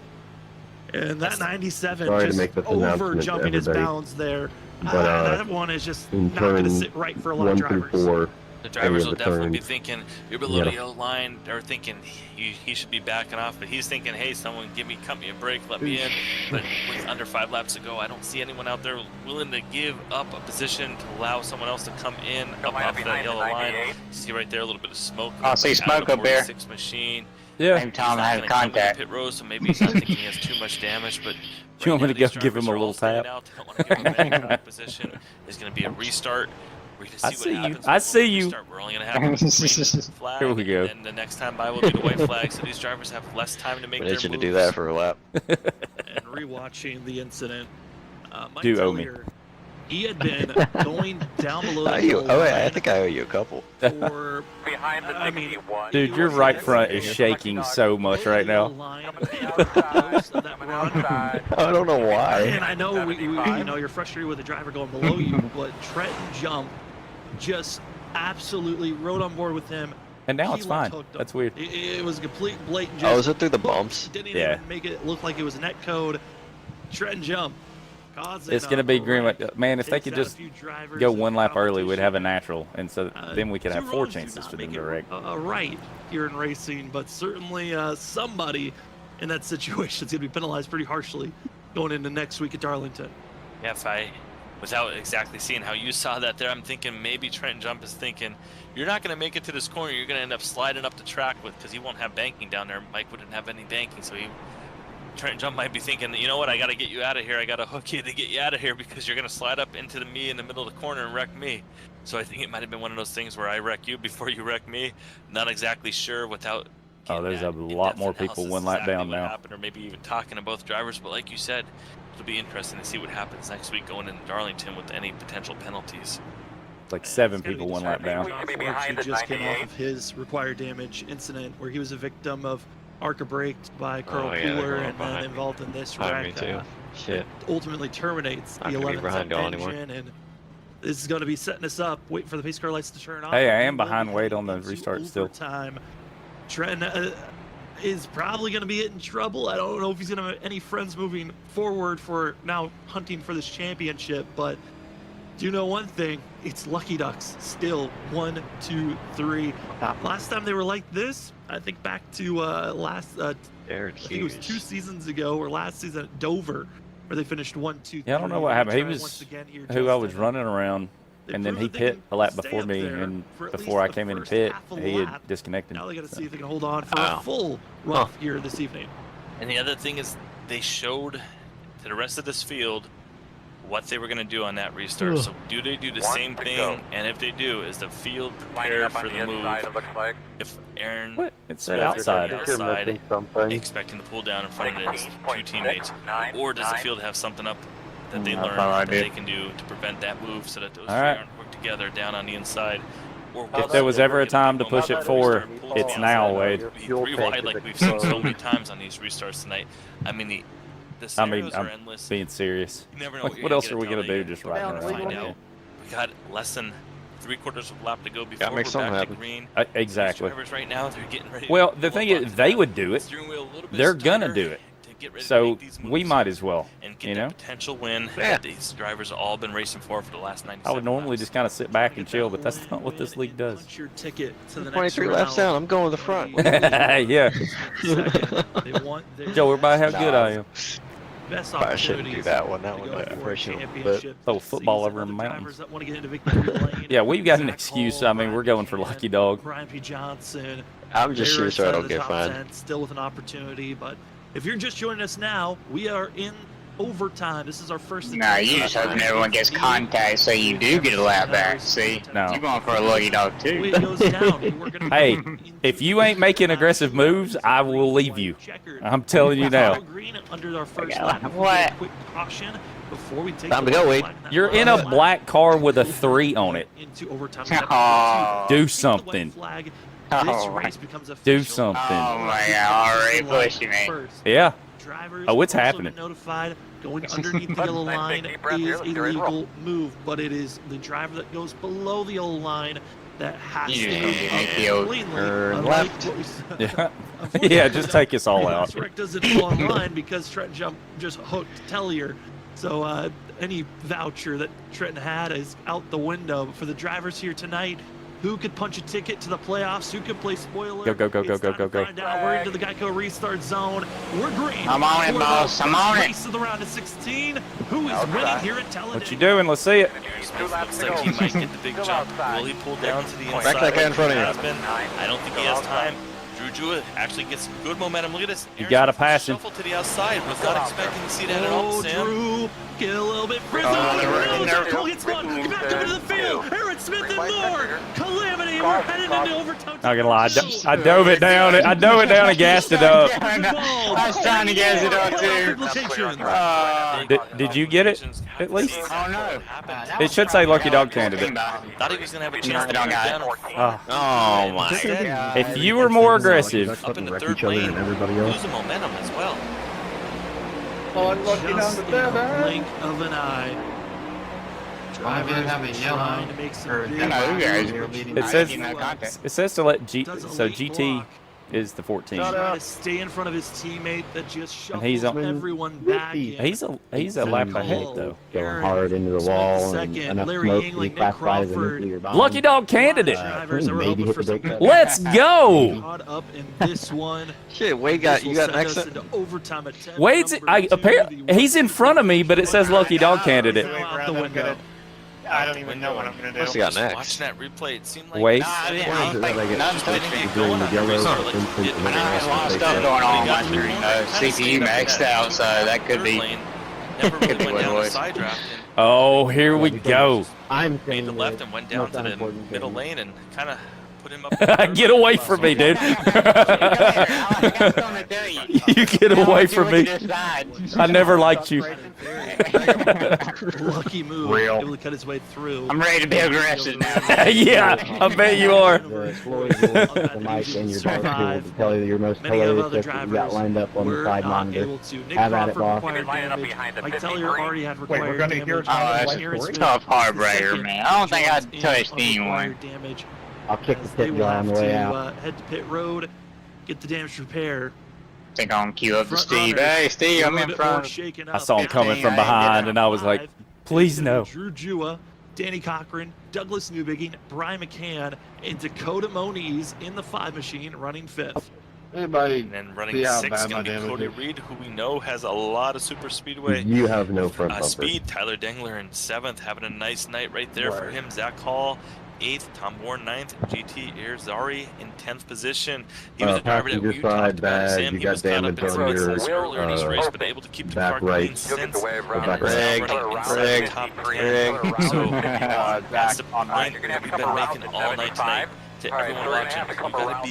And that 97 Sorry to just make this over announcement to jumping his everybody. bounds there. But, that one is just in not going to turn sit right for a lot 1 of through drivers. 4, The drivers will the definitely be turns. thinking, you're below the Yeah. yellow line. They're thinking he should be backing off, but he's thinking, hey, someone cut me a break, let me in. But with under 5 laps to go, I don't see anyone out there willing to give up a position to allow someone else to come in up line off that behind the yellow line. 98. You see right there a little bit of smoke. I see smoke up there. 46 machine. Yeah. Same time I had He's not gonna come in the contact. pit road, so maybe he's not thinking he has too much damage. But You want me right to now, go these give him a drivers are little all staying tap? out. They don't want to give him back in that position. There's going to be a restart. We're going to I see see what you. happens. I when see we you. restart. We're only going to have a green flag. Here we go. And then the next time by will be the white flag, so these drivers have less time to make We their need you moves. to do that for a lap. And rewatching the incident, Mike Do owe me. Tellier, he had been going down below the I line think I owe you a couple. for Behind the I mean, 61. Dude, your right front is shaking so much right now. I don't know why. And I know you know you're frustrated with the driver going below you, but Trenton Jump just absolutely rode on board with him. And now He it's left fine. hooked up. That's weird. It was a complete blatant. Oh, just is it through the hooked. bumps? Didn't Yeah. even make it look like it was a net code. Trenton Jump. It's going to be green. Man, if they could just go 1 lap early, we'd have a natural. And so then we could have 4 chances for them to wreck. Right here in racing, but certainly somebody in that situation is going to be penalized pretty harshly going into next week at Darlington. Yeah, without exactly seeing how you saw that there, I'm thinking maybe Trenton Jump is thinking, you're not going to make it to this corner. You're going to end up sliding up the track because he won't have banking down there. Mike wouldn't have any banking, so Trenton Jump might be thinking, you know what, I got to get you out of here. I got to hook you to get you out of here because you're going to slide up into me in the middle of the corner and wreck me. So I think it might have been one of those things where I wreck you before you wreck me. Not exactly sure without. Oh, there's a lot more people 1 lap down now. Happened, or maybe even talking to both drivers. But like you said, it'll be interesting to see what happens next week going into Darlington with any potential penalties. It's like 7 people 1 lap down. He just came off of his required damage incident where he was a victim of ARCA braked by Carl Cooler and then involved in this wreck. Me too. Shit. Ultimately terminates the Not gonna be 11th behind y'all engine, anymore. and this is going to be setting us up. Waiting for the pace car lights to turn on. Hey, I am behind Wade on the restart still. Time. Trenton is probably going to be in trouble. I don't know if he's going to have any friends moving forward for now hunting for this championship, but do know one thing, it's Lucky Ducks still 1, 2, 3. Last time they were like this, I think back to I think it was 2 seasons ago or last season at Dover where they finished 1, 2, 3. Yeah, I don't know what happened. He Once was again here, who I was Justin. running around, and then he pit a lap before me, and before I came in and pit, he had disconnected. Now they got to see if they can hold on for a full run here this evening. And the other thing is they showed to the rest of this field what they were going to do on that restart. So do they do the same thing? And if they do, is the field prepared for the move? If Aaron it's outside, expecting to pull down in front of his two teammates, or does the field have something up that they learned that they can do to prevent that move so that those three aren't worked together down on the inside? Or if there was ever a time to push it forward, it's now, Wade. Three wide like we've seen so many times on these restarts tonight. I mean, the scenarios are endless. Being serious. You never know what else are we going to do just right now? We got less than 3/4 of a lap to go before we're back to green. Exactly. Drivers right now, they're getting ready well, the thing is, they would do it. They're going to do it. So we might as well, and get that potential win that these drivers have all been racing for the last 90 I would normally just kind of sit back and chill, but that's not what this league does. Punch your ticket to the 23 laps down. I'm going to the front. Yeah. Joe, everybody, how good I am. Best I shouldn't do that one. That one might be personal. But throw football over in the mountains. Yeah, we've got an excuse. I mean, we're going for Lucky Dog. Brian P. Johnson. I'm just sure so I don't get fined. Still with an opportunity, but if you're just joining us now, we are in overtime. This is our first. Nah, you just hoping everyone gets contact so you do get a lap back. See, you're going for a Lucky Dog too. Hey, if you ain't making aggressive moves, I will leave you. I'm telling you now. What? Time to go, Wade. You're in a black car with a 3 on it. Do something. Do something. Oh my God, already pushing me. Yeah. Oh, it's happening. Notified going underneath the yellow line is a legal move, but it is the driver that goes below the yellow line that has to turn left. Yeah. Yeah, just take us all out. Rick doesn't go online because Trenton just hooked Tellier. So any voucher that Trenton had is out the window. But for the drivers here tonight, who could punch a ticket to the playoffs? Who could play spoiler? Go. We're into the Geico restart zone. We're green. I'm on it, boss. I'm on it. Race of the round of 16. Who is winning here at Talladega? What you doing? Let's see it. Looks like he might get the big jump. Will he pull down to the inside? Back that guy in front of you. I don't think he has time. Drew Jewett actually gets some good momentum. Look at this. You got to pass him. Shuffle to the outside. Was not expecting to see that at all, Sam. Drew, get a little bit frizzy. Cole gets one. Get back up into the field. Aaron Smith and more. Calamity. We're headed into overtime. Not gonna lie, I dove it down. I dove it down and gassed it up. I was trying to gas it up too. Did you get it at least? Oh no. It should say Lucky Dog candidate. Thought he was gonna have a chance to get down. Oh my God. If you were more aggressive. Up in the third lane, losing momentum as well. Just in the blink of an eye. Why would it have a yellow? It says to let GT is the 14. To stay in front of his teammate that just shuffles everyone back. He's a lap ahead though. Going hard into the wall and enough smoke to be classified as a nuclear bomb. Lucky Dog candidate. Maybe hit the brake pedal. Let's go. Caught up in this one. Shit, Wade you got an exit. Wade's apparently he's in front of me, but it says Lucky Dog candidate. The window. I don't even know what I'm gonna do. What's he got next? Watching that replay, it seemed like Wade. I got stuff going on my CPU maxed out, so that could be. Never really went down the side draft. Oh, here we go. Made the left and went down to the middle lane and kind of put him up. Get away from me, dude. You get away from me. I never liked you. Lucky move. Able to cut his way through. I'm ready to be aggressive now. Yeah, I bet you are. The mic and your dark tool to tell you your most hilarious stuff that you got lined up on the side monitor. Have at it, boss. Mike Tellier already had required Wait, we're gonna hear Tough heartbreaker, man. I don't think I'd touch anyone. I'll kick the pit guy on the way out. Head to pit road, get the damage repair. Think I'm queue up to Steve. Hey, Steve, I'm in front. I saw him coming from behind, and I was like, please no. Drew Jua, Danny Cochran, Douglas Newbigging, Brian McCann, and Dakota Moniz in the 5 machine running 5th. Anybody and then running 6 going to be Cody Reed, who we know has a lot of super speedway you have no front bumper. Speed. Tyler Dengler in 7th, having a nice night right there for him. Zach Hall 8th, Tom Warren 9th, GT Irizarry in 10th position. He was a driver that we talked about. Sam, he was caught up in some misses earlier in his race, but able to keep the car clean since. Greg. Top 10. So that's the point that we've been making all night tonight. To everyone watching, you got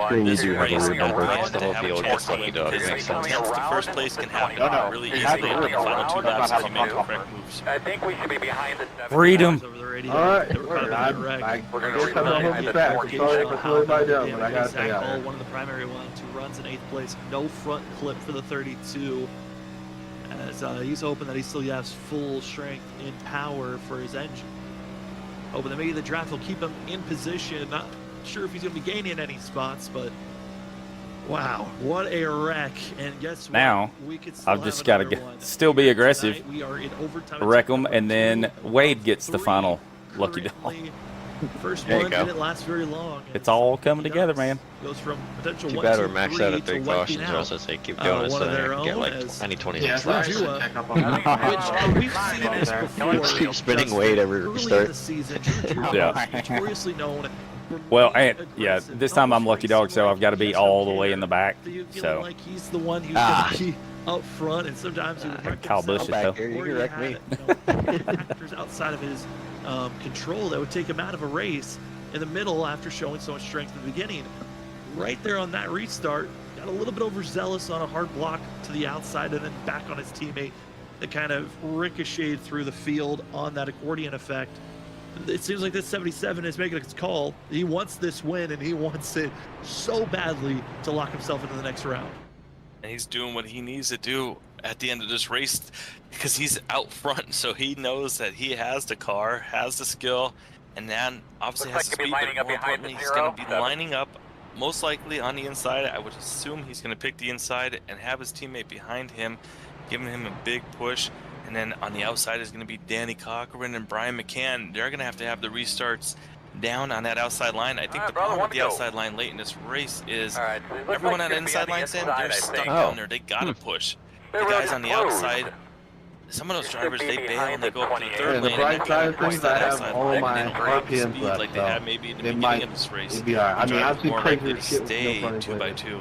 to be in this race and plan to have a chance to win, because the first place can happen really easily in the final 2 laps if you make the correct moves. I think we should be behind the Freedom. Alright, I guess I'm home back. Sorry for slowing my down, but I gotta stay out. One of the primary ones who runs in 8th place, no front clip for the 32. As he's hoping that he still has full strength and power for his engine. Hoping that maybe the draft will keep him in position. Not sure if he's going to be gaining any spots, but wow, what a wreck. And guess what? Now, we could still I've just got to still be aggressive, wreck them, and then Wade gets the final lucky dog. First one didn't last very long. It's all coming together, man. Goes from potential Too 1, bad 2, we're maxed 3 out at 3 to cautions. wiping Or else out. I say keep going so I can get like 20, 26 laps. Which we've seen this before. Keep spinning Wade every Early in restart. the season, Yeah. notoriously known. Well, and yeah, this time I'm lucky dog, so I've got to be all the way in the back. So Like he's the one who's going to be up front, and sometimes he would wreck Kyle Busch himself. though. You can wreck me. Factors outside of his control that would take him out of a race in the middle after showing so much strength in the beginning. Right there on that restart, got a little bit overzealous on a hard block to the outside and then back on his teammate that kind of ricocheted through the field on that accordion effect. It seems like this 77 is making its call. He wants this win, and he wants it so badly to lock himself into the next round. And he's doing what he needs to do at the end of this race because he's out front, so he knows that he has the car, has the skill, and then obviously has the speed, but more importantly, he's going to be lining up most likely on the inside. I would assume he's going to pick the inside and have his teammate behind him, giving him a big push. And then on the outside is going to be Danny Cochran and Brian McCann. They're going to have the restarts down on that outside line. I think the problem with the outside line late in this race is everyone on the inside line, Sam, they're stuck down there. They got to push. The guys on the outside, some of those drivers, they bail and they go up to the third lane. The bright side of things, I have all my RPMs speed left, like they had maybe in the beginning of this race. I mean, I've seen more likely crazier to shit with no stay funny 2x2.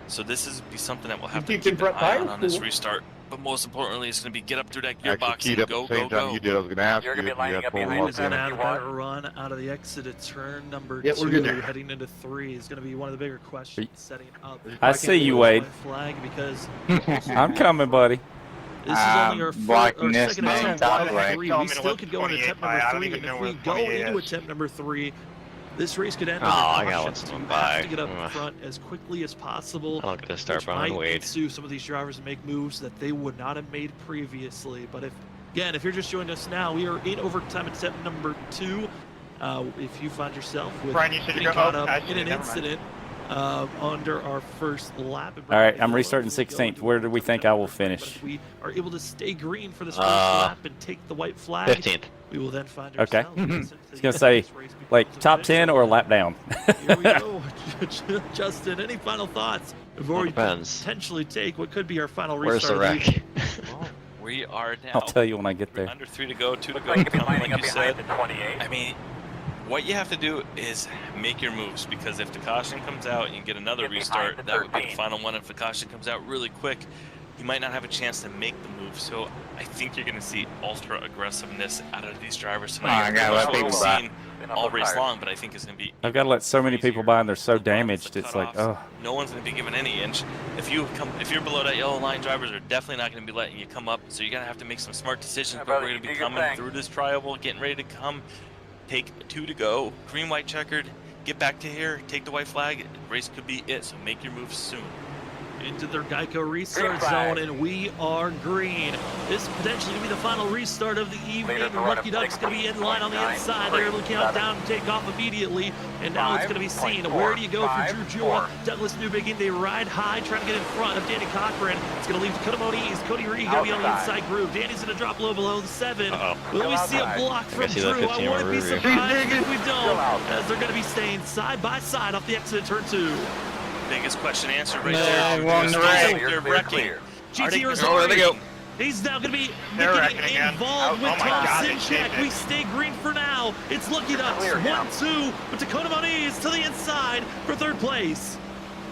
So this is be something that we'll have You to keep keep an eye Brett on this cool. restart. But most importantly, it's going to be get up through that Actually gearbox keyed and up go, at the same go, time go. you did. I was going to ask You're you gonna if be you lining had up full behind He's us. going to RPM. have a better run out of the exit at turn number Yeah, 2, we're good there. heading into 3 is going to be one of the bigger questions setting up. I see you, Wade. Flag because I'm coming, buddy. this is only our blocking this second main attempt top of right. 3. We still could go into attempt number 3, and if we go into attempt number 3, this race could end Oh, I gotta let cautions. someone You have by. to get up front as quickly as possible. I don't get to start which behind might Wade. sue some of these drivers to make moves that they would not have made previously. But if you're just joining us now, we are in overtime attempt number 2. If you find yourself with Brian, you should getting go- caught oh, up actually, in an never mind. incident under our first lap. All right, I'm restarting 16th. Where do we think I will finish? But if we are able to stay green for this first Uh, lap and take the white flag, 15th. we will then find Okay. ourselves. I was gonna say, like top 10 or lap down. Here we go. Justin, any final thoughts before Well, we depends. potentially take what could be our final Where's the restart? wreck? We are now I'll tell you when I get there. under 3 to go, 2 to Looks go, like you'll be coming lining like up you behind said. the 28. I mean, what you have to do is make your moves, because if the caution comes out and you get another Get behind restart, the that would be the 13. final one. If the caution comes out really quick, you might not have a chance to make the move. So I think you're going to see ultra aggressiveness out of these drivers tonight. I gotta let That's what people we've by. seen all race long, but I think it's going to be. I've got to let so many people by, and they're so damaged. It's like, oh. No one's going to be given any inch. If you're below that yellow line, drivers are definitely not going to be letting you come up. So you're going to have to make some smart decisions. Yeah, But brother, we're going to you be do your coming thing. through this tribal, getting ready to come. Take 2 to go. Green, white, checkered. Get back to here. Take the white flag. Race could be it. So make your moves soon. Into their Geico restart Green flag. zone, and we are green. This is potentially going to be the final restart of the evening. Leader for Lucky run of Duck's going to be in line on the 16.9, inside. They're able to count down and take off immediately. And now it's going to be seen. Where do you go for Drew Jewell? Douglas Newbigin, they ride high, trying to get in front of Danny Cochran. It's going to leave Dakota Moniz. Cody Reed going to be on the Outside. inside groove. Danny's going to drop low below the 7. Uh-oh. Will we see a outside. block from see Drew? that I 15 wouldn't be rear view. surprised if we don't, outside. as they're going to be staying side by side off the exit of turn 2. Biggest question answered right No, there. wrong They're right. They're Clear, wrecking. clear. Are they GT gonna Irizarry. go? He's now going to be They're involved with Oh my Tom God, they Sinchek. changed it. We stay green for now. It's Lucky Ducks 1-2, but Dakota Moniz to the inside for third place.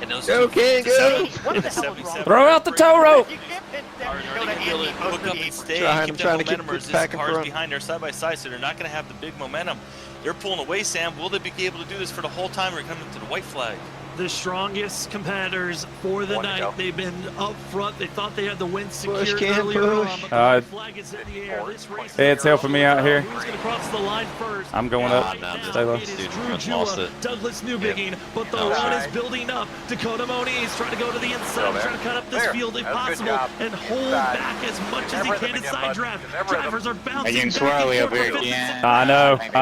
And those Go, King, go! What the hell is wrong? Throw out the tow rope. Hook up and stay, keep that momentum, or is this cars behind there side by side, so they're not going to have the big momentum. They're pulling away, Sam. Will they be able to do this for the whole time, or coming to the white flag? The strongest competitors for the night. They've been up front. They thought they had the win secured earlier on, but the flag is in the air. This race Hey, it's helping me out here. Who's going to cross the line first? I'm going up. Right now, Stay low. it is Drew Jua, Douglas Newbigging, but the run is building up. Dakota Moniz trying to go to the inside, trying to cut up this field if possible, and hold back as much as he can inside draft. Drivers are bouncing Again, back swirly and over forth. again. I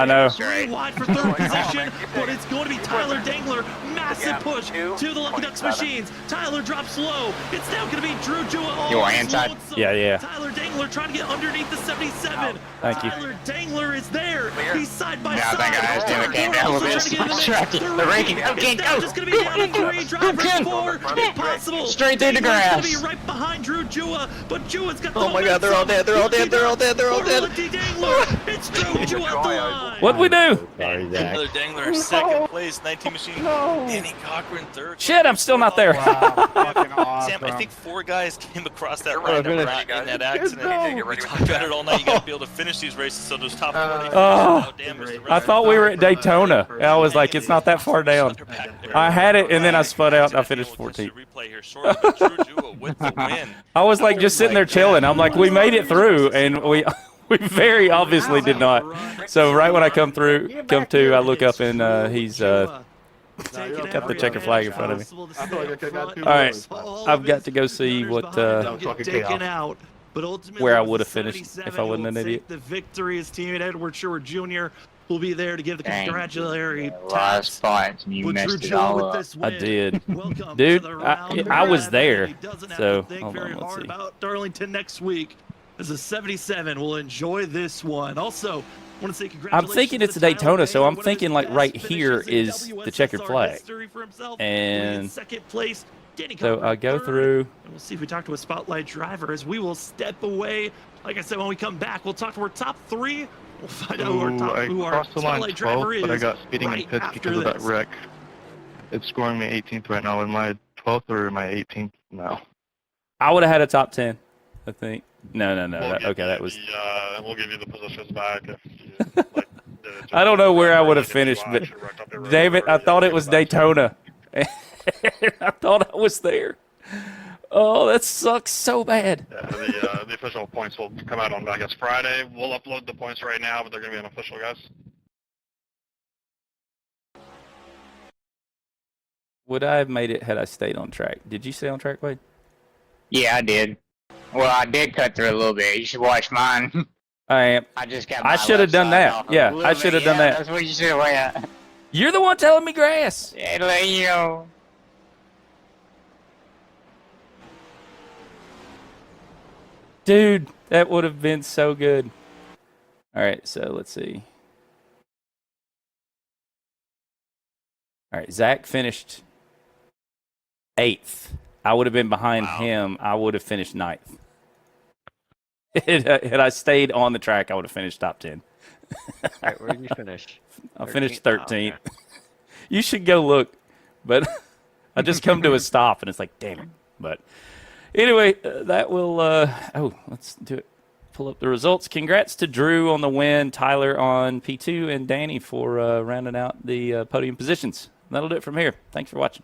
know. Three wide for third position, but it's going to be Tyler Dangler. Massive push to the Lucky Ducks machines. Tyler drops low. It's now going to be Drew Jua. You are inside. Yeah. Tyler Dangler trying to get underneath the 77. Thank you. Tyler Dangler is there. He's side by Yeah, side. that guy's doing the game down a little bit. Distracted. The raking. Okay, It's now go. just going to be down to 3 drivers, 4 if possible. Straight through the Dangler's grass. going to be right behind Drew Jua, but Jua's got the Oh my God, they're all dead, they're all dead, they're all dead, they're all dead. Lucky Dangler. It's Drew Jua at the line. What'd we do? Sorry, Zach. Tyler Dangler, second place, 19 machine. Danny Cochran, third. Shit, I'm still not there. Sam, I think 4 guys came across that random route in that accident. We talked about it all night. You got to be able to finish these races, so those top 40 I thought we were at Daytona. I was like, it's not that far down. I had it, and then I spun out, and I finished 14th. I was like just sitting there chilling. I'm like, we made it through, and we very obviously did not. So right when I come to, I look up, and he's got the checker flag in front of me. All right, I've got to go see what where I would have finished if I wasn't an idiot. The victory is teammate Edward Shore Jr. will be there to give the congratulatory Last points, and you messed it all up. I did. Dude, I was there. So, hold on, let's see. Darlington next week as a 77 will enjoy this one. Also, I want to say I'm congratulations. thinking it's a Daytona, so I'm thinking like right here is the checkered flag. And second place, so I go through. And we'll see if we talk to a spotlight driver as we will step away. Like I said, when we come back, we'll talk to our top 3. We'll find out who our crossed the line spotlight driver 12th, is. but I got speeding in pits because of that wreck. It's scoring me 18th right now. Am I 12th or am I 18th now? I would have had a top 10, I think. No. That was. We'll give you the positions back if you like. I don't know where I would have finished, but David, I thought it was Daytona. I thought I was there. Oh, that sucks so bad. Yeah, the official points will come out on, I guess, Friday. We'll upload the points right now, but they're going to be unofficial, guys. Would I have made it had I stayed on track? Did you stay on track, Wade? Yeah, I did. Well, I did cut through a little bit. You should watch mine. I am. I just got. I should have done that. Yeah, I should have done that. That's what you should have went. You're the one telling me grass. Yeah, let you know. Dude, that would have been so good. All right, so let's see. All right, Zach finished 8th. I would have been behind him. I would have finished 9th. Had I stayed on the track, I would have finished top 10. All right, where did you finish? I finished 13th. Oh, okay. You should go look, but I just come to a stop, and it's like, damn it. But anyway, that will. Let's do it. Pull up the results. Congrats to Drew on the win, Tyler on P2, and Danny for rounding out the podium positions. That'll do it from here. Thanks for watching.